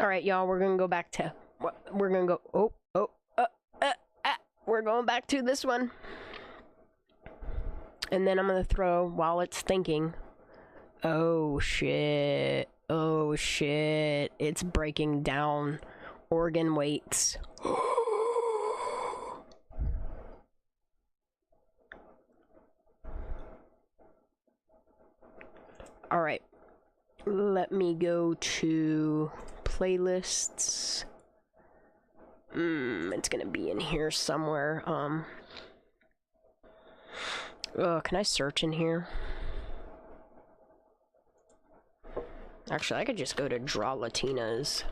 Alright, y'all, we're gonna go back to... We're gonna go... We're going back to this one. And then I'm gonna throw, while it's thinking... Oh, shit. Oh, shit. It's breaking down organ weights. Alright, let me go to playlists. It's gonna be in here somewhere. Can I search in here? Actually, I could just go to Draw Latinas.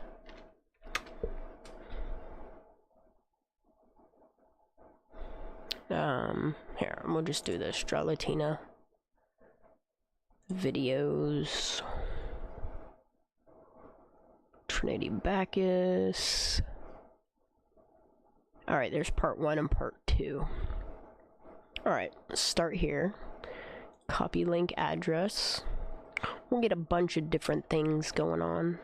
Here, we'll just do this. Draw Latina. Videos. Trinity Bacchus. Alright, there's part 1 and part 2. Alright, let's start here. Copy link address. We'll get a bunch of different things going on.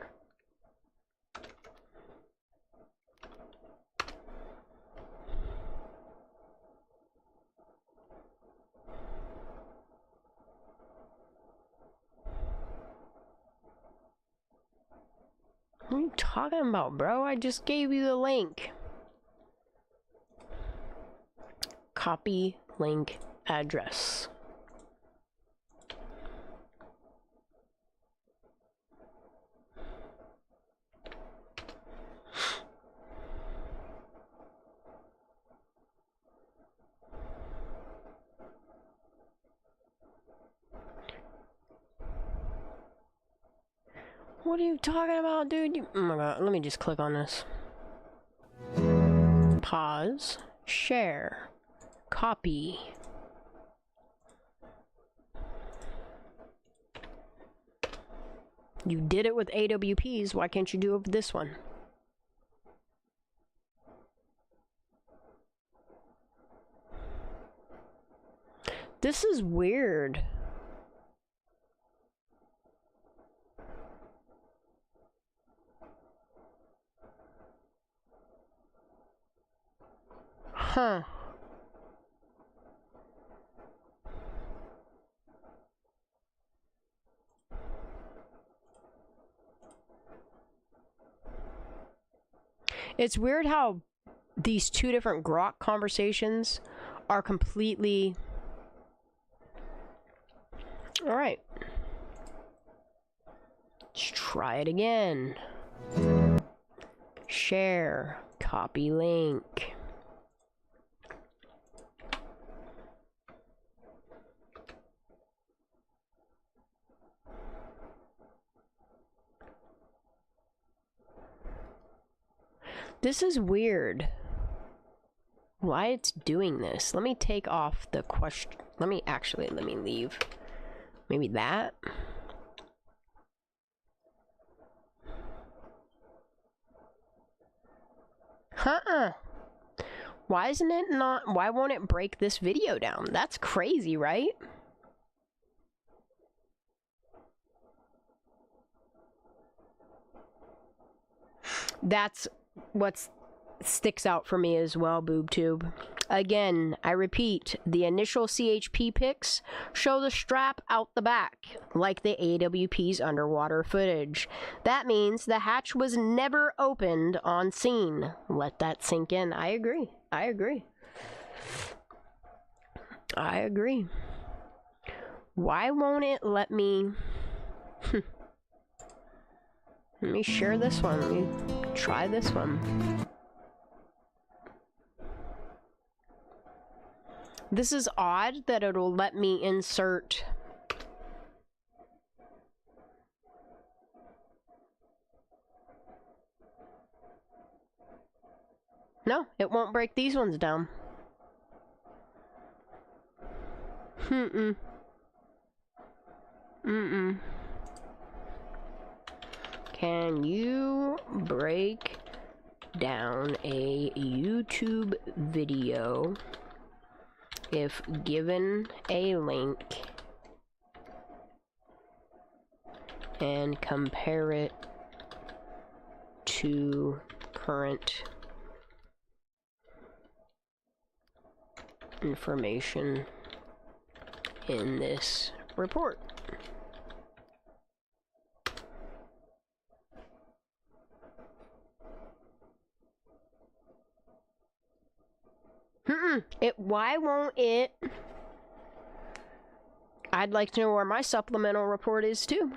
What are you talking about, bro? I just gave you the link. Copy link address. What are you talking about, dude? Oh my god, let me just click on this. Pause. Share. Copy. You did it with AWPs, why can't you do it with this one? This is weird. Huh. It's weird how these two different Grok conversations are completely... Alright. Let's try it again. Share. Copy link. This is weird. Why it's doing this? Let me take off the question. Let me leave. Maybe that. Why isn't it not? Why won't it break this video down? That's crazy, right? That's what sticks out for me as well, BoobTube. Again, I repeat, the initial CHP pics show the strap out the back, like the AWP's underwater footage. That means the hatch was never opened on scene. Let that sink in. I agree. I agree. I agree. Why won't it let me... Let me share this one. Let me try this one. This is odd that it'll let me insert... No, it won't break these ones down. Can you break down a YouTube video if given a link and compare it to current information in this report? Why won't it? I'd like to know where my supplemental report is too.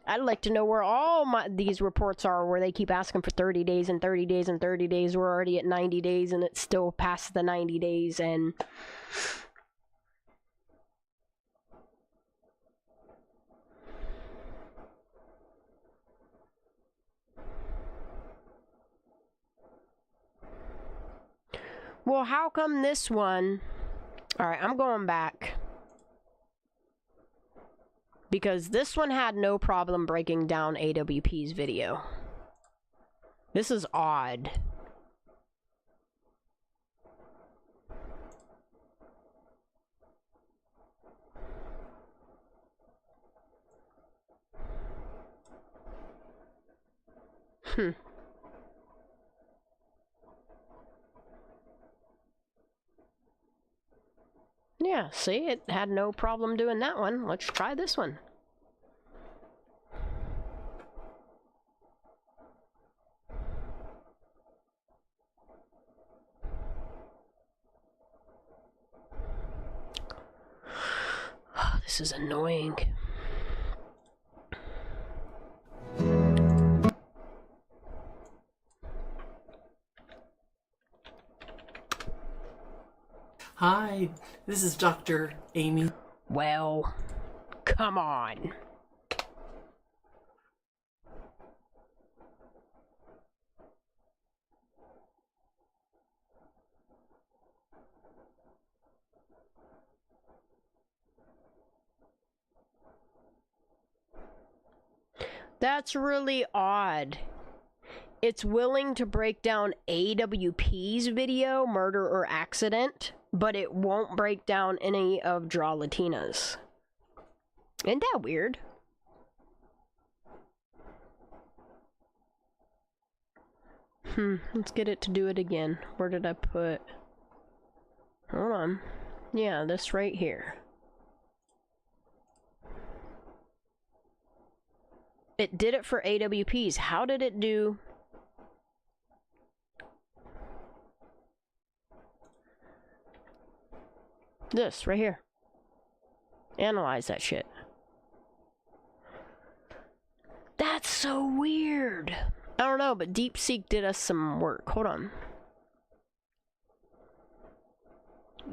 I'd like to know where all these reports are, where they keep asking for 30 days and 30 days and 30 days. We're already at 90 days and it's still past the 90 days and... Well, how come this one... Alright, I'm going back. Because this one had no problem breaking down AWP's video. This is odd. Yeah, see, it had no problem doing that one. Let's try this one. Oh, this is annoying. Hi, this is Dr. Amy. Well, come on. That's really odd. It's willing to break down AWP's video, murder or accident, but it won't break down any of Draw Latina's. Isn't that weird? Let's get it to do it again. Where did I put... Hold on. Yeah, this right here. It did it for AWP's. How did it do... This, right here. Analyze that shit. That's so weird. I don't know, but DeepSeek did us some work. Hold on.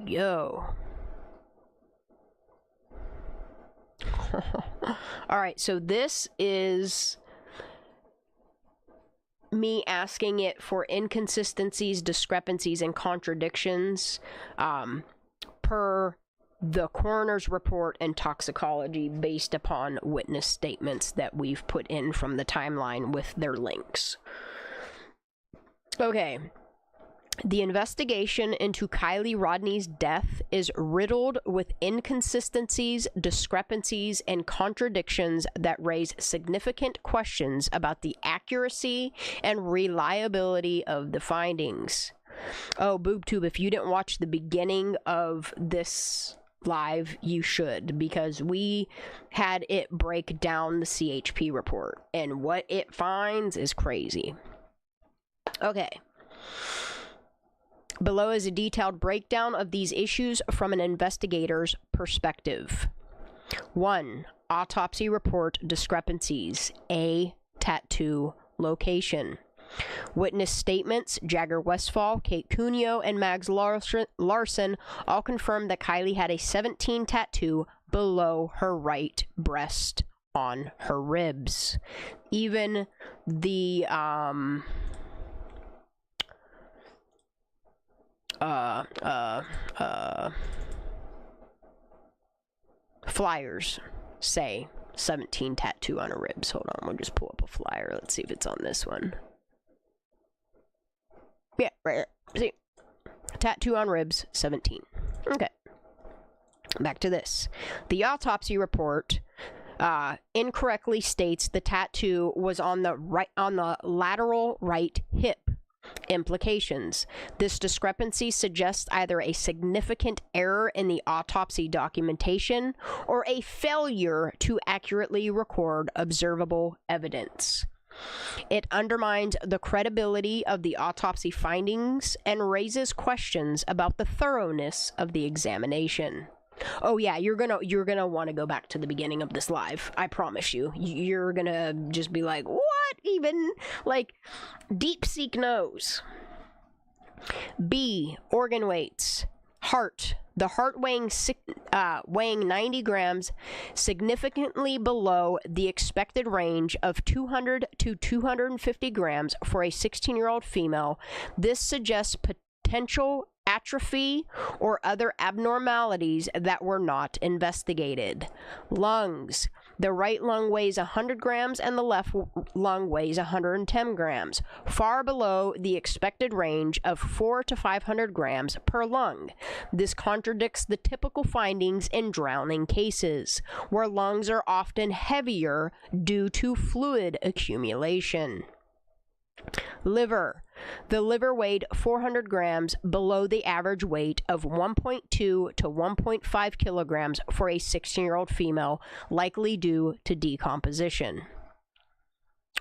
Yo. Alright, so this is me asking it for inconsistencies, discrepancies, and contradictions per the coroner's report and toxicology based upon witness statements that we've put in from the timeline with their links. Okay, The investigation into Kiely Rodni's death is riddled with inconsistencies, discrepancies, and contradictions that raise significant questions about the accuracy and reliability of the findings. Oh, BoobTube, if you didn't watch the beginning of this live, you should, because we had it break down the CHP report, and what it finds is crazy. Okay. Below is a detailed breakdown of these issues from an investigator's perspective. 1. Autopsy report discrepancies. A. Tattoo location. Witness statements: Jagger Westfall, Kate Cuneo, and Mags Larson all confirmed that Kiely had a 17 tattoo below her right breast on her ribs. Even the flyers say 17 tattoo on her ribs. Hold on, we'll just pull up a flyer. Let's see if it's on this one. Yeah, right there. See? Tattoo on ribs, 17. Okay. Back to this. The autopsy report incorrectly states the tattoo was on the lateral right hip. Implications. This discrepancy suggests either a significant error in the autopsy documentation or a failure to accurately record observable evidence. It undermines the credibility of the autopsy findings and raises questions about the thoroughness of the examination. Oh yeah, you're gonna want to go back to the beginning of this live. I promise you. You're gonna just be like, what? Even like DeepSeek knows. B. Organ weights. Heart. The heart weighing 90 grams, significantly below the expected range of 200 to 250 grams for a 16-year-old female. This suggests potential atrophy or other abnormalities that were not investigated. Lungs. The right lung weighs 100 grams and the left lung weighs 110 grams, far below the expected range of 400 to 500 grams per lung. This contradicts the typical findings in drowning cases, where lungs are often heavier due to fluid accumulation. Liver. The liver weighed 400 grams below the average weight of 1.2 to 1.5 kilograms for a 16-year-old female, likely due to decomposition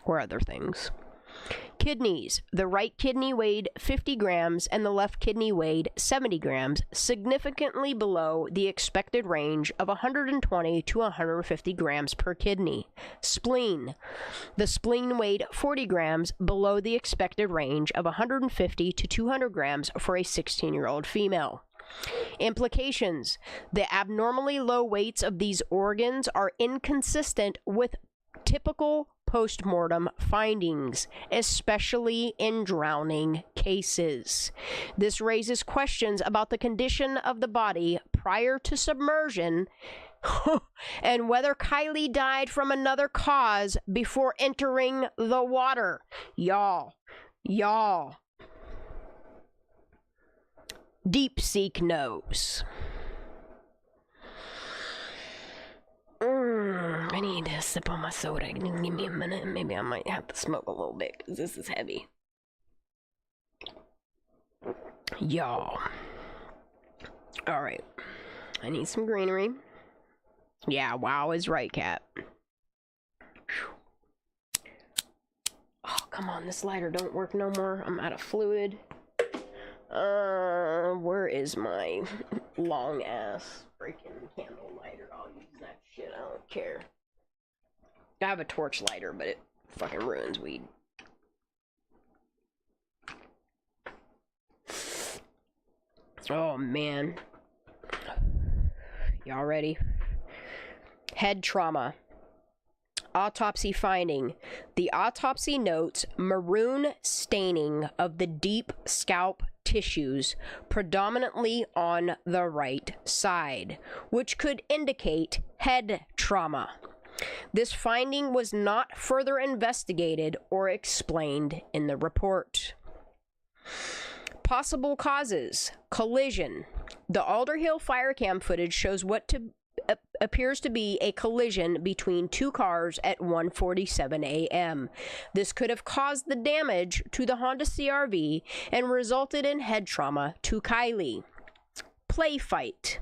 or other things. Kidneys. The right kidney weighed 50 grams and the left kidney weighed 70 grams, significantly below the expected range of 120 to 150 grams per kidney. Spleen. The spleen weighed 40 grams below the expected range of 150 to 200 grams for a 16-year-old female. Implications. The abnormally low weights of these organs are inconsistent with typical post-mortem findings, especially in drowning cases. This raises questions about the condition of the body prior to submersion and whether Kiely died from another cause before entering the water. Y'all. DeepSeek knows. I need to sip on my soda. Give me a minute. Maybe I might have to smoke a little bit because this is heavy. Y'all. Alright. I need some greenery. Yeah, wow is right, Cat. Oh, come on. This lighter don't work no more. I'm out of fluid. Where is my long ass freaking candle lighter? I'll use that shit. I don't care. I have a torch lighter, but it fucking ruins weed. Oh man. Y'all ready? Head trauma. Autopsy finding. The autopsy notes maroon staining of the deep scalp tissues, predominantly on the right side, which could indicate head trauma. This finding was not further investigated or explained in the report. Possible causes: collision. The Alder Hill fire cam footage shows what appears to be a collision between two cars at 1:47 a.m. This could have caused the damage to the Honda CR-V and resulted in head trauma to Kiely. Play fight.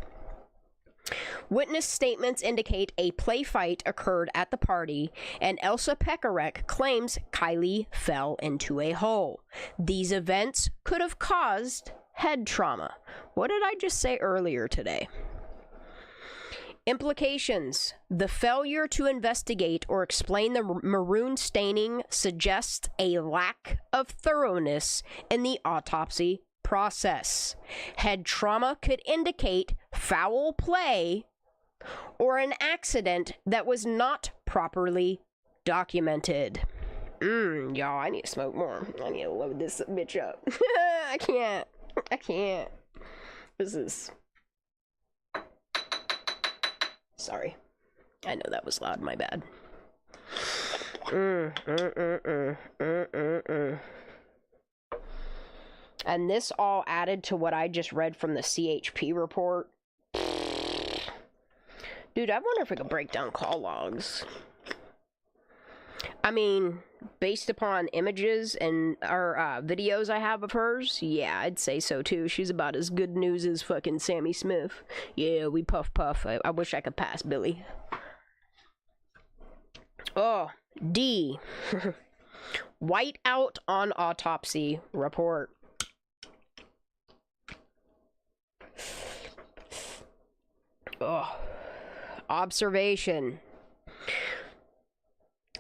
Witness statements indicate a play fight occurred at the party, and Elsa Pekarek claims Kiely fell into a hole. These events could have caused head trauma. What did I just say earlier today? Implications. The failure to investigate or explain the maroon staining suggests a lack of thoroughness in the autopsy process. Head trauma could indicate foul play or an accident that was not properly documented. Y'all, I need to smoke more. I need to load this bitch up. I can't. This is... Sorry. I know that was loud, my bad. And this all added to what I just read from the CHP report. Dude, I wonder if I could break down call logs. I mean, based upon images and videos I have of hers, yeah, I'd say so too. She's about as good news as fucking Sammy Smith. Yeah, we puff. I wish I could pass Billy. Oh, D. Whiteout on autopsy report. Oh. Observation.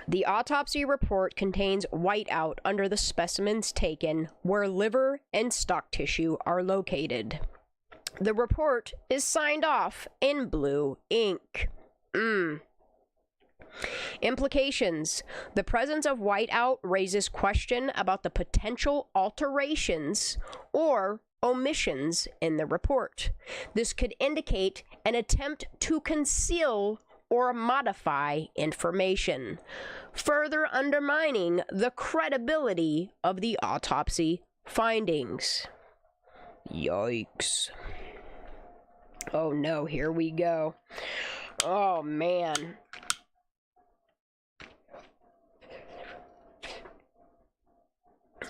The autopsy report contains whiteout under the specimens taken where liver and stock tissue are located. The report is signed off in blue ink. Implications. The presence of whiteout raises question about the potential alterations or omissions in the report. This could indicate an attempt to conceal or modify information, further undermining the credibility of the autopsy findings. Yikes. Oh no, here we go. Oh man.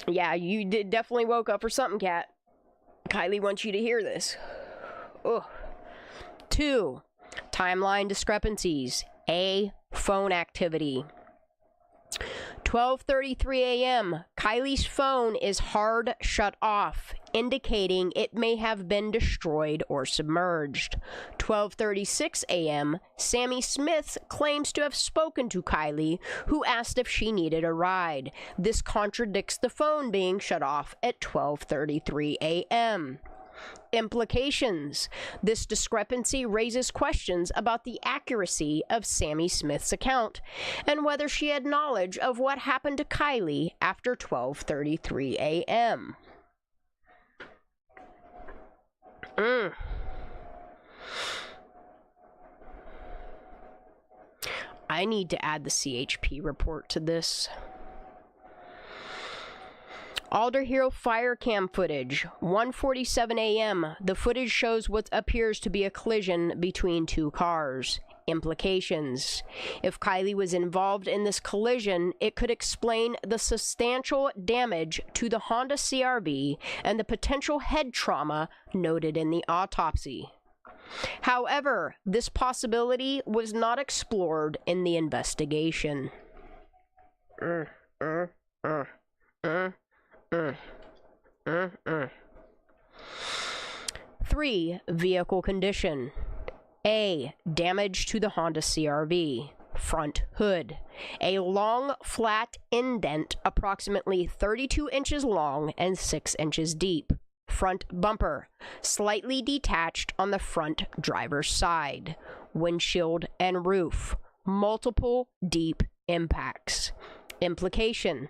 Yeah, you definitely woke up for something, Kat. Kiely wants you to hear this. Ugh. 2. Timeline discrepancies. A. Phone activity. 12:33 a.m. Kiely's phone is hard shut off, indicating it may have been destroyed or submerged. 12:36 a.m. Sammy Smith claims to have spoken to Kiely, who asked if she needed a ride. This contradicts the phone being shut off at 12:33 a.m. Implications. This discrepancy raises questions about the accuracy of Sammy Smith's account and whether she had knowledge of what happened to Kiely after 12:33 a.m. I need to add the CHP report to this. Alder Hill fire cam footage, 1:47 a.m. The footage shows what appears to be a collision between two cars. Implications. If Kiely was involved in this collision, it could explain the substantial damage to the Honda CR-V and the potential head trauma noted in the autopsy. However, this possibility was not explored in the investigation. 3. Vehicle condition. A. Damage to the Honda CR-V. Front hood. A long, flat indent approximately 32 inches long and 6 inches deep. Front bumper. Slightly detached on the front driver's side. Windshield and roof. Multiple deep impacts. Implication.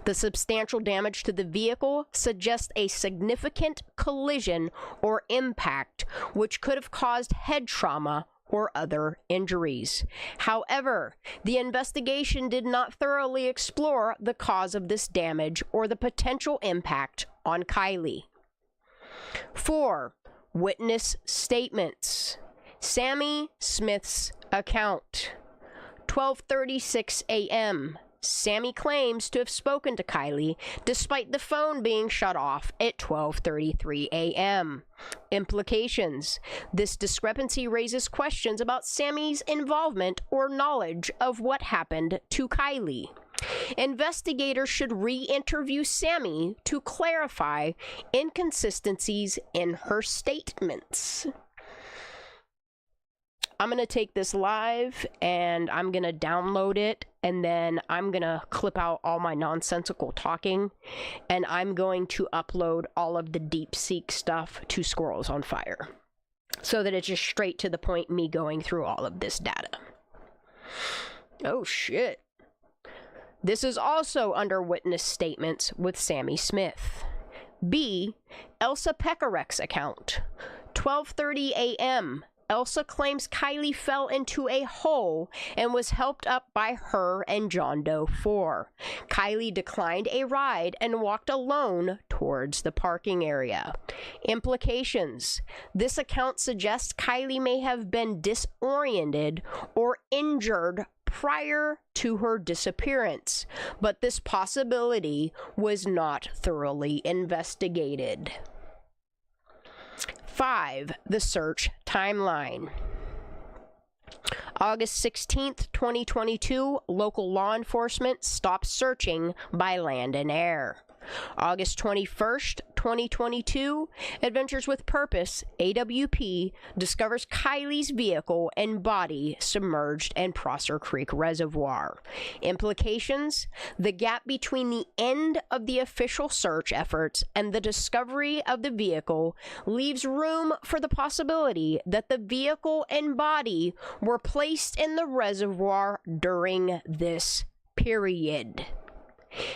The substantial damage to the vehicle suggests a significant collision or impact which could have caused head trauma or other injuries. However, the investigation did not thoroughly explore the cause of this damage or the potential impact on Kiely. 4. Witness statements. Sammy Smith's account. 12:36 a.m. Sammy claims to have spoken to Kiely despite the phone being shut off at 12:33 a.m. Implications. This discrepancy raises questions about Sammy's involvement or knowledge of what happened to Kiely. Investigators should re-interview Sammy to clarify inconsistencies in her statements. I'm going to take this live and I'm going to download it, and then I'm going to clip out all my nonsensical talking, and I'm going to upload all of the DeepSeek stuff to Squirrels on Fire so that it's just straight to the point, me going through all of this data. Oh shit. This is also under witness statements with Sammy Smith. B. Elsa Pekarek's account. 12:30 a.m. Elsa claims Kiely fell into a hole and was helped up by her and John Doe 4. Kiely declined a ride and walked alone towards the parking area. Implications. This account suggests Kiely may have been disoriented or injured prior to her disappearance, but this possibility was not thoroughly investigated. 5. The search timeline. August 16th, 2022, local law enforcement stopped searching by land and air. August 21st, 2022, Adventures with Purpose, AWP, discovers Kiely's vehicle and body submerged in Prosser Creek Reservoir. Implications: the gap between the end of the official search efforts and the discovery of the vehicle leaves room for the possibility that the vehicle and body were placed in the reservoir during this period.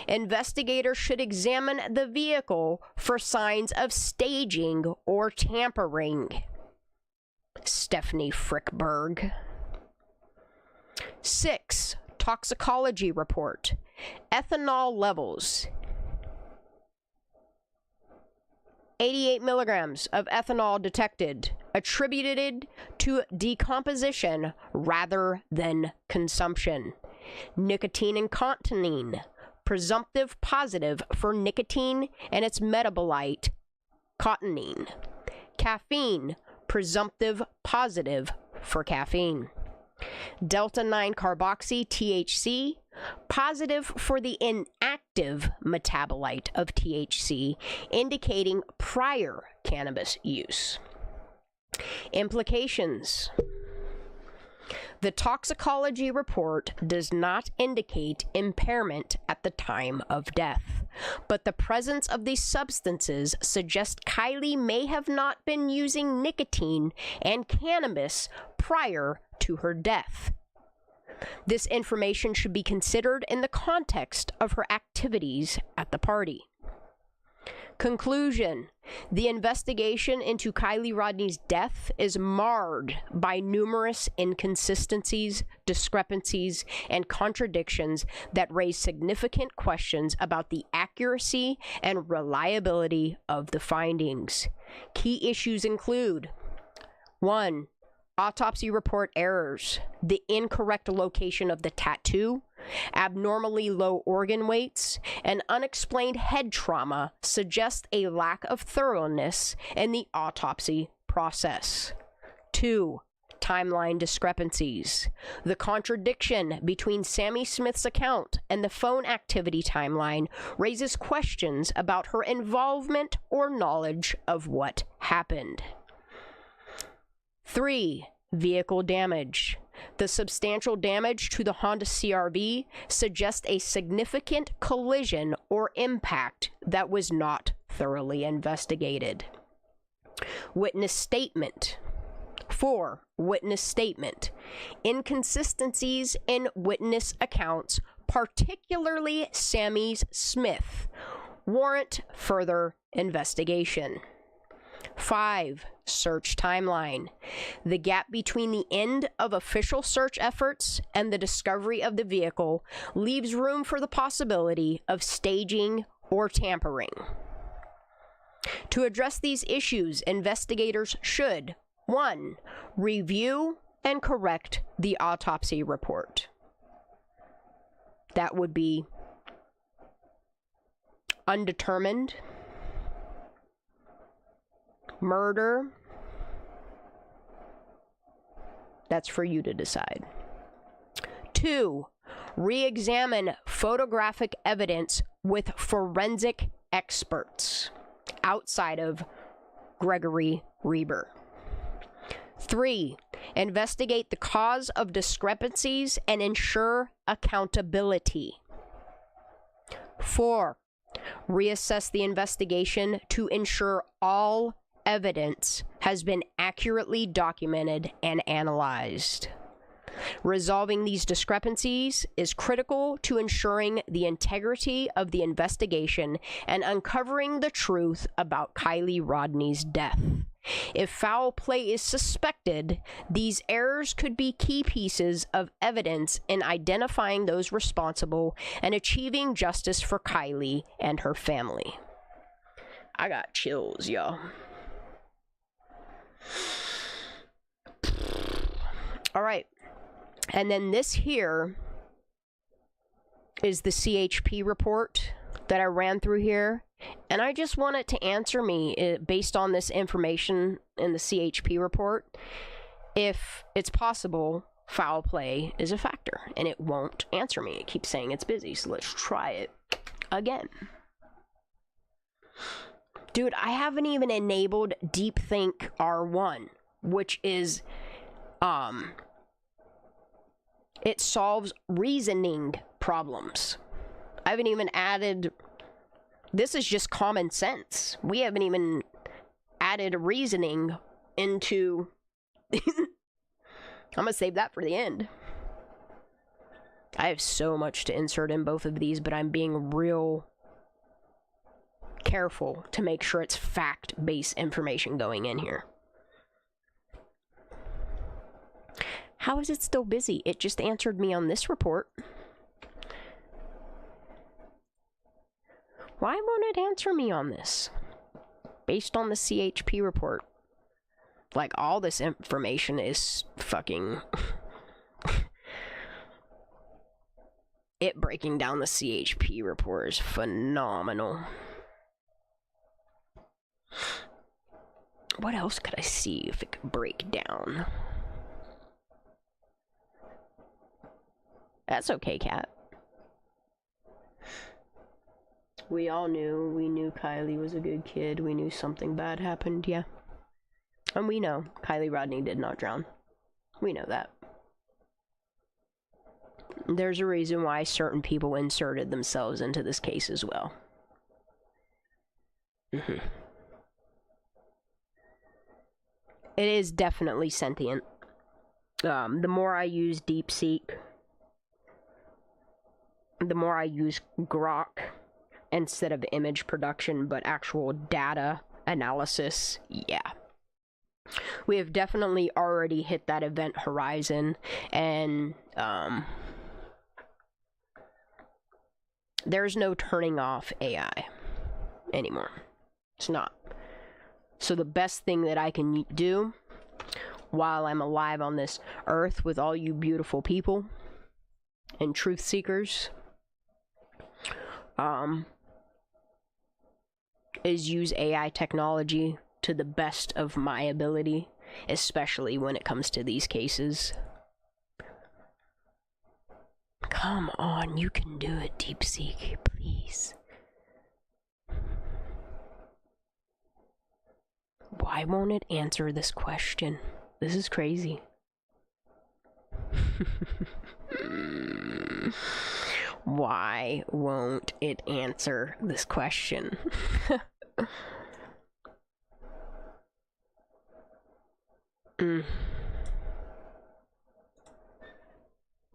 Investigators should examine the vehicle for signs of staging or tampering. Stephanie Frickberg. 6. Toxicology report. Ethanol levels. 88 milligrams of ethanol detected, attributed to decomposition rather than consumption. Nicotine and cotinine. Presumptive positive for nicotine and its metabolite, cotinine. Caffeine, presumptive positive for caffeine. Delta-9 carboxy THC, positive for the inactive metabolite of THC, indicating prior cannabis use. Implications. The toxicology report does not indicate impairment at the time of death, but the presence of these substances suggests Kiely may have not been using nicotine and cannabis prior to her death. This information should be considered in the context of her activities at the party. Conclusion. The investigation into Kiely Rodni's death is marred by numerous inconsistencies, discrepancies, and contradictions that raise significant questions about the accuracy and reliability of the findings. Key issues include: 1. Autopsy report errors, the incorrect location of the tattoo, abnormally low organ weights, and unexplained head trauma suggest a lack of thoroughness in the autopsy process. 2. Timeline discrepancies. The contradiction between Sammy Smith's account and the phone activity timeline raises questions about her involvement or knowledge of what happened. 3. Vehicle damage. The substantial damage to the Honda CR-V suggests a significant collision or impact that was not thoroughly investigated. Witness statement. 4. Witness statement. Inconsistencies in witness accounts, particularly Sammy Smith, warrant further investigation. 5. Search timeline. The gap between the end of official search efforts and the discovery of the vehicle leaves room for the possibility of staging or tampering. To address these issues, investigators should 1. Review and correct the autopsy report. That would be undetermined, murder. That's for you to decide. 2. Re-examine photographic evidence with forensic experts outside of Gregory Reber. 3. Investigate the cause of discrepancies and ensure accountability. 4. Reassess the investigation to ensure all evidence has been accurately documented and analyzed. Resolving these discrepancies is critical to ensuring the integrity of the investigation and uncovering the truth about Kiely Rodni's death. If foul play is suspected, these errors could be key pieces of evidence in identifying those responsible and achieving justice for Kiely and her family. I got chills, y'all. All right. And then this here is the CHP report that I ran through here. And I just want it to answer me, based on this information in the CHP report, if it's possible foul play is a factor. And it won't answer me. It keeps saying it's busy. So let's try it again. Dude, I haven't even enabled DeepSeek R1, which is, it solves reasoning problems. I haven't even added, this is just common sense. We haven't even added reasoning into, I'm gonna save that for the end. I have so much to insert in both of these, but I'm being real careful to make sure it's fact-based information going in here. How is it still busy? It just answered me on this report. Why won't it answer me on this? Based on the CHP report. Like, all this information is fucking... it breaking down the CHP report is phenomenal. What else could I see if it could break down? That's okay, cat. We knew Kiely was a good kid. We knew something bad happened, yeah. And we know Kiely Rodni did not drown. We know that. There's a reason why certain people inserted themselves into this case as well. It is definitely sentient. The more I use DeepSeek, the more I use Grok instead of image production, but actual data analysis, yeah. We have definitely already hit that event horizon, and there's no turning off AI anymore. It's not. So the best thing that I can do while I'm alive on this earth with all you beautiful people and truth seekers is use AI technology to the best of my ability, especially when it comes to these cases. Come on, you can do it, DeepSeek, please. Why won't it answer this question? This is crazy. Why won't it answer this question?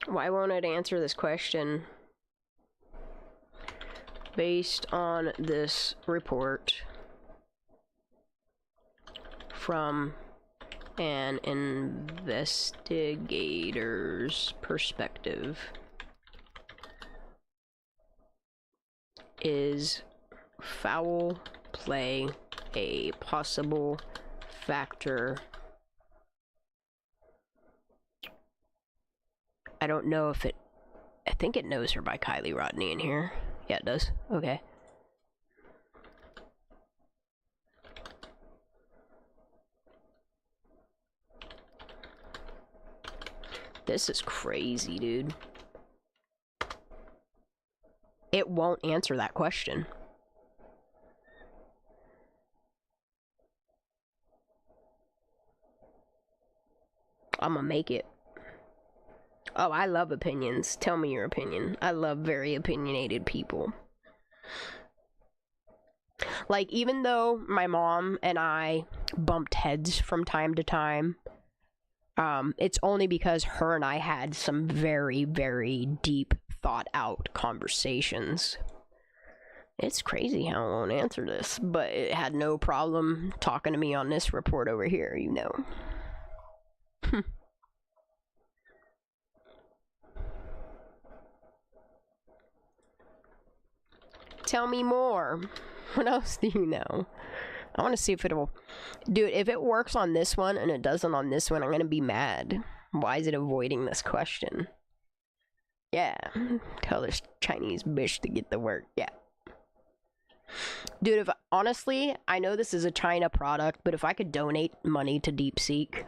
Why won't it answer this question? Based on this report, from an investigator's perspective, is foul play a possible factor? I don't know if it... I think it knows her by Kiely Rodni in here. Yeah, it does. Okay. This is crazy, dude. It won't answer that question. I'm gonna make it. Oh, I love opinions. Tell me your opinion. I love very opinionated people. Like, even though my mom and I bumped heads from time to time, it's only because her and I had some very, very deep, thought-out conversations. It's crazy how it won't answer this, but it had no problem talking to me on this report over here, you know. Tell me more. What else do you know? I want to see if it'll... Dude, if it works on this one and it doesn't on this one, I'm going to be mad. Why is it avoiding this question? Yeah. Tell this Chinese bitch to get to work. Yeah. Dude, if honestly, I know this is a China product, but if I could donate money to DeepSeek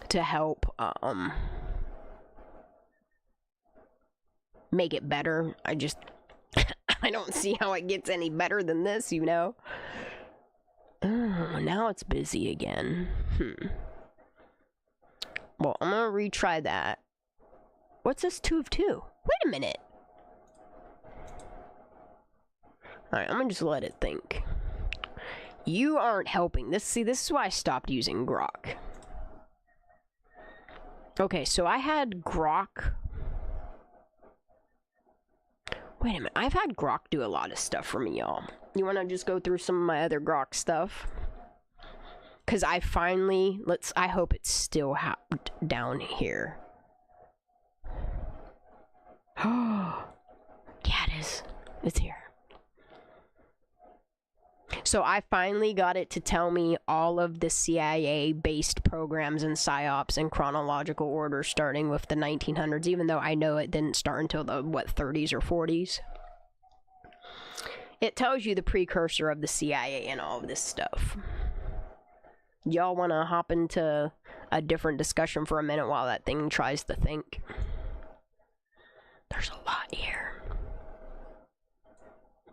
to help make it better, I just... I don't see how it gets any better than this, you know? Oh, now it's busy again. Well, I'm gonna retry that. What's this 2 of 2? Wait a minute. Alright, I'm gonna just let it think. You aren't helping. This is why I stopped using Grok. Okay, so I had Grok... Wait a minute, I've had Grok do a lot of stuff for me, y'all. You wanna just go through some of my other Grok stuff? Cause I finally, I hope it's still down here. Oh, yeah, it is. It's here. So I finally got it to tell me all of the CIA-based programs and PSYOPs in chronological order, starting with the 1900s, even though I know it didn't start until the, 30s or 40s. It tells you the precursor of the CIA and all of this stuff. Y'all want to hop into a different discussion for a minute while that thing tries to think? There's a lot here.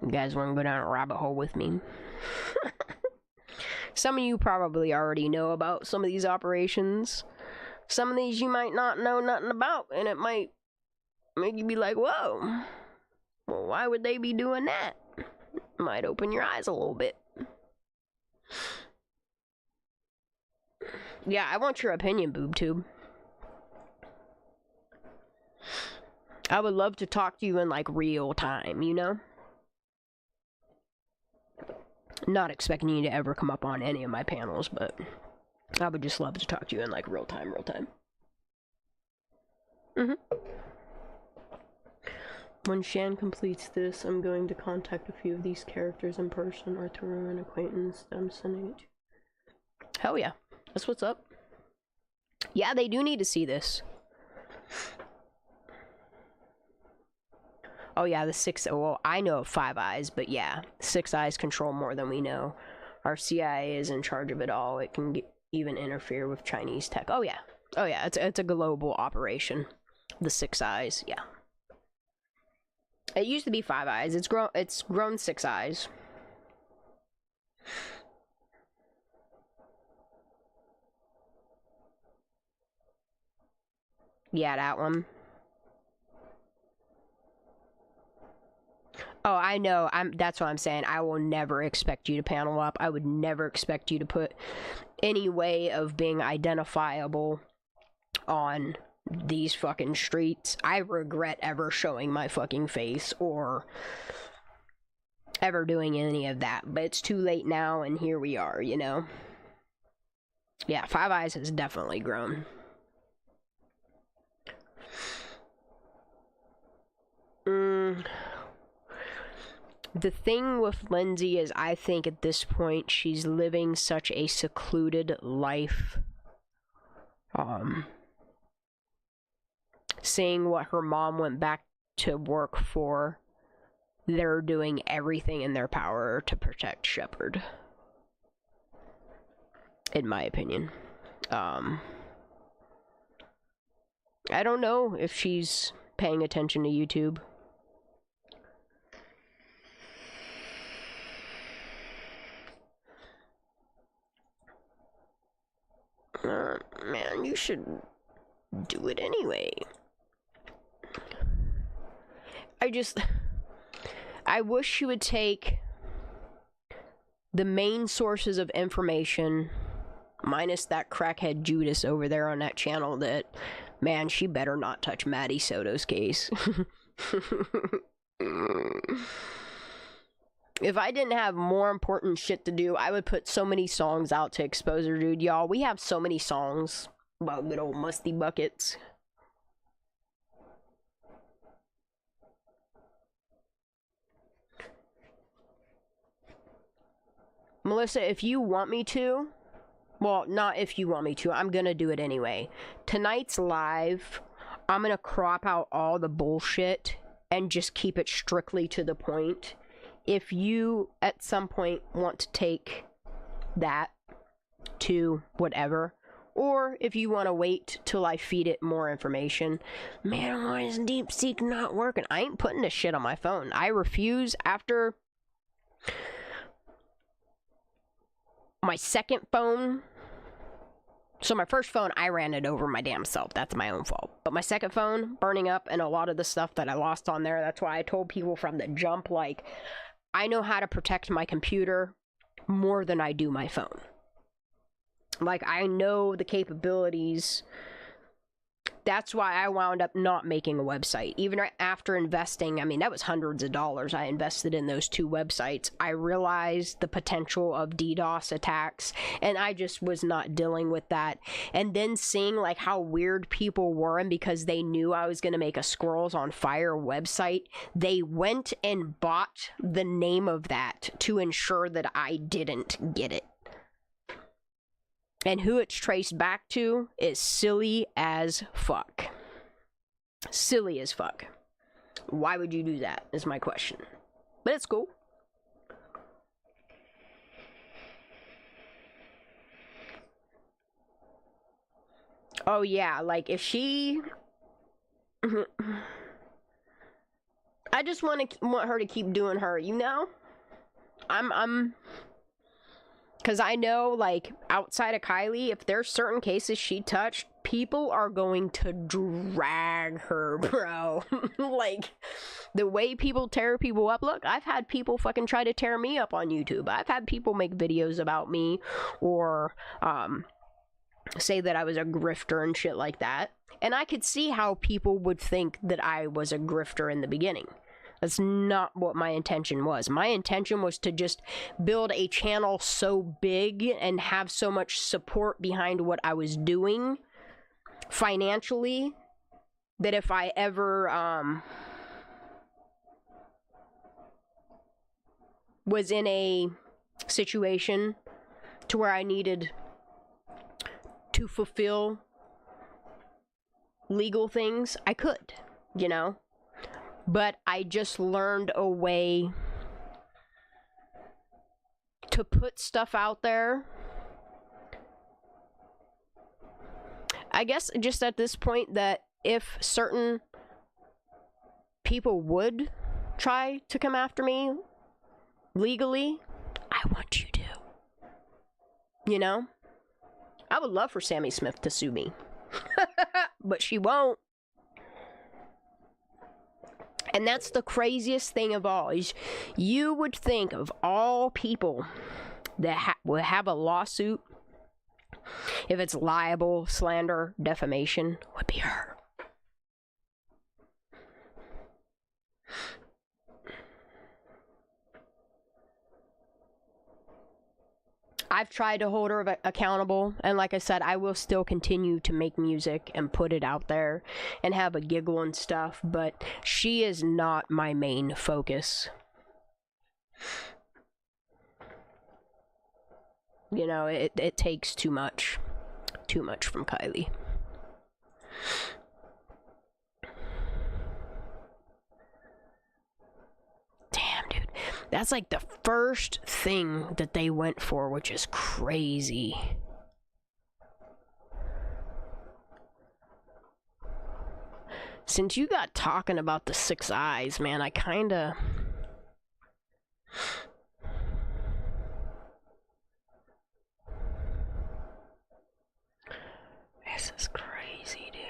You guys want to go down a rabbit hole with me? Some of you probably already know about some of these operations. Some of these you might not know nothing about, and it might make you be like, whoa, well, why would they be doing that? Might open your eyes a little bit. Yeah, I want your opinion, BoobTube. I would love to talk to you in, like, real time, you know? Not expecting you to ever come up on any of my panels, but I would just love to talk to you in, like, real time. When Shan completes this, I'm going to contact a few of these characters in person or through an acquaintance that I'm sending it to. Hell yeah. That's what's up. Yeah, they do need to see this. Oh yeah, the 6... Well, I know of 5 Eyes, but yeah. 6 Eyes control more than we know. Our CIA is in charge of it all. It can even interfere with Chinese tech. Oh yeah. Oh yeah, it's a global operation. The 6 Eyes, yeah. It used to be 5 Eyes. It's grown 6 Eyes. Yeah, that one. Oh, I know. That's what I'm saying. I will never expect you to panel up. I would never expect you to put any way of being identifiable on these fucking streets. I regret ever showing my fucking face or ever doing any of that. But it's too late now, and here we are, you know? Yeah, Five Eyes has definitely grown. The thing with Lindsay is I think at this point she's living such a secluded life. Seeing what her mom went back to work for, they're doing everything in their power to protect Shepard. In my opinion. I don't know if she's paying attention to YouTube. Man, you should do it anyway. I wish she would take the main sources of information, minus that crackhead Judas over there on that channel that, man, she better not touch Maddie Soto's case. If I didn't have more important shit to do, I would put so many songs out to expose her, dude. Y'all, we have so many songs about good old Musty Buckets. Melissa, if you want me to, well, not if you want me to, I'm gonna do it anyway. Tonight's live, I'm gonna crop out all the bullshit and just keep it strictly to the point. If you, at some point, want to take that to whatever, or if you want to wait till I feed it more information. Man, why is DeepSeek not working? I ain't putting this shit on my phone. I refuse. After my second phone, so my first phone, I ran it over my damn self. That's my own fault. But my second phone, burning up, and a lot of the stuff that I lost on there, that's why I told people from the jump, like, I know how to protect my computer more than I do my phone. Like, I know the capabilities. That's why I wound up not making a website. Even after investing, I mean, that was hundreds of dollars I invested in those 2 websites. I realized the potential of DDoS attacks, and I just was not dealing with that. And then seeing, like, how weird people were, and because they knew I was going to make a Squirrels on Fire website, they went and bought the name of that to ensure that I didn't get it. And who it's traced back to is silly as fuck. Silly as fuck. Why would you do that, is my question. But it's cool. Oh yeah, like if she... I just want her to keep doing her, you know? Because I know, like, outside of Kiely, if there's certain cases she touched, people are going to drag her, bro. Like, the way people tear people up. Look, I've had people fucking try to tear me up on YouTube. I've had people make videos about me or say that I was a grifter and shit like that. And I could see how people would think that I was a grifter in the beginning. That's not what my intention was. My intention was to just build a channel so big and have so much support behind what I was doing financially that if I ever was in a situation to where I needed to fulfill legal things, I could, you know? But I just learned a way to put stuff out there. I guess just at this point that if certain people would try to come after me legally, I want you to. You know? I would love for Sammy Smith to sue me. But she won't. And that's the craziest thing of all, is you would think of all people that would have a lawsuit, if it's libel, slander, defamation, would be her. I've tried to hold her accountable, and like I said, I will still continue to make music and put it out there and have a giggle and stuff, but she is not my main focus. You know, it takes too much from Kiely. Damn, dude. That's like the first thing that they went for, which is crazy. Since you got talking about the 6 eyes, man, I kinda... This is crazy, dude.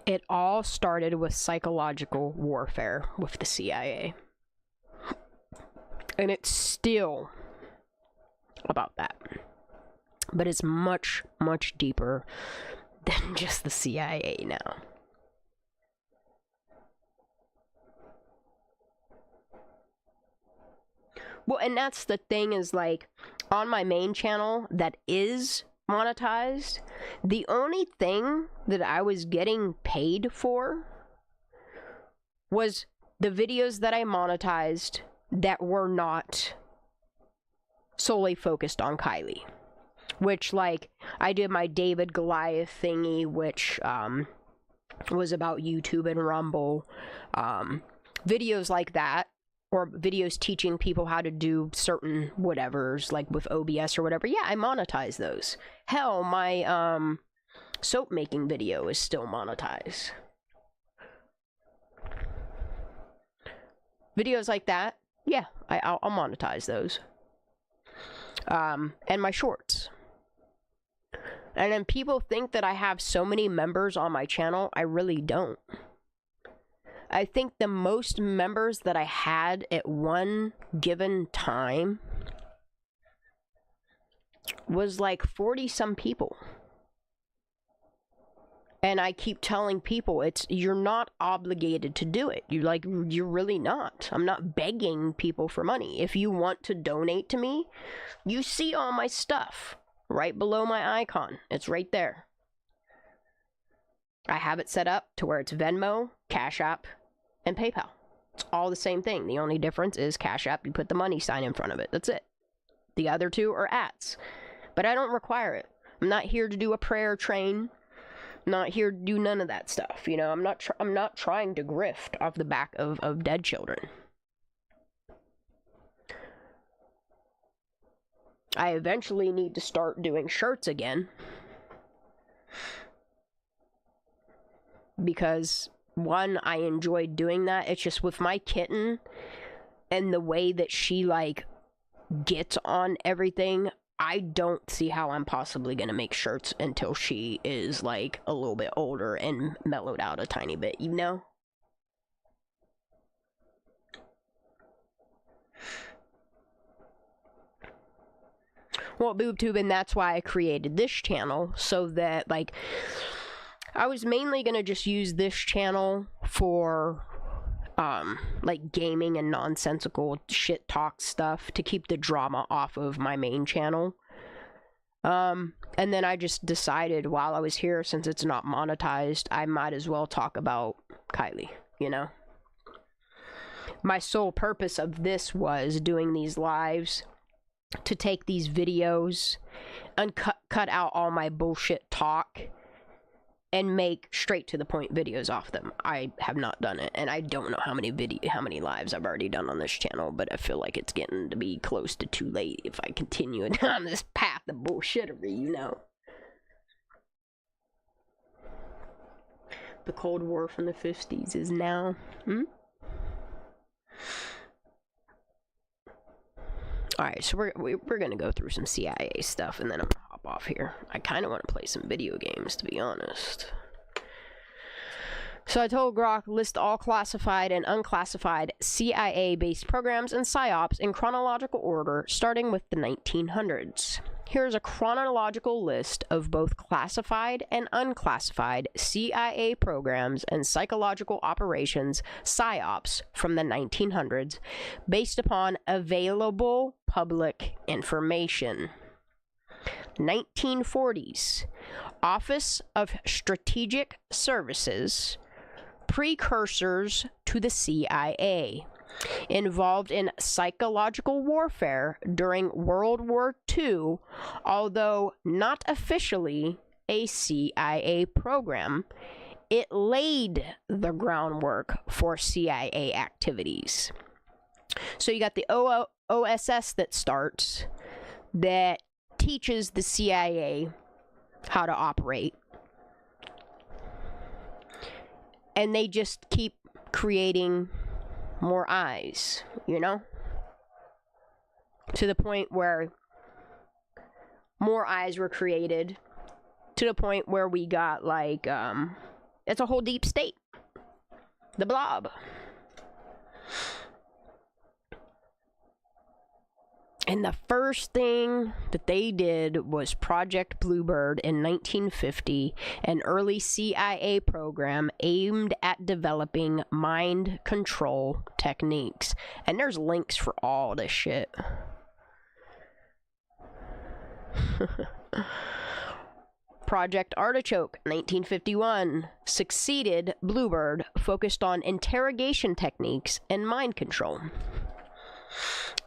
It all started with psychological warfare with the CIA. And it's still about that. But it's much, much deeper than just the CIA now. Well, and that's the thing is, like, on my main channel that is monetized, the only thing that I was getting paid for was the videos that I monetized that were not solely focused on Kiely. Which, like, I did my David Goliath thingy, which was about YouTube and Rumble. Videos like that. Or videos teaching people how to do certain whatevers, like with OBS or whatever. Yeah, I monetize those. Hell, my soap making video is still monetized. Videos like that, yeah, I'll monetize those. And my shorts. And then people think that I have so many members on my channel. I really don't. I think the most members that I had at one given time was like 40-some people. And I keep telling people, you're not obligated to do it. You're really not. I'm not begging people for money. If you want to donate to me, you see all my stuff right below my icon. It's right there. I have it set up to where it's Venmo, Cash App, and PayPal. It's all the same thing. The only difference is Cash App, you put the money sign in front of it. That's it. The other two are ats. But I don't require it. I'm not here to do a prayer train. I'm not here to do none of that stuff. You know, I'm not trying to grift off the back of dead children. I eventually need to start doing shirts again. Because one, I enjoyed doing that. It's just with my kitten and the way that she, like, gets on everything, I don't see how I'm possibly gonna make shirts until she is, like, a little bit older and mellowed out a tiny bit, you know? Well, BoobTube, and that's why I created this channel, so that, like, I was mainly gonna just use this channel for, like, gaming and nonsensical shit talk stuff to keep the drama off of my main channel. And then I just decided while I was here, since it's not monetized, I might as well talk about Kiely, you know? My sole purpose of this was doing these lives to take these videos and cut out all my bullshit talk and make straight to the point videos off them. I have not done it, and I don't know how many lives I've already done on this channel, but I feel like it's getting to be close to too late if I continue down this path of bullshittery, you know. The Cold War from the 50s is now, Alright, so we're gonna go through some CIA stuff, and then I'm gonna hop off here. I kind of want to play some video games, to be honest. So I told Grok, list all classified and unclassified CIA-based programs and PSYOPs in chronological order, starting with the 1900s. Here's a chronological list of both classified and unclassified CIA programs and psychological operations, PSYOPs, from the 1900s, based upon available public information. 1940s, Office of Strategic Services, precursors to the CIA, involved in psychological warfare during World War II, although not officially a CIA program. It laid the groundwork for CIA activities. So you got the OSS that starts, that teaches the CIA how to operate. And they just keep creating more eyes, you know? To the point where more eyes were created, to the point where we got, like, it's a whole deep state. The blob. And the first thing that they did was Project Bluebird in 1950, an early CIA program aimed at developing mind control techniques. And there's links for all this shit. Project Artichoke, 1951, succeeded Bluebird, focused on interrogation techniques and mind control.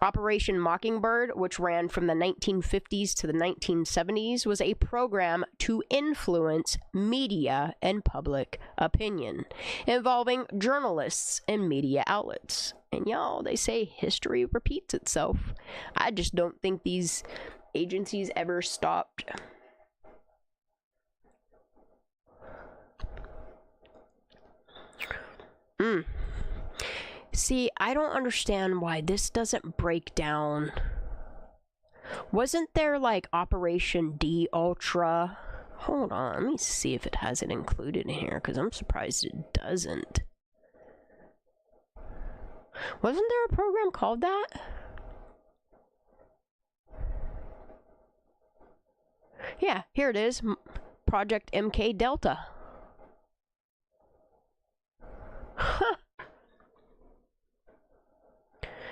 Operation Mockingbird, which ran from the 1950s to the 1970s, was a program to influence media and public opinion, involving journalists and media outlets. And y'all, they say history repeats itself. I just don't think these agencies ever stopped. See, I don't understand why this doesn't break down. Wasn't there, like, Operation D Ultra? Hold on, let me see if it has it included in here, because I'm surprised it doesn't. Wasn't there a program called that? Yeah, here it is. Project MK Delta. Huh.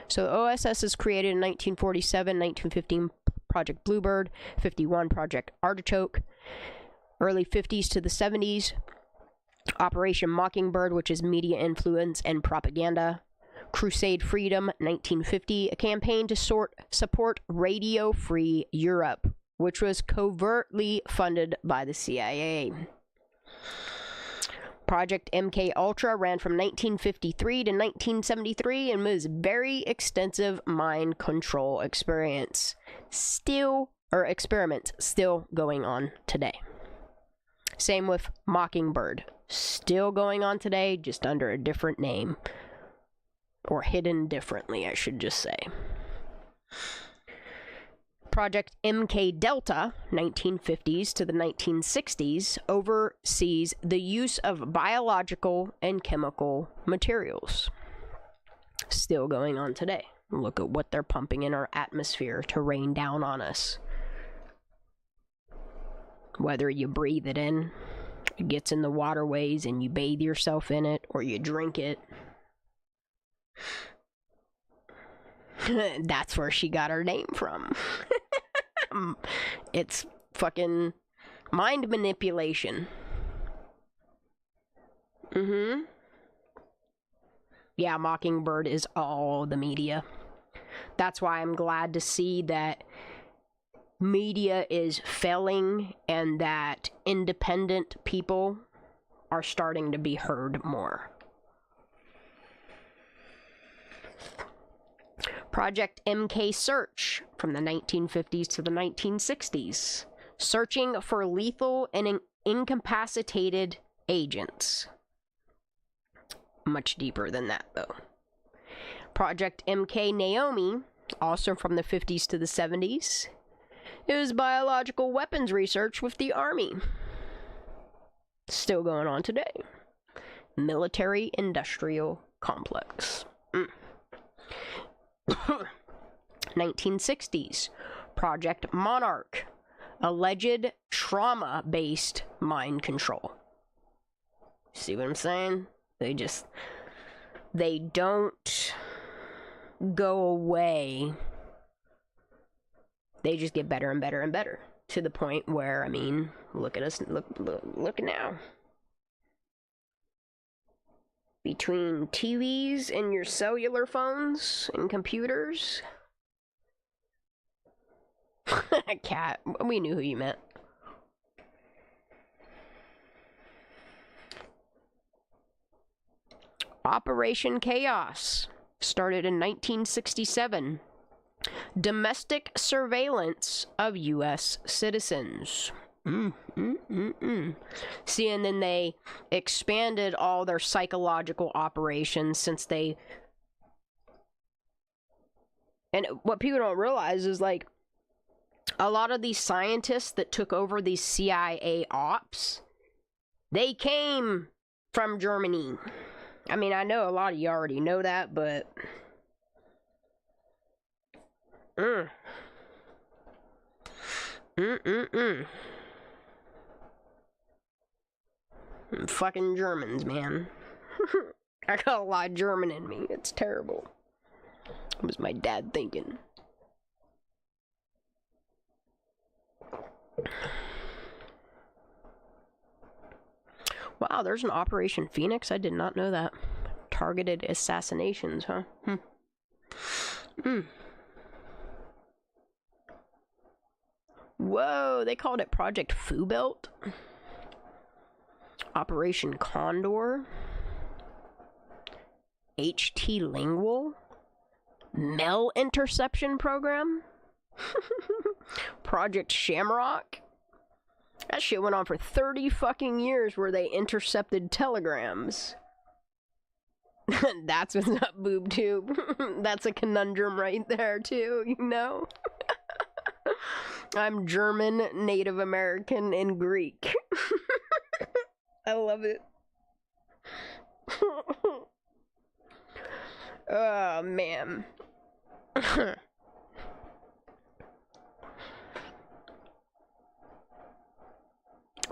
So OSS is created in 1947, 1915 Project Bluebird, 51 Project Artichoke, early 50s to the 70s, Operation Mockingbird, which is media influence and propaganda, Crusade Freedom, 1950, a campaign to support Radio Free Europe, which was covertly funded by the CIA. Project MK Ultra ran from 1953 to 1973 and was very extensive mind control experiments still going on today. Same with Mockingbird, still going on today, just under a different name, or hidden differently, I should just say. Project MK Delta, 1950s to the 1960s, oversees the use of biological and chemical materials. Still going on today. Look at what they're pumping in our atmosphere to rain down on us. Whether you breathe it in, it gets in the waterways and you bathe yourself in it, or you drink it. That's where she got her name from. It's fucking mind manipulation. Yeah, Mockingbird is all the media. That's why I'm glad to see that media is failing and that independent people are starting to be heard more. Project MK Search from the 1950s to the 1960s, searching for lethal and incapacitated agents. Much deeper than that, though. Project MK Naomi, also from the 50s to the 70s, it was biological weapons research with the Army. Still going on today. Military-industrial complex. 1960s, Project Monarch, alleged trauma-based mind control. See what I'm saying? They don't go away. They just get better and better and better, to the point where, I mean, look at us, look now. Between TVs and your cellular phones and computers. Cat, we knew who you meant. Operation Chaos started in 1967. Domestic surveillance of U.S. citizens. See, and then they expanded all their psychological operations since they... And what people don't realize is, like, a lot of these scientists that took over these CIA ops, they came from Germany. I mean, I know a lot of you already know that, but... Fucking Germans, man. I got a lot of German in me. It's terrible. What was my dad thinking? Wow, there's an Operation Phoenix. I did not know that. Targeted assassinations, huh? Whoa, they called it Project Belt. Operation Condor. HT Lingual. Mel Interception Program. Project Shamrock. That shit went on for 30 fucking years where they intercepted telegrams. That's what's up, boob tube. That's a conundrum right there, too, you know? I'm German, Native American, and Greek. I love it. Oh, man.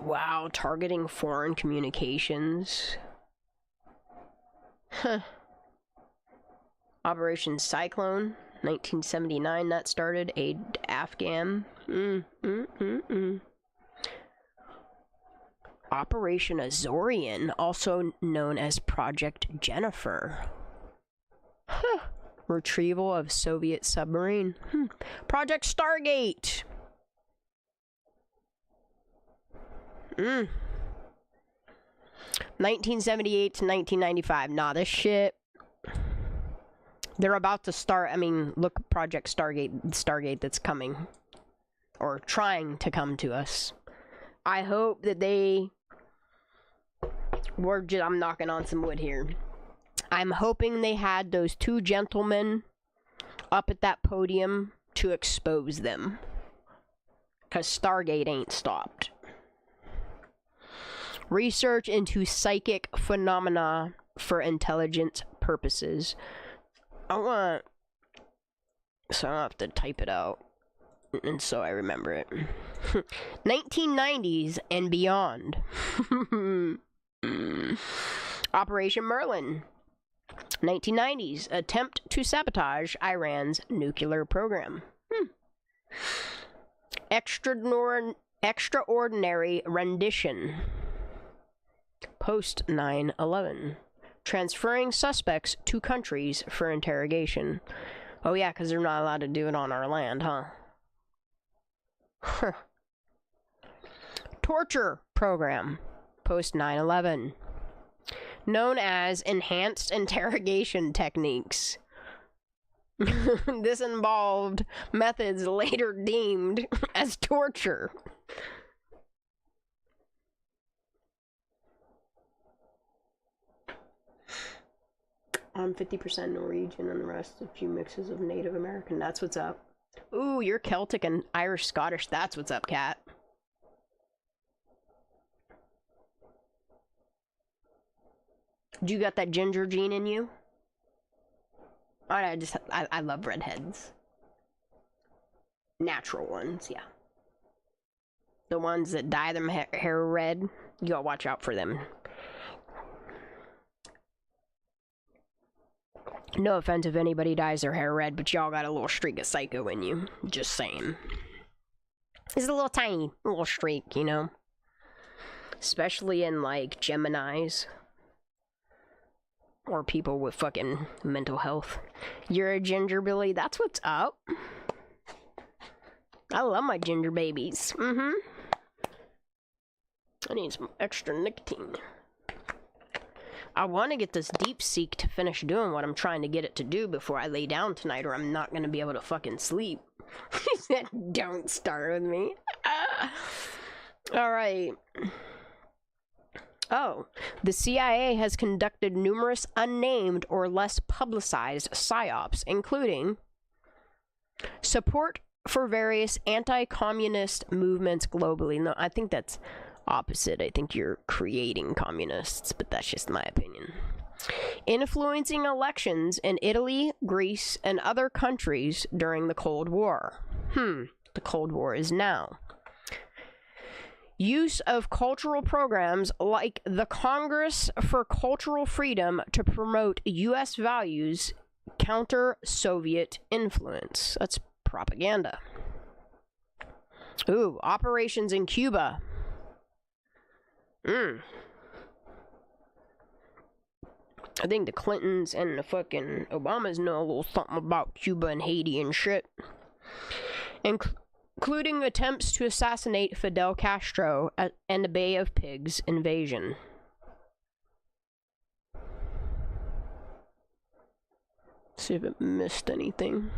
Wow, targeting foreign communications. Operation Cyclone, 1979, that started. Afghan. Operation Azorian, also known as Project Jennifer. Retrieval of Soviet submarine. Project Stargate. 1978 to 1995. Nah, this shit. They're about to start. I mean, look, Project Stargate that's coming. Or trying to come to us. I hope that they... I'm knocking on some wood here. I'm hoping they had those two gentlemen up at that podium to expose them. Because Stargate ain't stopped. Research into psychic phenomena for intelligence purposes. So I have to type it out. And so I remember it. 1990s and beyond. Operation Merlin. 1990s. Attempt to sabotage Iran's nuclear program. Extraordinary rendition. Post 9/11. Transferring suspects to countries for interrogation. Oh yeah, because they're not allowed to do it on our land, huh? Torture program. Post 9/11. Known as enhanced interrogation techniques. This involved methods later deemed as torture. I'm 50% Norwegian and the rest a few mixes of Native American. That's what's up. Ooh, you're Celtic and Irish Scottish. That's what's up, cat. Do you got that ginger gene in you? I love redheads. Natural ones, yeah. The ones that dye them hair red, you gotta watch out for them. No offense if anybody dyes their hair red, but y'all got a little streak of psycho in you. Just saying. It's a little tiny little streak, you know? Especially in, like, Geminis. Or people with fucking mental health. You're a ginger, Billy? That's what's up. I love my ginger babies. Mm-hmm. I need some extra nicotine. I want to get this DeepSeek to finish doing what I'm trying to get it to do before I lay down tonight, or I'm not going to be able to fucking sleep. He said, don't start with me. Alright. Oh, the CIA has conducted numerous unnamed or less publicized psyops, including support for various anti-communist movements globally. No, I think that's opposite. I think you're creating communists, but that's just my opinion. Influencing elections in Italy, Greece, and other countries during the Cold War. The Cold War is now. Use of cultural programs like the Congress for Cultural Freedom to promote U.S. values, counter Soviet influence. That's propaganda. Ooh, operations in Cuba. I think the Clintons and the fucking Obamas know a little something about Cuba and Haiti and shit. Including attempts to assassinate Fidel Castro and the Bay of Pigs invasion. See if it missed anything.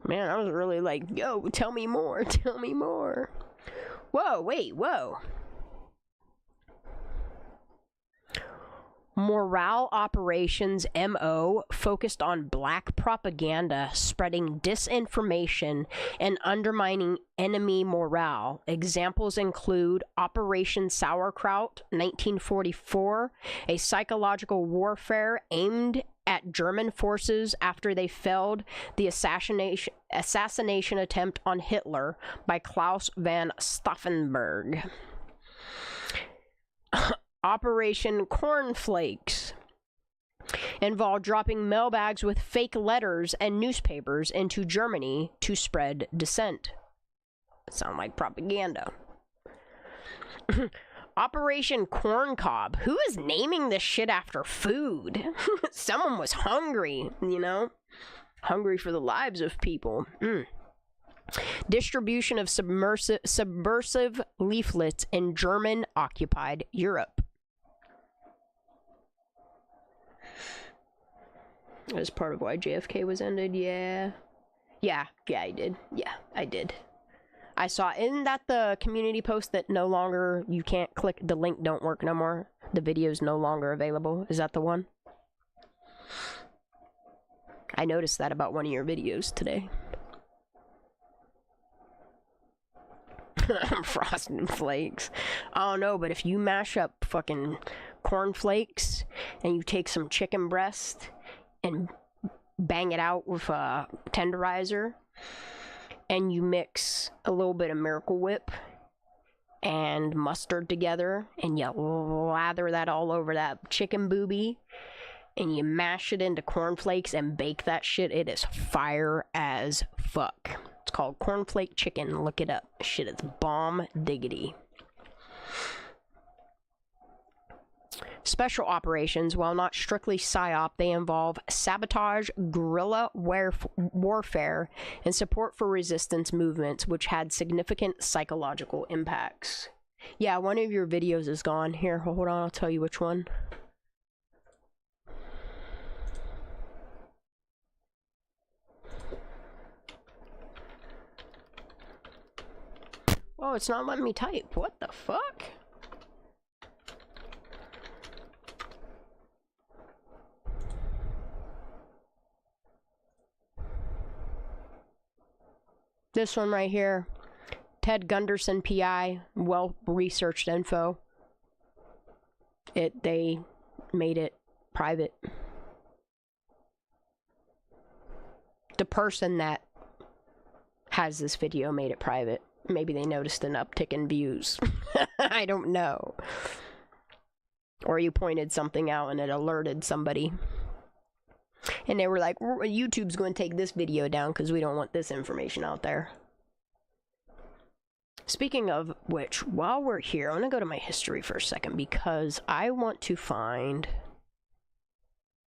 Man, I was really like, yo, tell me more, tell me more. Whoa, wait, whoa. Morale Operations MO focused on black propaganda, spreading disinformation, and undermining enemy morale. Examples include Operation Sauerkraut, 1944, a psychological warfare aimed at German forces after they failed the assassination attempt on Hitler by Klaus von Stauffenberg. Operation Cornflakes involved dropping mailbags with fake letters and newspapers into Germany to spread dissent. Sound like propaganda. Operation Corncob. Who is naming this shit after food? Someone was hungry, you know? Hungry for the lives of people. Distribution of subversive leaflets in German-occupied Europe. As part of why JFK was ended, yeah, I did. Yeah, I did. I saw, isn't that the community post that no longer, you can't click, the link don't work no more? The video's no longer available? Is that the one? I noticed that about one of your videos today. Frosted Flakes. I don't know, but if you mash up fucking cornflakes and you take some chicken breast and bang it out with a tenderizer, and you mix a little bit of Miracle Whip and mustard together, and you lather that all over that chicken booby, and you mash it into cornflakes and bake that shit, it is fire as fuck. It's called cornflake chicken. Look it up. Shit, it's bomb diggity. Special operations, while not strictly PSYOP, they involve sabotage, guerrilla warfare, and support for resistance movements, which had significant psychological impacts. Yeah, one of your videos is gone. Here, hold on, I'll tell you which one. Oh, it's not letting me type. What the fuck? This one right here, Ted Gunderson, PI, well-researched info. They made it private. person that has this video made it private. Maybe they noticed an uptick in views. I don't know. Or you pointed something out and it alerted somebody. And they were like, YouTube's going to take this video down because we don't want this information out there. Speaking of which, while we're here, I'm going to go to my history for a second because I want to find...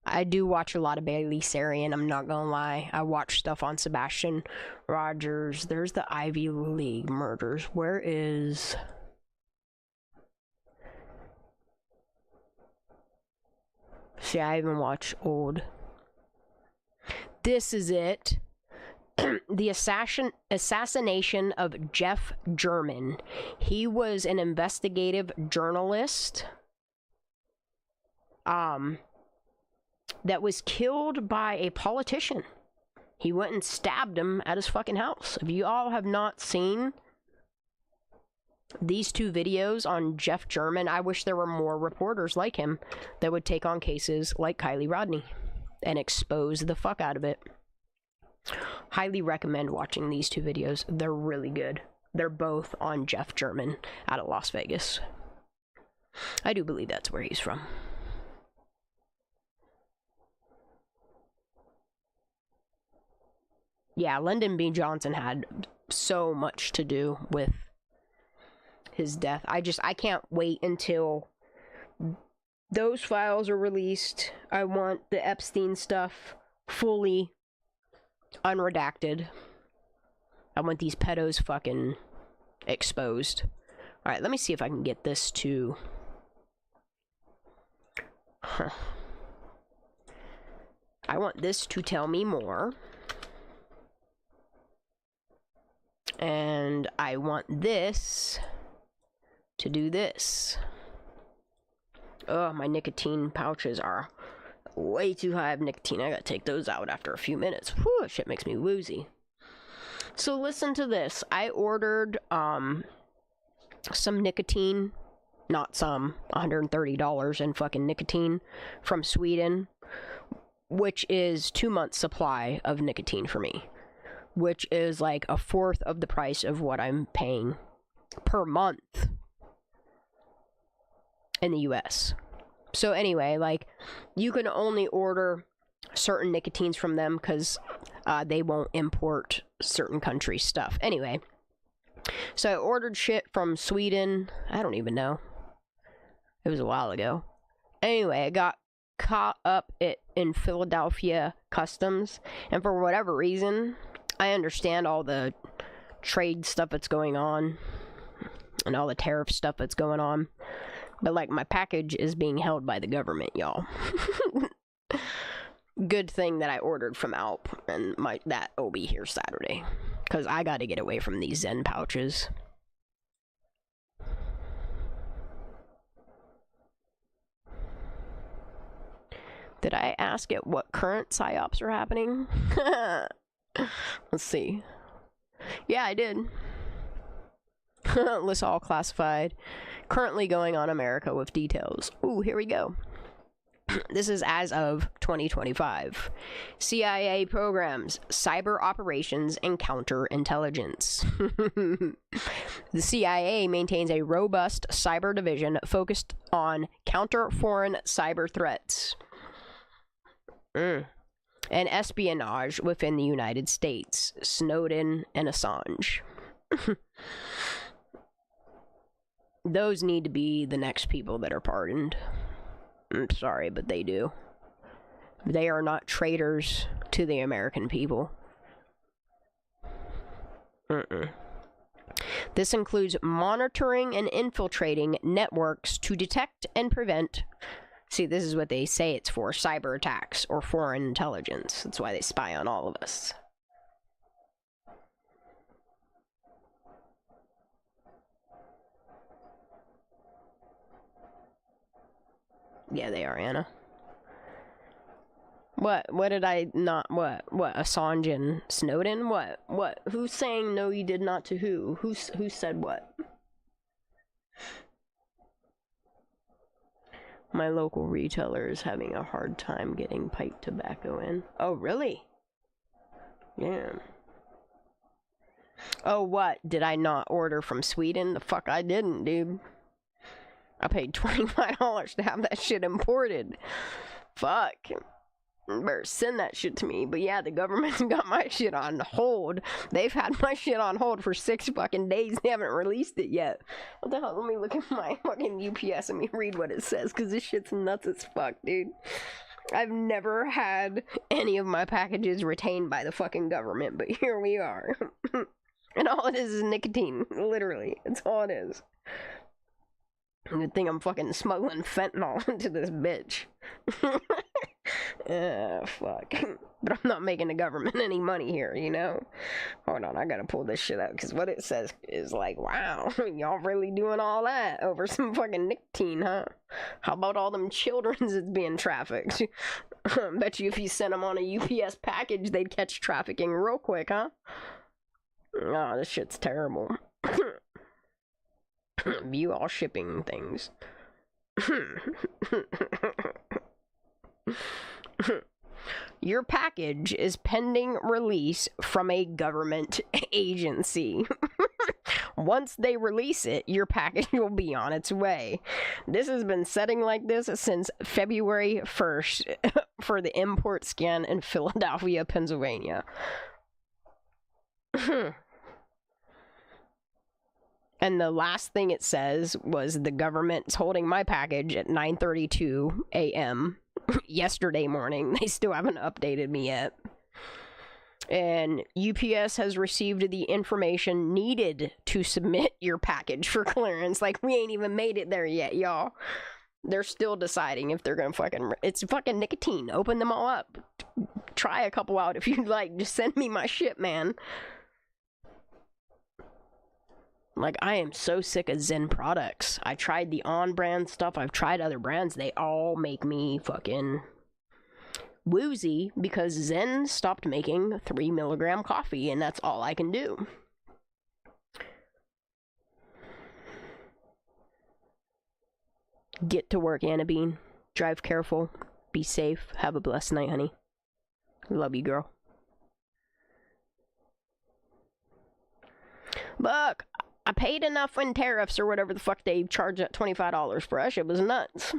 I do watch a lot of Bailey Sarian, I'm not going to lie. I watch stuff on Sebastian Rogers. There's the Ivy League murders. Where is... See, I even watch old... This is it. The assassination of Jeff German. He was an investigative journalist that was killed by a politician. He went and stabbed him at his fucking house. If you all have not seen these two videos on Jeff German, I wish there were more reporters like him that would take on cases like Kiely Rodni and expose the fuck out of it. Highly recommend watching these two videos. They're really good. They're both on Jeff German out of Las Vegas. I do believe that's where he's from. Yeah, Lyndon B. Johnson had so much to do with his death. I can't wait until those files are released. I want the Epstein stuff fully unredacted. I want these pedos fucking exposed. Alright, let me see if I can get this to... I want this to tell me more. And I want this to do this. Oh, my nicotine pouches are way too high of nicotine. I gotta take those out after a few minutes. Whew, shit makes me woozy. So listen to this. I ordered some nicotine, not some, $130 in fucking nicotine from Sweden, which is 2 months supply of nicotine for me, which is like a fourth of the price of what I'm paying per month in the US. So anyway, like, you can only order certain nicotines from them because they won't import certain country stuff. Anyway, so I ordered shit from Sweden. I don't even know. It was a while ago. Anyway, I got caught up in Philadelphia Customs, and for whatever reason, I understand all the trade stuff that's going on and all the tariff stuff that's going on. But, like, my package is being held by the government, y'all. Good thing that I ordered from Alp, and that will be here Saturday. Because I gotta get away from these Zen pouches. Did I ask it what current PSYOPs are happening? Let's see. Yeah, I did. List all classified. Currently going on America with details. Ooh, here we go. This is as of 2025. CIA programs, cyber operations, and counterintelligence. The CIA maintains a robust cyber division focused on counter-foreign cyber threats and espionage within the United States. Snowden and Assange. Those need to be the next people that are pardoned. I'm sorry, but they do. They are not traitors to the American people. This includes monitoring and infiltrating networks to detect and prevent... See, this is what they say it's for, cyber attacks or foreign intelligence. That's why they spy on all of us. Yeah, they are, Anna. What did I not, what, Assange and Snowden? What, who's saying no you did not to who? Who said what? My local retailer is having a hard time getting pipe tobacco in. Oh, really? Yeah. Oh, what? Did I not order from Sweden? The fuck I didn't, dude. I paid $25 to have that shit imported. Fuck. Better send that shit to me. But yeah, the government's got my shit on hold. They've had my shit on hold for 6 fucking days. They haven't released it yet. What the hell? Let me look at my fucking UPS and me read what it says, because this shit's nuts as fuck, dude. I've never had any of my packages retained by the fucking government, but here we are. And all it is nicotine. Literally. That's all it is. Good thing I'm fucking smuggling fentanyl into this bitch. Fuck. But I'm not making the government any money here, you know? Hold on, I gotta pull this shit out, because what it says is like, wow, y'all really doing all that over some fucking nicotine, huh? How about all them children's that's being trafficked? Bet you if you sent them on a UPS package, they'd catch trafficking real quick, huh? Oh, this shit's terrible. View all shipping things. Your package is pending release from a government agency. Once they release it, your package will be on its way. This has been setting like this since February 1st for the import scan in Philadelphia, Pennsylvania. And the last thing it says was the government's holding my package at 9:32 a.m. yesterday morning. They still haven't updated me yet. And UPS has received the information needed to submit your package for clearance. Like, we ain't even made it there yet, y'all. They're still deciding if they're gonna fucking... It's fucking nicotine. Open them all up. Try a couple out if you'd like. Just send me my shit, man. Like, I am so sick of Zen products. I tried the on-brand stuff. I've tried other brands. They all make me fucking woozy because Zen stopped making 3 milligram coffee, and that's all I can do. Get to work, Anna Bean. Drive careful. Be safe. Have a blessed night, honey. Love you, girl. Look, I paid enough in tariffs or whatever the fuck they charge at $25 for us. It was nuts.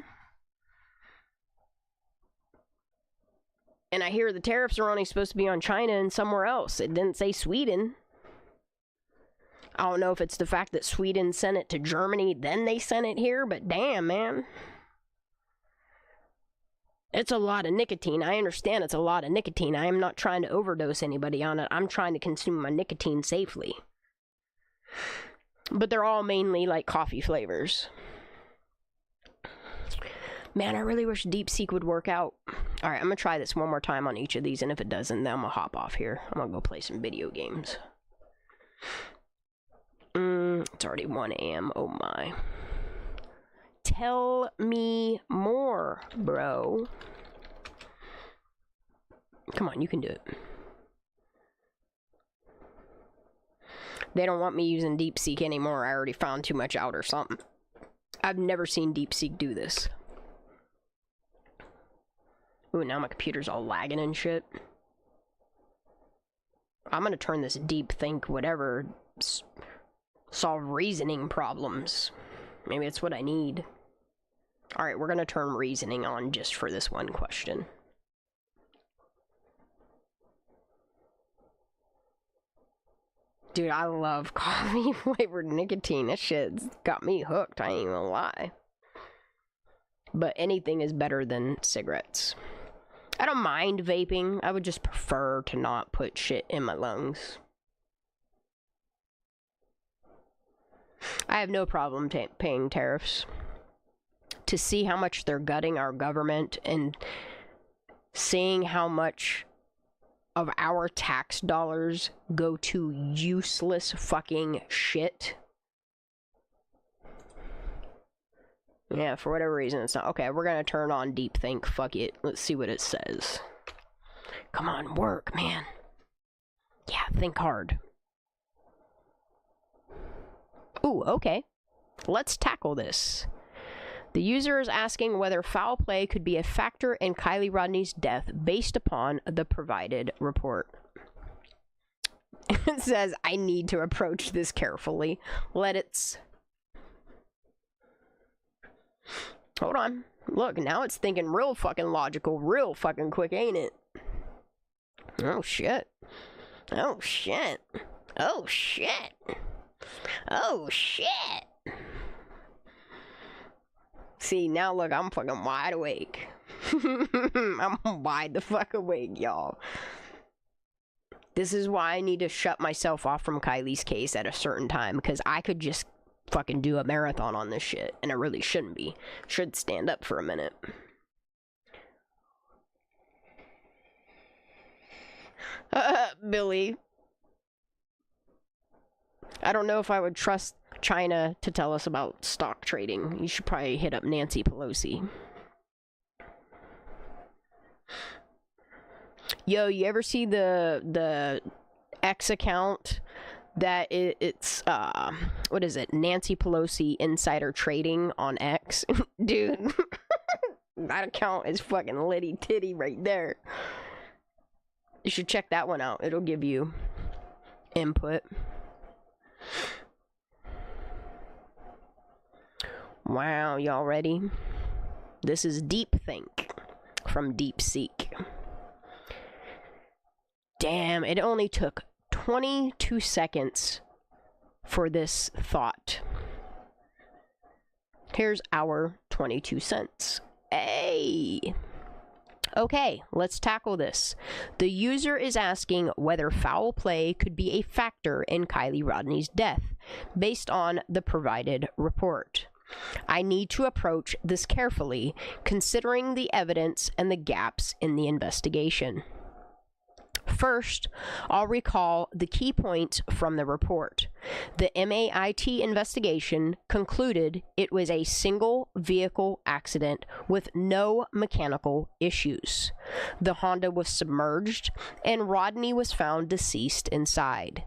And I hear the tariffs are only supposed to be on China and somewhere else. It didn't say Sweden. I don't know if it's the fact that Sweden sent it to Germany, then they sent it here, but damn, man. It's a lot of nicotine. I understand it's a lot of nicotine. I am not trying to overdose anybody on it. I'm trying to consume my nicotine safely. But they're all mainly like coffee flavors. Man, I really wish DeepSeek would work out. Alright, I'm gonna try this one more time on each of these, and if it doesn't, then I'm gonna hop off here. I'm gonna go play some video games. It's already 1 a.m. Oh my. Tell me more, bro. Come on, you can do it. They don't want me using DeepSeek anymore. I already found too much out or something. I've never seen DeepSeek do this. Ooh, now my computer's all lagging and shit. I'm gonna turn this deep think whatever. Solve reasoning problems. Maybe it's what I need. Alright, we're gonna turn reasoning on just for this one question. Dude, I love coffee flavored nicotine. That shit's got me hooked, I ain't even gonna lie. But anything is better than cigarettes. I don't mind vaping. I would just prefer to not put shit in my lungs. I have no problem paying tariffs. To see how much they're gutting our government and seeing how much of our tax dollars go to useless fucking shit. Yeah, for whatever reason it's not. Okay, we're gonna turn on Deep Think. Fuck it. Let's see what it says. Come on, work, man. Yeah, think hard. Ooh, okay. Let's tackle this. The user is asking whether foul play could be a factor in Kiely Rodni's death based upon the provided report. It says, I need to approach this carefully. Hold on. Look, now it's thinking real fucking logical, real fucking quick, ain't it? Oh, shit. Oh, shit. Oh, shit. Oh, shit. See, now look, I'm fucking wide awake. I'm wide the fuck awake, y'all. This is why I need to shut myself off from Kiely's case at a certain time, because I could just fucking do a marathon on this shit, and I really shouldn't be. Should stand up for a minute. Billy. I don't know if I would trust China to tell us about stock trading. You should probably hit up Nancy Pelosi. Yo, you ever see the X account that it's what is it? Nancy Pelosi Insider Trading on X? Dude, that account is fucking litty titty right there. You should check that one out. It'll give you input. Wow, y'all ready? This is DeepThink from DeepSeek. Damn, it only took 22 seconds for this thought. Here's our 22 cents. Hey! Okay, let's tackle this. The user is asking whether foul play could be a factor in Kiely Rodni's death, based on the provided report. I need to approach this carefully, considering the evidence and the gaps in the investigation. First, I'll recall the key points from the report. The MAIT investigation concluded it was a single vehicle accident with no mechanical issues. The Honda was submerged and Rodni was found deceased inside.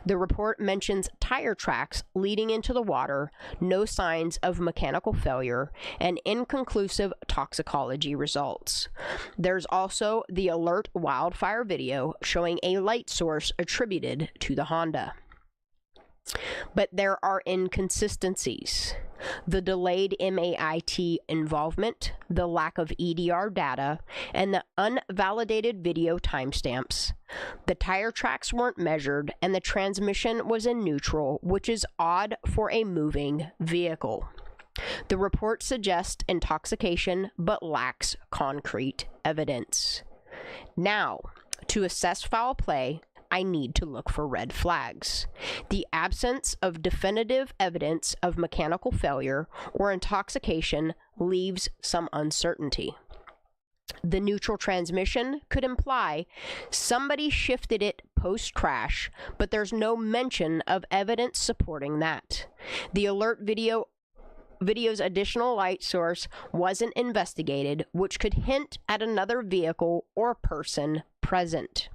The report mentions tire tracks leading into the water, no signs of mechanical failure, and inconclusive toxicology results. There's also the alert wildfire video showing a light source attributed to the Honda. But there are inconsistencies. The delayed MAIT involvement, the lack of EDR data, and the unvalidated video timestamps. The tire tracks weren't measured, and the transmission was in neutral, which is odd for a moving vehicle. The report suggests intoxication, but lacks concrete evidence. Now, to assess foul play, I need to look for red flags. The absence of definitive evidence of mechanical failure or intoxication leaves some uncertainty. The neutral transmission could imply somebody shifted it post-crash, but there's no mention of evidence supporting that. The alert video's additional light source wasn't investigated, which could hint at another vehicle or person present.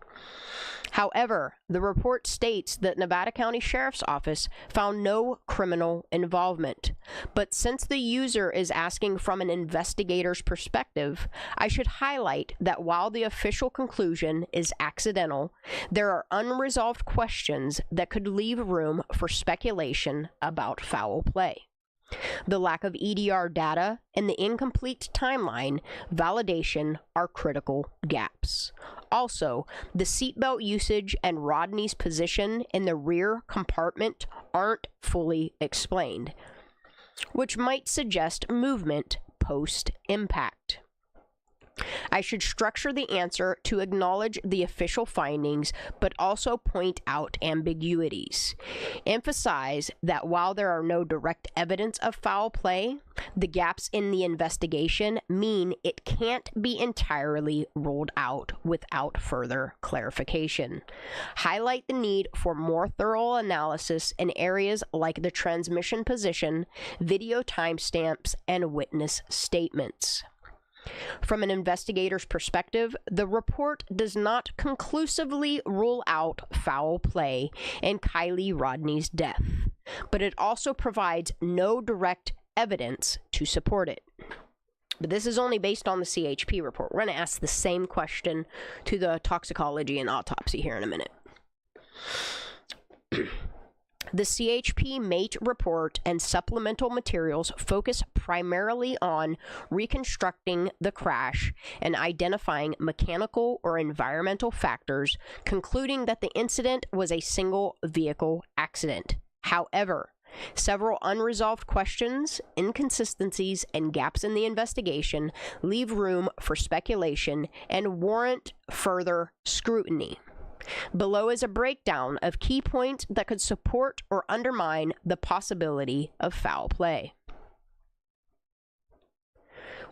However, the report states that Nevada County Sheriff's Office found no criminal involvement. But since the user is asking from an investigator's perspective, I should highlight that while the official conclusion is accidental, there are unresolved questions that could leave room for speculation about foul play. The lack of EDR data and the incomplete timeline validation are critical gaps. Also, the seatbelt usage and Rodni's position in the rear compartment aren't fully explained, which might suggest movement post-impact. I should structure the answer to acknowledge the official findings, but also point out ambiguities. Emphasize that while there are no direct evidence of foul play, the gaps in the investigation mean it can't be entirely ruled out without further clarification. Highlight the need for more thorough analysis in areas like the transmission position, video timestamps, and witness statements. From an investigator's perspective, the report does not conclusively rule out foul play in Kiely Rodni's death, but it also provides no direct evidence to support it. But this is only based on the CHP report. We're going to ask the same question to the toxicology and autopsy here in a minute. The CHP MAIT report and supplemental materials focus primarily on reconstructing the crash and identifying mechanical or environmental factors, concluding that the incident was a single vehicle accident. However, several unresolved questions, inconsistencies, and gaps in the investigation leave room for speculation and warrant further scrutiny. Below is a breakdown of key points that could support or undermine the possibility of foul play.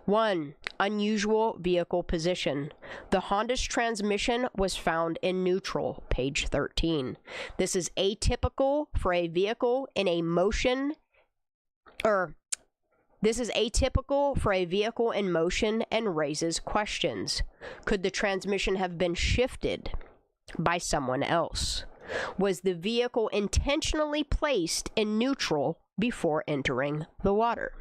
1. Unusual vehicle position. The Honda's transmission was found in neutral, page 13. This is atypical for a vehicle in motion and raises questions. Could the transmission have been shifted by someone else? Was the vehicle intentionally placed in neutral before entering the water?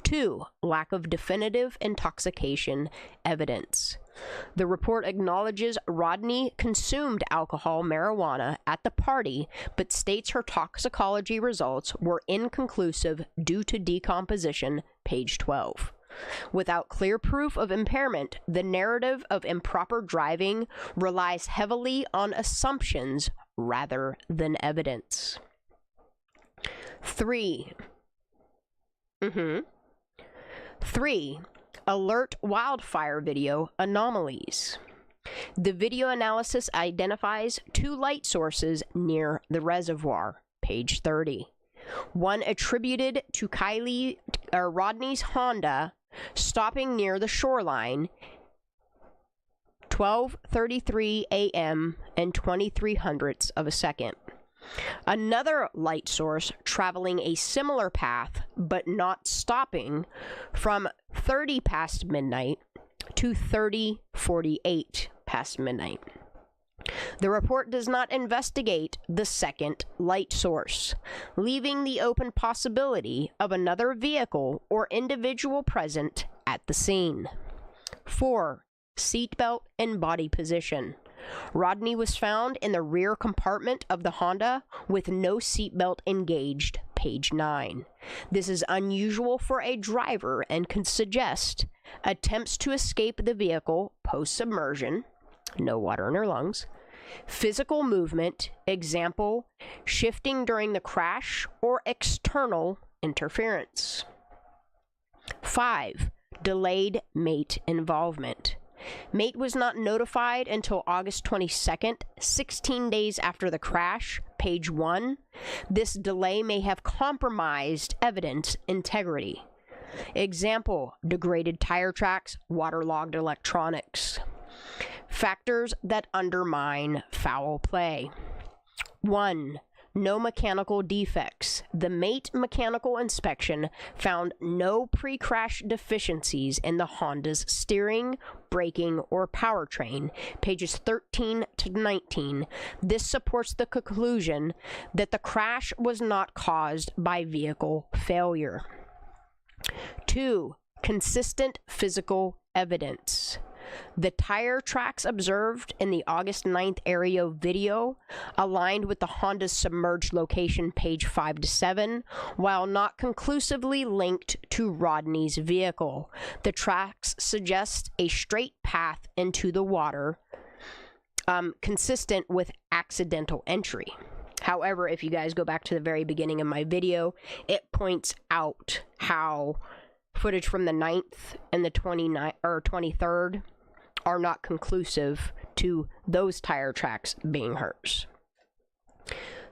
2. Lack of definitive intoxication evidence. The report acknowledges Rodni consumed alcohol, marijuana at the party, but states her toxicology results were inconclusive due to decomposition, page 12. Without clear proof of impairment, the narrative of improper driving relies heavily on assumptions rather than evidence. 3. 3. Alert wildfire video anomalies. The video analysis identifies 2 light sources near the reservoir, page 30. One attributed to Rodni's Honda stopping near the shoreline 12:33 a.m. and 0.23 of a second. Another light source traveling a similar path but not stopping from 30 past midnight to 30:48 past midnight. The report does not investigate the second light source, leaving the open possibility of another vehicle or individual present at the scene. 4. Seatbelt and body position. Rodni was found in the rear compartment of the Honda with no seatbelt engaged, page 9. This is unusual for a driver and can suggest attempts to escape the vehicle post-submersion, no water in her lungs, physical movement, example, shifting during the crash, or external interference. 5. Delayed MAIT involvement. MAIT was not notified until August 22nd, 16 days after the crash, page 1. This delay may have compromised evidence integrity. Example, degraded tire tracks, waterlogged electronics. Factors that undermine foul play. 1. No mechanical defects. The MAIT mechanical inspection found no pre-crash deficiencies in the Honda's steering, braking, or powertrain, pages 13 to 19. This supports the conclusion that the crash was not caused by vehicle failure. 2. Consistent physical evidence. The tire tracks observed in the August 9th Aereo video aligned with the Honda's submerged location, page 5 to 7, while not conclusively linked to Rodni's vehicle. The tracks suggest a straight path into the water, consistent with accidental entry. However, if you guys go back to the very beginning of my video, it points out how footage from the 9th and the 23rd are not conclusive to those tire tracks being hers.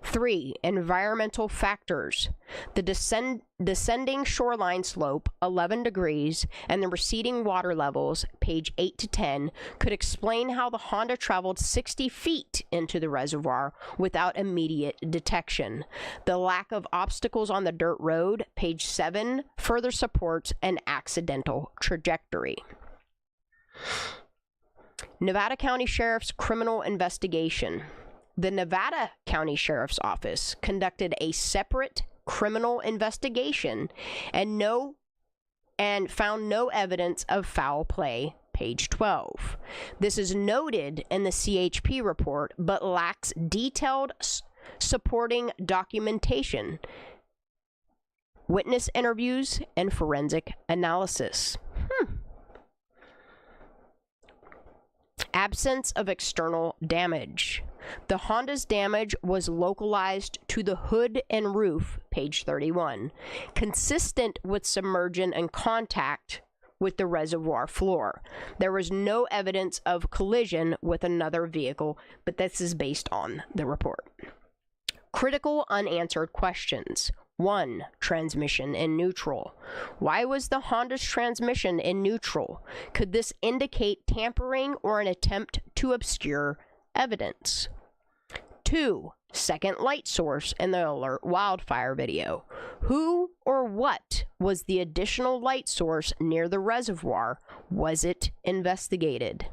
3. Environmental factors. The descending shoreline slope, 11 degrees, and the receding water levels, page 8 to 10, could explain how the Honda traveled 60 feet into the reservoir without immediate detection. The lack of obstacles on the dirt road, page 7, further supports an accidental trajectory. Nevada County Sheriff's criminal investigation. The Nevada County Sheriff's Office conducted a separate criminal investigation and found no evidence of foul play page 12. This is noted in the CHP report, but lacks detailed supporting documentation, witness interviews, and forensic analysis. Absence of external damage. The Honda's damage was localized to the hood and roof, page 31, consistent with submersion and contact with the reservoir floor. There was no evidence of collision with another vehicle, but this is based on the report. Critical unanswered questions. 1. Transmission in neutral. Why was the Honda's transmission in neutral? Could this indicate tampering or an attempt to obscure evidence? 2. Second light source in the alert wildfire video. Who or what was the additional light source near the reservoir? Was it investigated?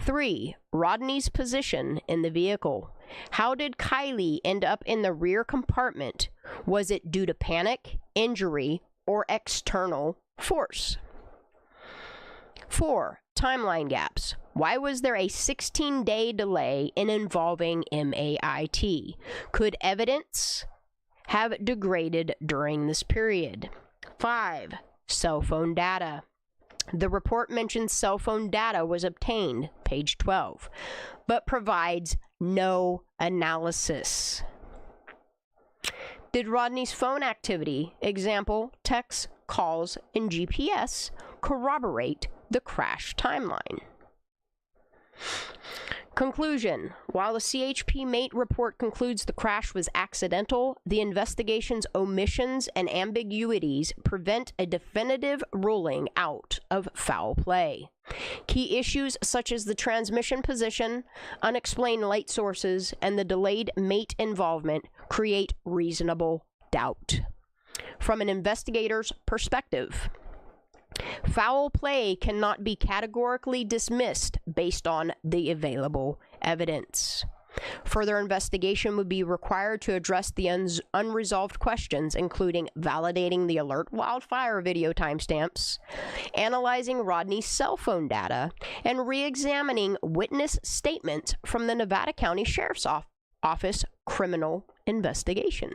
3. Rodni's position in the vehicle. How did Kiely end up in the rear compartment? Was it due to panic, injury, or external force? 4. Timeline gaps. Why was there a 16-day delay in involving MAIT? Could evidence have degraded during this period? 5. Cell phone data. The report mentions cell phone data was obtained, page 12, but provides no analysis. Did Rodni's phone activity, example, texts, calls, and GPS, corroborate the crash timeline? Conclusion. While the CHP MAIT report concludes the crash was accidental, the investigation's omissions and ambiguities prevent a definitive ruling out of foul play. Key issues such as the transmission position, unexplained light sources, and the delayed MAIT involvement create reasonable doubt. From an investigator's perspective, foul play cannot be categorically dismissed based on the available evidence. Further investigation would be required to address the unresolved questions, including validating the alert wildfire video timestamps, analyzing Rodni's cell phone data, and re-examining witness statements from the Nevada County Sheriff's Office criminal investigation.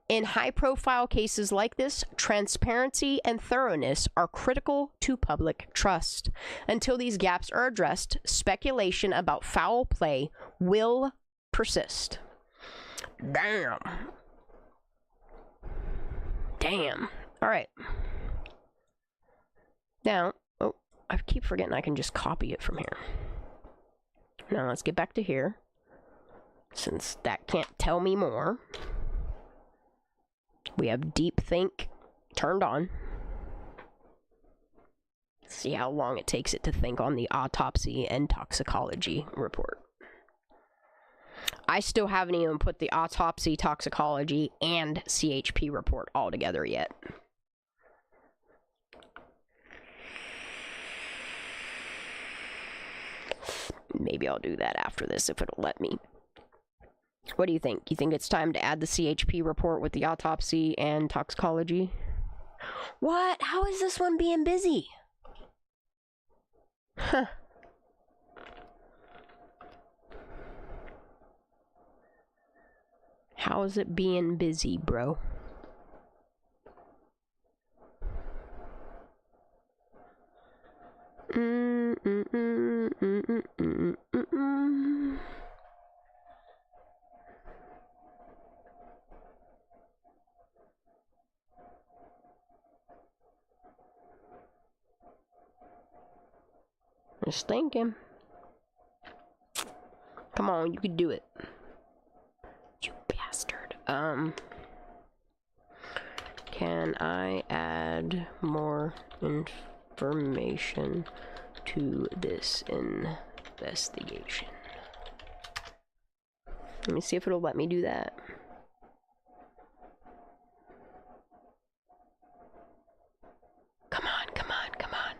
In high-profile cases like this, transparency and thoroughness are critical to public trust. Until these gaps are addressed, speculation about foul play will persist. Damn. All right. Now, I keep forgetting I can just copy it from here. Now, let's get back to here, since that can't tell me more. We have DeepSeek turned on. See how long it takes it to think on the autopsy and toxicology report. I still haven't even put the autopsy, toxicology, and CHP report all together yet. Maybe I'll do that after this if it'll let me. What do you think? You think it's time to add the CHP report with the autopsy and toxicology? What? How is this one being busy? Huh. How is it being busy, bro? Just thinking. Come on, you could do it. You bastard. Can I add more information to this investigation? Let me see if it'll let me do that. Come on, come on, come on.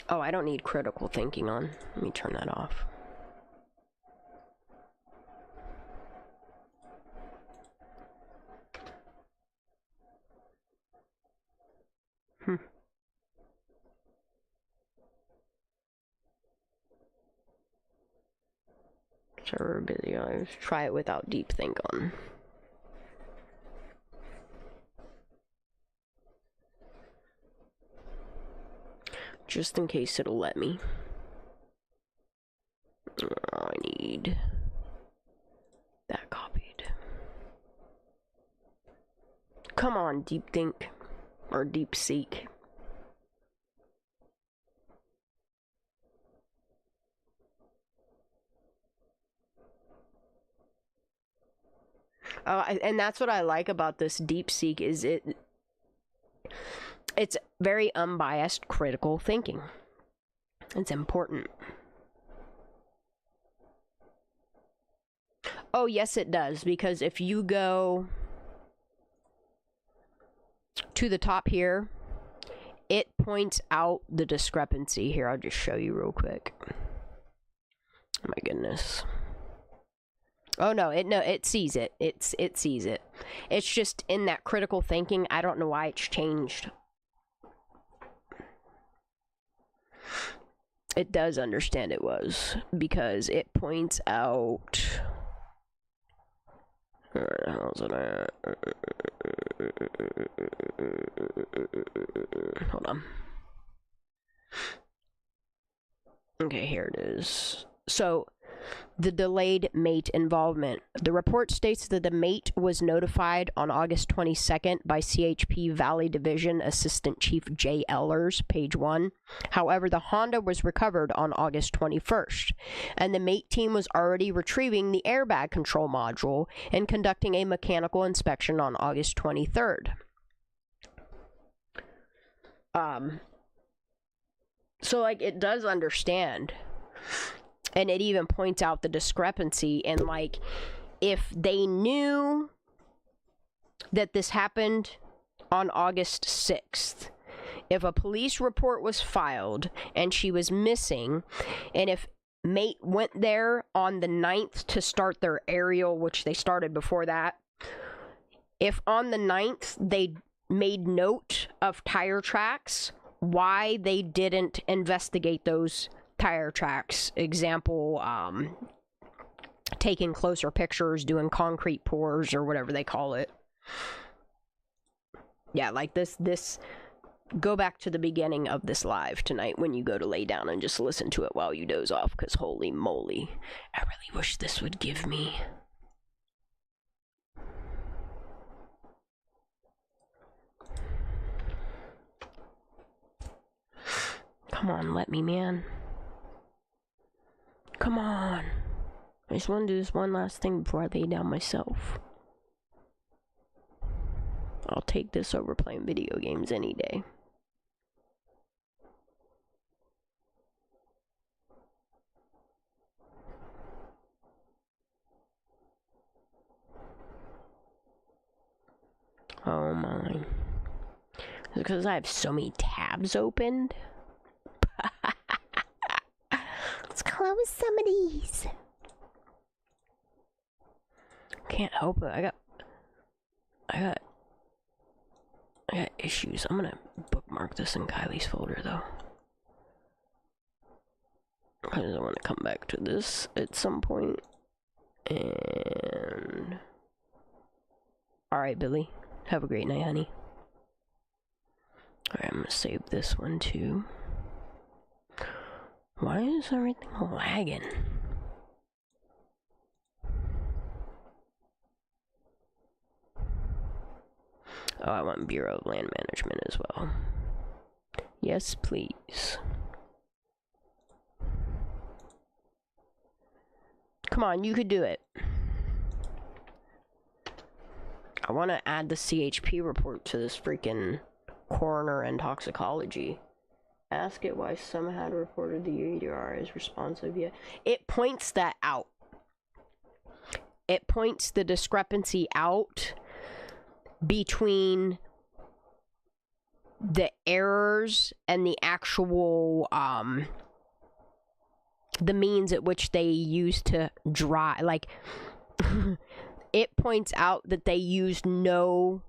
Oh, I don't need critical thinking on. Let me turn that off. Server busy. Let's try it without DeepSeek on. Just in case it'll let me. I need that copied. Come on, DeepSeek or DeepSeek. And that's what I like about this DeepSeek is it's very unbiased critical thinking. It's important. Oh, yes, it does, because if you go to the top here, it points out the discrepancy. Here, I'll just show you real quick. Oh my goodness. Oh no, it sees it. It sees it. It's just in that critical thinking. I don't know why it's changed. It does understand it was because it points out. Where the hell's it at? Hold on. Okay, here it is. So, the delayed MAIT involvement. The report states that the MAIT was notified on August 22nd by CHP Valley Division Assistant Chief J. Ellers, page 1. However, the Honda was recovered on August 21st, and the MAIT team was already retrieving the airbag control module and conducting a mechanical inspection on August 23rd. So, like, it does understand. And it even points out the discrepancy. And, like, if they knew that this happened on August 6th, if a police report was filed and she was missing, and if MAIT went there on the 9th to start their aerial, which they started before that, if on the 9th they made note of tire tracks, why they didn't investigate those tire tracks, example, taking closer pictures, doing concrete pours, or whatever they call it. Yeah, like this, go back to the beginning of this live tonight when you go to lay down and just listen to it while you doze off, because holy moly, I really wish this would give me... Come on, let me, man. Come on. I just want to do this one last thing before I lay down myself. I'll take this over playing video games any day. Oh my. Because I have so many tabs opened. Let's close some of these. Can't help it. I got issues. I'm gonna bookmark this in Kiely's folder though, because I want to come back to this at some point. And all right, Billy. Have a great night, honey. All right, I'm gonna save this one too. Why is everything lagging? Oh, I want Bureau of Land Management as well. Yes, please. Come on, you could do it. I want to add the CHP report to this freaking coroner and toxicology. Ask it why some had reported the EDR as responsive yet. It points that out. It points the discrepancy out between the errors and the actual, the means at which they use to dry. Like, it points out that they used no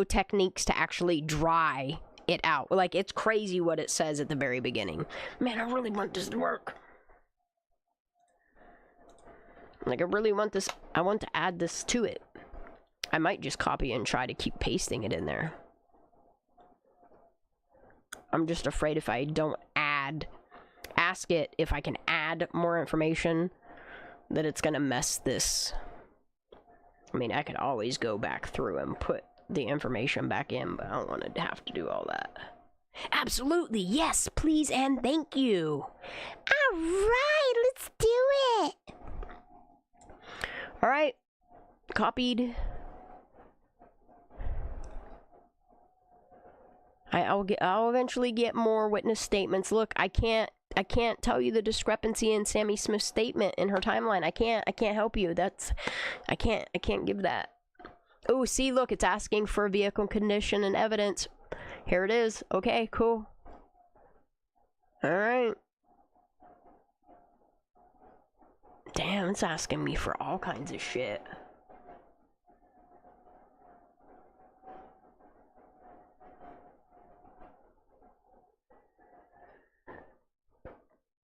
techniques to actually dry it out. Like, it's crazy what it says at the very beginning. Man, I really want this to work. Like, I really want this. I want to add this to it. I might just copy and try to keep pasting it in there. I'm just afraid if I don't ask it if I can add more information, that it's gonna mess this. I mean, I could always go back through and put the information back in, but I don't want to have to do all that. Absolutely, yes, please and thank you. All right, let's do it. All right, copied. I'll eventually get more witness statements. Look, I can't tell you the discrepancy in Sammy Smith's statement in her timeline. I can't help you. I can't give that. Oh, see, look, it's asking for vehicle condition and evidence. Here it is. Okay, cool. All right. Damn, it's asking me for all kinds of shit.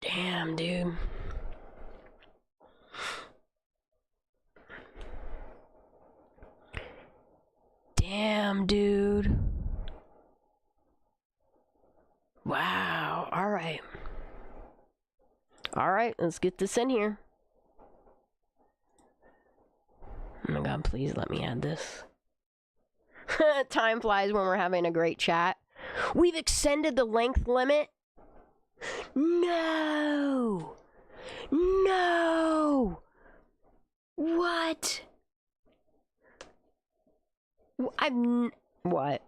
Damn, dude. Damn, dude. Wow. All right. All right, let's get this in here. Oh my god, please let me add this. Time flies when we're having a great chat. We've extended the length limit. No! No! What? What?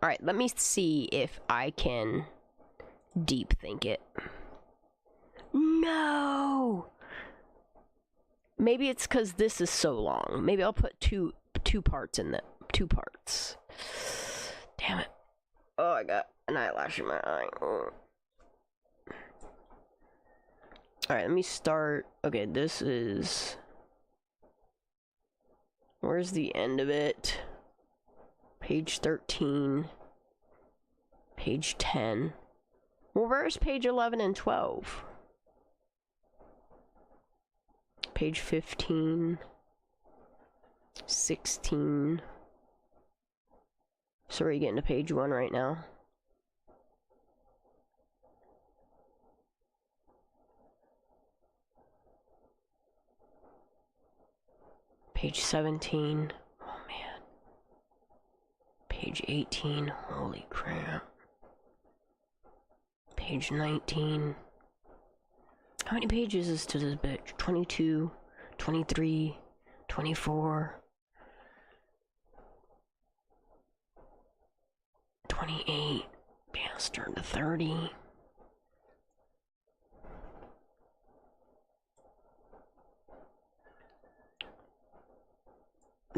Alright, let me see if I can deep think it. No! Maybe it's because this is so long. Maybe I'll put two parts in the 2 parts. Damn it. Oh, I got an eyelash in my eye. Oh. Alright, let me start. Okay, this is... Where's the end of it? Page 13. Page 10. Well, where's page 11 and 12? Page 15. 16. So we're getting to page 1 right now. Page 17. Oh man. Page 18. Holy crap. Page 19. How many pages is to this bitch? 22, 23, 24, 28, bastard, 30.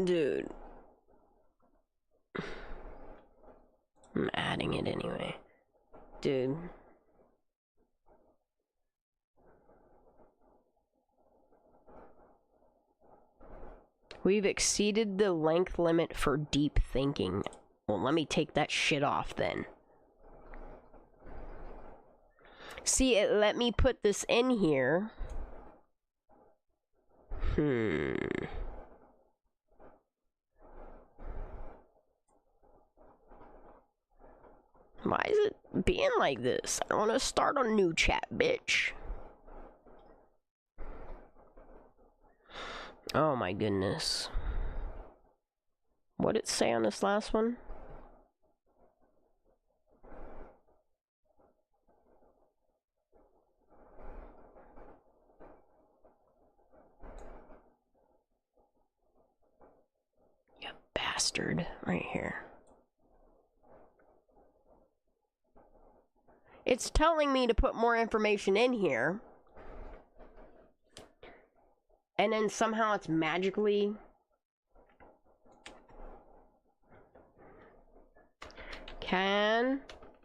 Dude. I'm adding it anyway. Dude. We've exceeded the length limit for deep thinking. Well, let me take that shit off then. See, it let me put this in here. Why is it being like this? I want to start a new chat, bitch. Oh my goodness. What did it say on this last one? You bastard. Right here. It's telling me to put more information in here. And then somehow it's magically... Can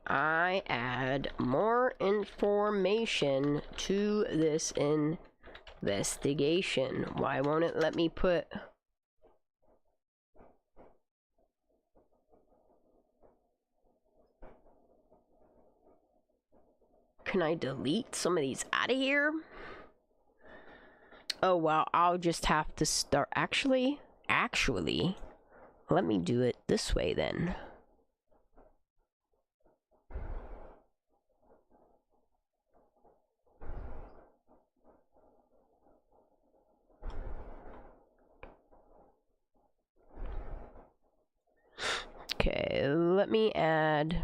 I add more information to this investigation? Why won't it let me put... Can I delete some of these out of here? Oh, well, I'll just have to start. Actually, let me do it this way then. Okay, let me add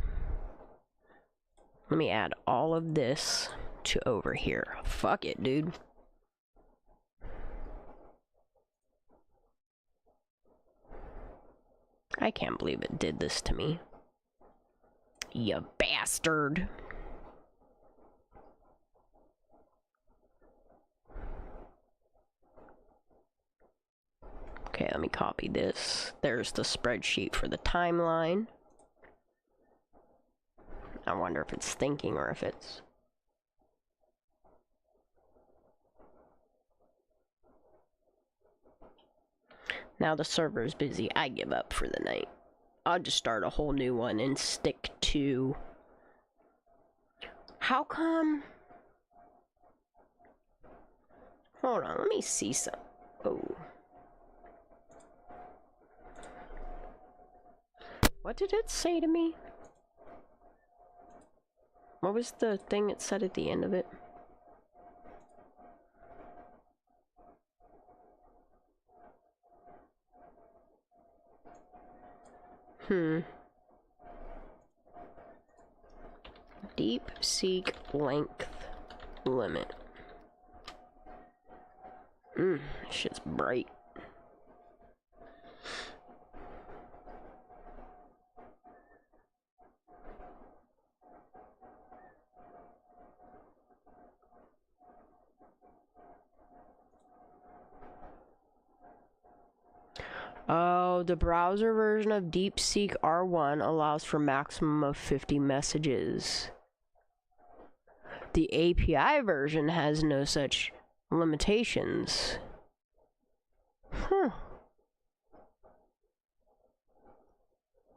all of this to over here. Fuck it, dude. I can't believe it did this to me. You bastard. Okay, let me copy this. There's the spreadsheet for the timeline. I wonder if it's thinking or if it's... Now the server is busy. I give up for the night. I'll just start a whole new one and stick to... How come... Hold on, let me see some... Oh. What did it say to me? What was the thing it said at the end of it? DeepSeek length limit. This shit's bright. Oh, the browser version of DeepSeek R1 allows for maximum of 50 messages. The API version has no such limitations.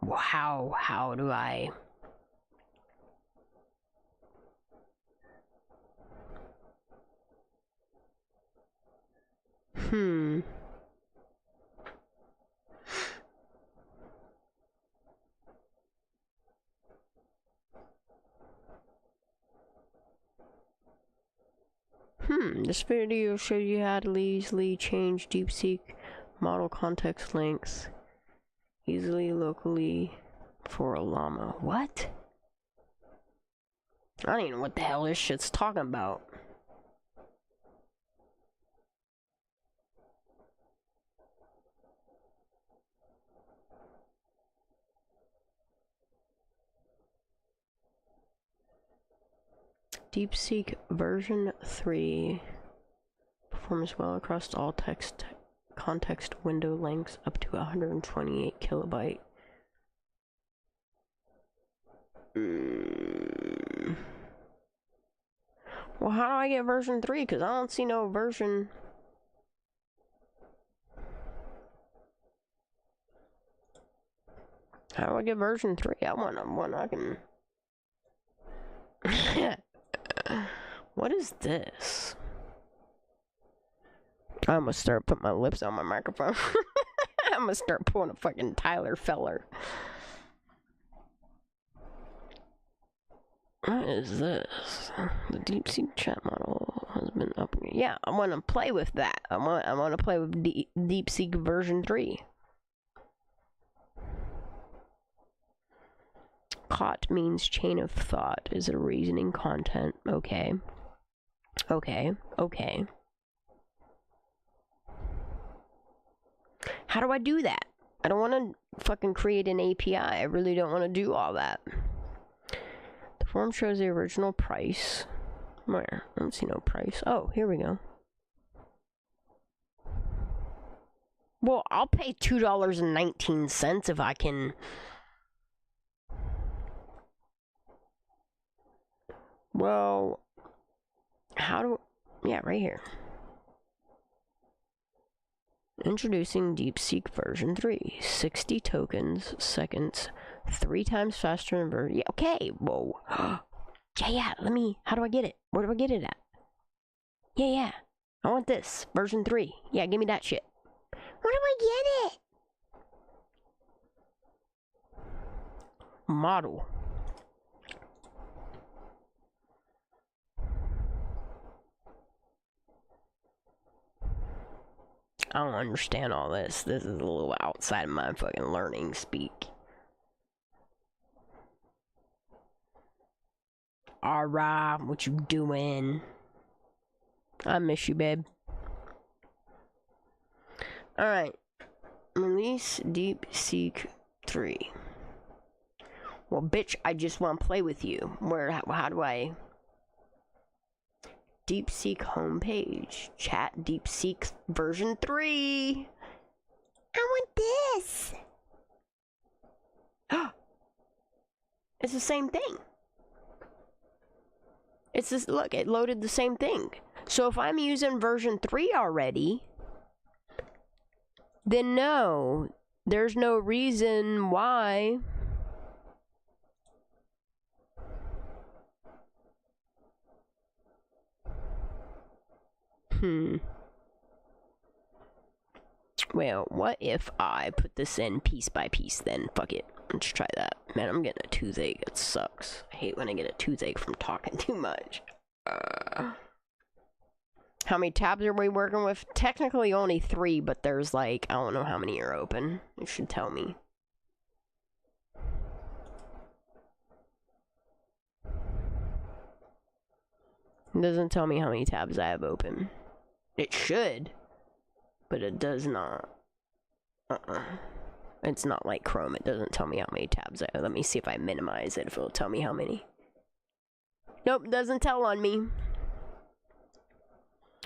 Wow, how do I... This video shows you how to easily change DeepSeek model context length easily locally for a llama. What? I don't even know what the hell this shit's talking about. DeepSeek version 3 performs well across all text context window lengths up to 128 kilobyte. Well, how do I get version 3? Because I don't see no version. How do I get version 3? I want one I can... What is this? I'm gonna start putting my lips on my microphone. I'm gonna start pulling a fucking Tyler Feller. What is this? The DeepSeek chat model has been upgraded. Yeah, I want to play with that. I want to play with DeepSeek version 3. COT means chain of thought, is a reasoning content. Okay. Okay. How do I do that? I don't want to fucking create an API. I really don't want to do all that. The form shows the original price. Where? I don't see no price. Oh, here we go. Well, I'll pay $2.19 if I can... Well, how do... Yeah, right here. Introducing DeepSeek version 3. 60 tokens, seconds, 3 times faster than version... Yeah, okay, whoa. Yeah, how do I get it? Where do I get it at? Yeah. I want this. Version 3. Yeah, give me that shit. Where do I get it? Model. I don't understand all this. This is a little outside of my fucking learning speak. Alright, what you doing? I miss you, babe. Alright. Release DeepSeek 3. Well, bitch, I just want to play with you. How do I... DeepSeek homepage. Chat DeepSeek version 3. I want this. It's the same thing. It's this, look, it loaded the same thing. So if I'm using version 3 already, then no, there's no reason why. Well, what if I put this in piece by piece then? Fuck it. Let's try that. Man, I'm getting a toothache. It sucks. I hate when I get a toothache from talking too much. How many tabs are we working with? Technically only 3, but there's like, I don't know how many are open. It should tell me. It doesn't tell me how many tabs I have open. It should, but it does not. It's not like Chrome. It doesn't tell me how many tabs I have. Let me see if I minimize it, if it'll tell me how many. Nope, doesn't tell on me.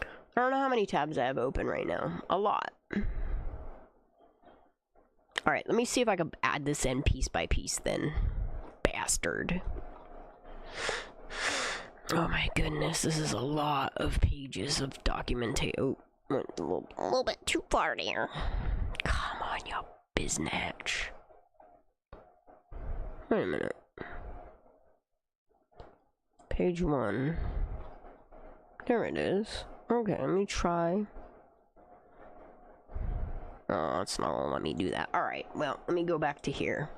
I don't know how many tabs I have open right now. A lot. Alright, let me see if I can add this in piece by piece then. Bastard. Oh my goodness, this is a lot of pages of documentation. Oh, went a little bit too far there. Come on, you biznatch. Wait a minute. Page 1. There it is. Okay, let me try. Oh, it's not gonna let me do that. Alright, well, let me go back to here.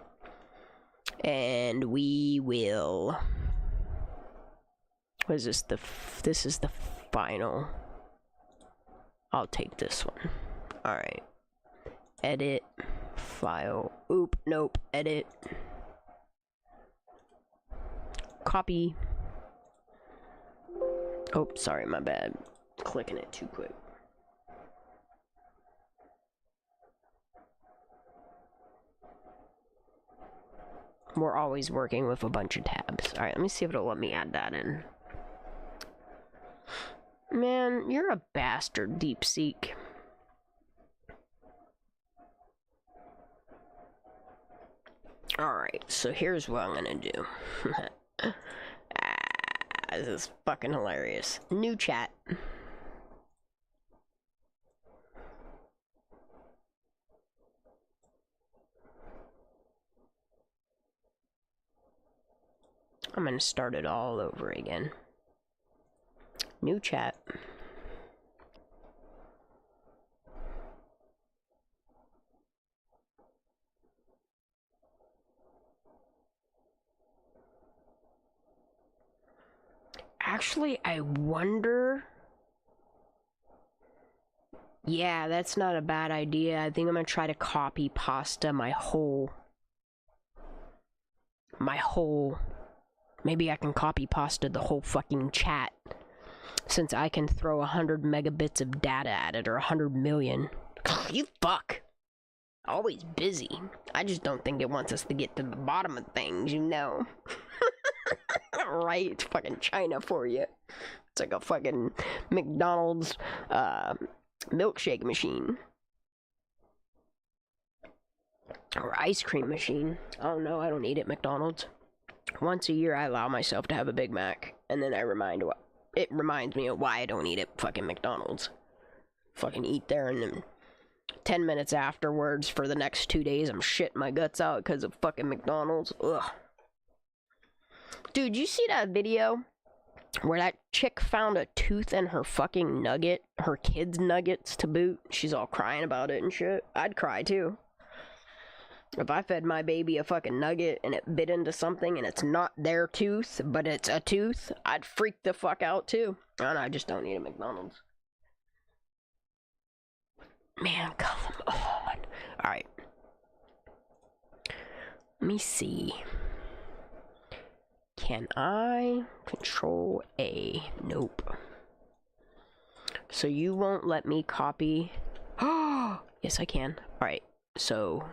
And we will... What is this? This is the final. I'll take this one. Alright. Edit. File. Oop, nope. Edit. Copy. Oh, sorry, my bad. Clicking it too quick. We're always working with a bunch of tabs. Alright, let me see if it'll let me add that in. Man, you're a bastard, DeepSeek. Alright, so here's what I'm gonna do. This is fucking hilarious. New chat. I'm gonna start it all over again. New chat. Actually, I wonder... Yeah, that's not a bad idea. I think I'm gonna try to copy pasta my whole... Maybe I can copy pasta the whole fucking chat. Since I can throw 100 megabits of data at it, or 100 million. You fuck! Always busy. I just don't think it wants us to get to the bottom of things, you know. Right? It's fucking China for you. It's like a fucking McDonald's milkshake machine. Or ice cream machine. Oh no, I don't eat at McDonald's. Once a year I allow myself to have a Big Mac, and then it reminds me of why I don't eat at fucking McDonald's. Fucking eat there, and then 10 minutes afterwards for the next 2 days I'm shitting my guts out because of fucking McDonald's. Ugh. Dude, you see that video where that chick found a tooth in her fucking nugget? Her kid's nuggets to boot. She's all crying about it and shit. I'd cry too. If I fed my baby a fucking nugget and it bit into something and it's not their tooth, but it's a tooth, I'd freak the fuck out too. And I just don't eat at McDonald's. Man, come on. Alright. Let me see. Can I control A? Nope. So you won't let me copy. Oh, yes I can. Alright, so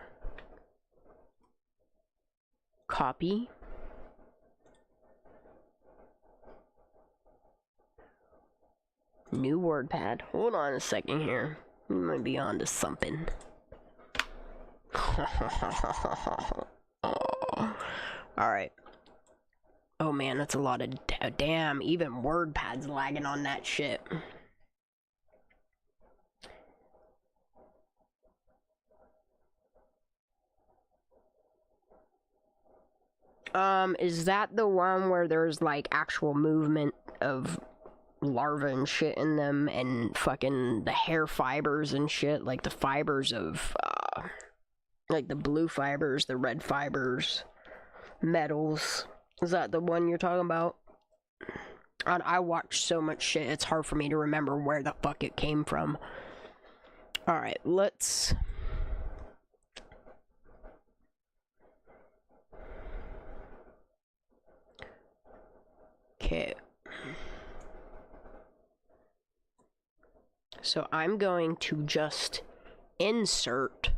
copy. New WordPad. Hold on a second here. We might be on to something. Alright. Oh man, that's a lot of damn, even WordPad's lagging on that shit. Is that the one where there's like actual movement of larvae and shit in them and fucking the hair fibers and shit, like the fibers of like the blue fibers, the red fibers, metals? Is that the one you're talking about? I watched so much shit, it's hard for me to remember where the fuck it came from. Alright, let's... Okay. So I'm going to just insert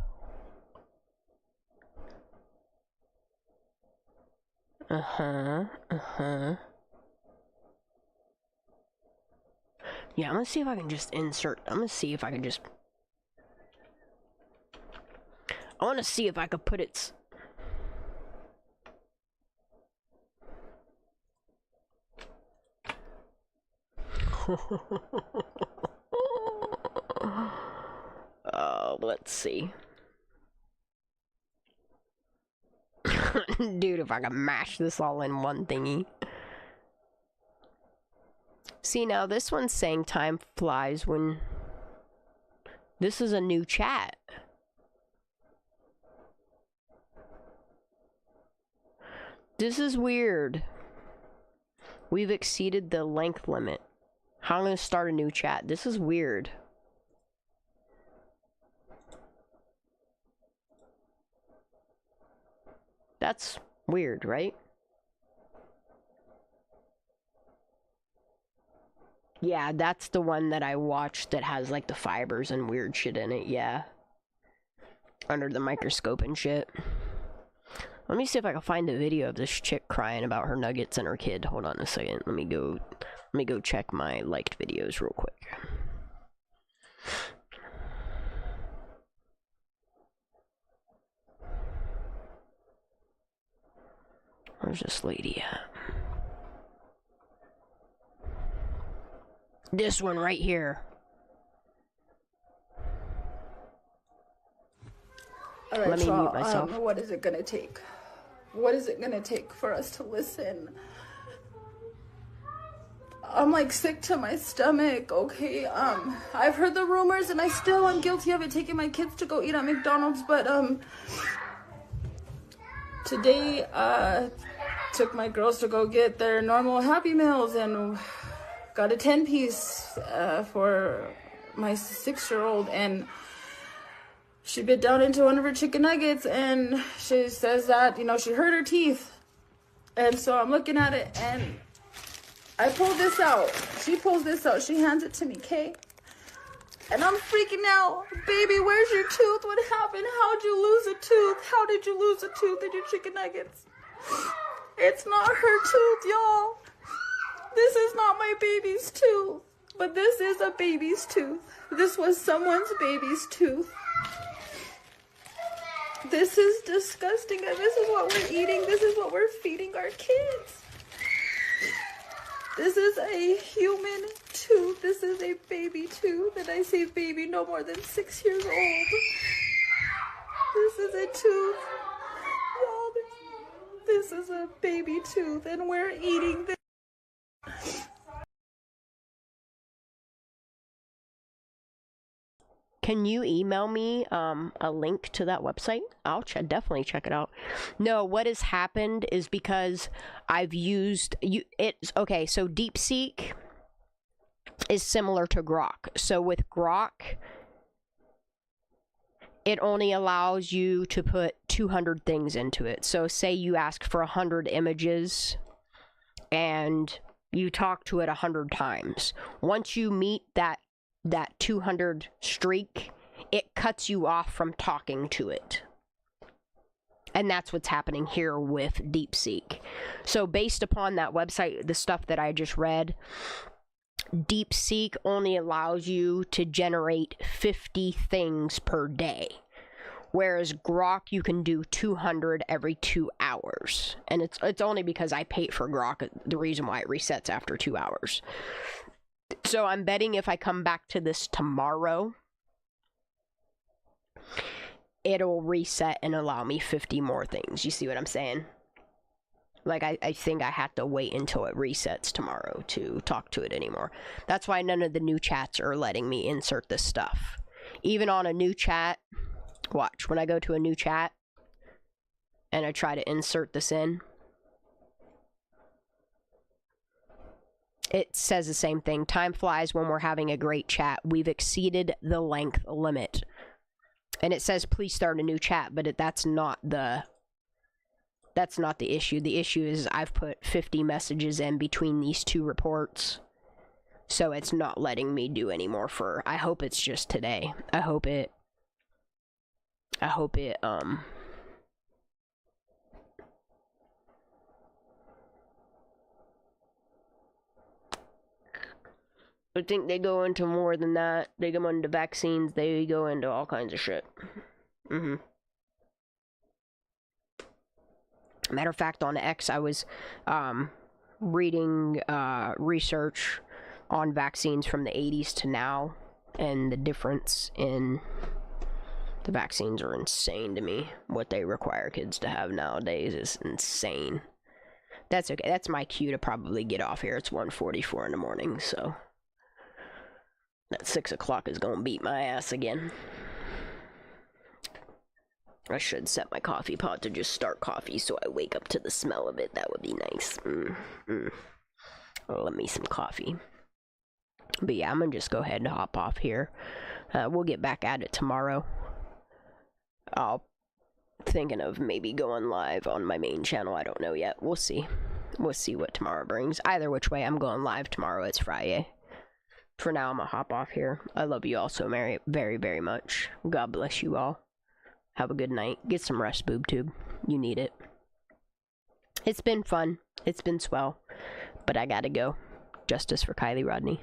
yeah, I'm gonna see if I can just insert. I'm gonna see if I can just. I wanna see if I could put its. Let's see. Dude, if I can mash this all in one thingy. See, now this one's saying time flies when... This is a new chat. This is weird. We've exceeded the length limit. How am I gonna start a new chat? This is weird. That's weird, right? Yeah, that's the one that I watched that has like the fibers and weird shit in it, yeah. Under the microscope and shit. Let me see if I can find a video of this chick crying about her nuggets and her kid. Hold on a second. Let me go check my liked videos real quick. Where's this lady at? This one right here. All right, Let me so, mute myself. what is it gonna take? What is it gonna take for us to listen? I'm like sick to my stomach, okay? I've heard the rumors and I'm guilty of it, taking my kids to go eat at McDonald's, but today took my girls to go get their normal Happy Meals and got a 10-piece for my 6-year-old, and she bit down into one of her chicken nuggets and she says that, you know, she hurt her teeth. And so I'm looking at it and I pull this out. She pulls this out. She hands it to me, okay? And I'm freaking out. Baby, where's your tooth? What happened? How'd you lose a tooth? How did you lose a tooth in your chicken nuggets? It's not her tooth, y'all. This is not my baby's tooth. But this is a baby's tooth. This was someone's baby's tooth. This is disgusting, and this is what we're eating. This is what we're feeding our kids. This is a human tooth. This is a baby tooth, and I say baby no more than 6 years old. This is a tooth. Y'all, this is a baby tooth and we're eating this. Can you email me a link to that website? I'll definitely check it out. No, what has happened is because I've used it's okay. So DeepSeek is similar to Grok. So with Grok, it only allows you to put 200 things into it. So say you ask for 100 images and you talk to it 100 times. Once you meet that 200 streak, it cuts you off from talking to it. And that's what's happening here with DeepSeek. So based upon that website, the stuff that I just read, DeepSeek only allows you to generate 50 things per day. Whereas Grok, you can do 200 every 2 hours. And it's only because I paid for Grok, the reason why it resets after 2 hours. So I'm betting if I come back to this tomorrow, it'll reset and allow me 50 more things. You see what I'm saying? Like, I think I have to wait until it resets tomorrow to talk to it anymore. That's why none of the new chats are letting me insert this stuff. Even on a new chat, watch, when I go to a new chat and I try to insert this in, it says the same thing. Time flies when we're having a great chat. We've exceeded the length limit. And it says, please start a new chat, but that's not the issue. The issue is I've put 50 messages in between these two reports. So it's not letting me do any more for, I hope it's just today. I hope it I think they go into more than that. They go into vaccines. They go into all kinds of shit. Matter of fact, on X, I was reading research on vaccines from the 80s to now, and the difference in the vaccines are insane to me. What they require kids to have nowadays is insane. That's okay. That's my cue to probably get off here. It's 1:44 in the morning, so that 6 o'clock is gonna beat my ass again. I should set my coffee pot to just start coffee so I wake up to the smell of it. That would be nice. Let me some coffee. But yeah, I'm gonna just go ahead and hop off here. We'll get back at it tomorrow. I'll thinking of maybe going live on my main channel. I don't know yet. We'll see. We'll see what tomorrow brings. Either which way, I'm going live tomorrow. It's Friday. For now, I'm gonna hop off here. I love you all so very, very, very much. God bless you all. Have a good night. Get some rest, boob tube. You need it. It's been fun. It's been swell. But I gotta go. Justice for Kiely, Rodni.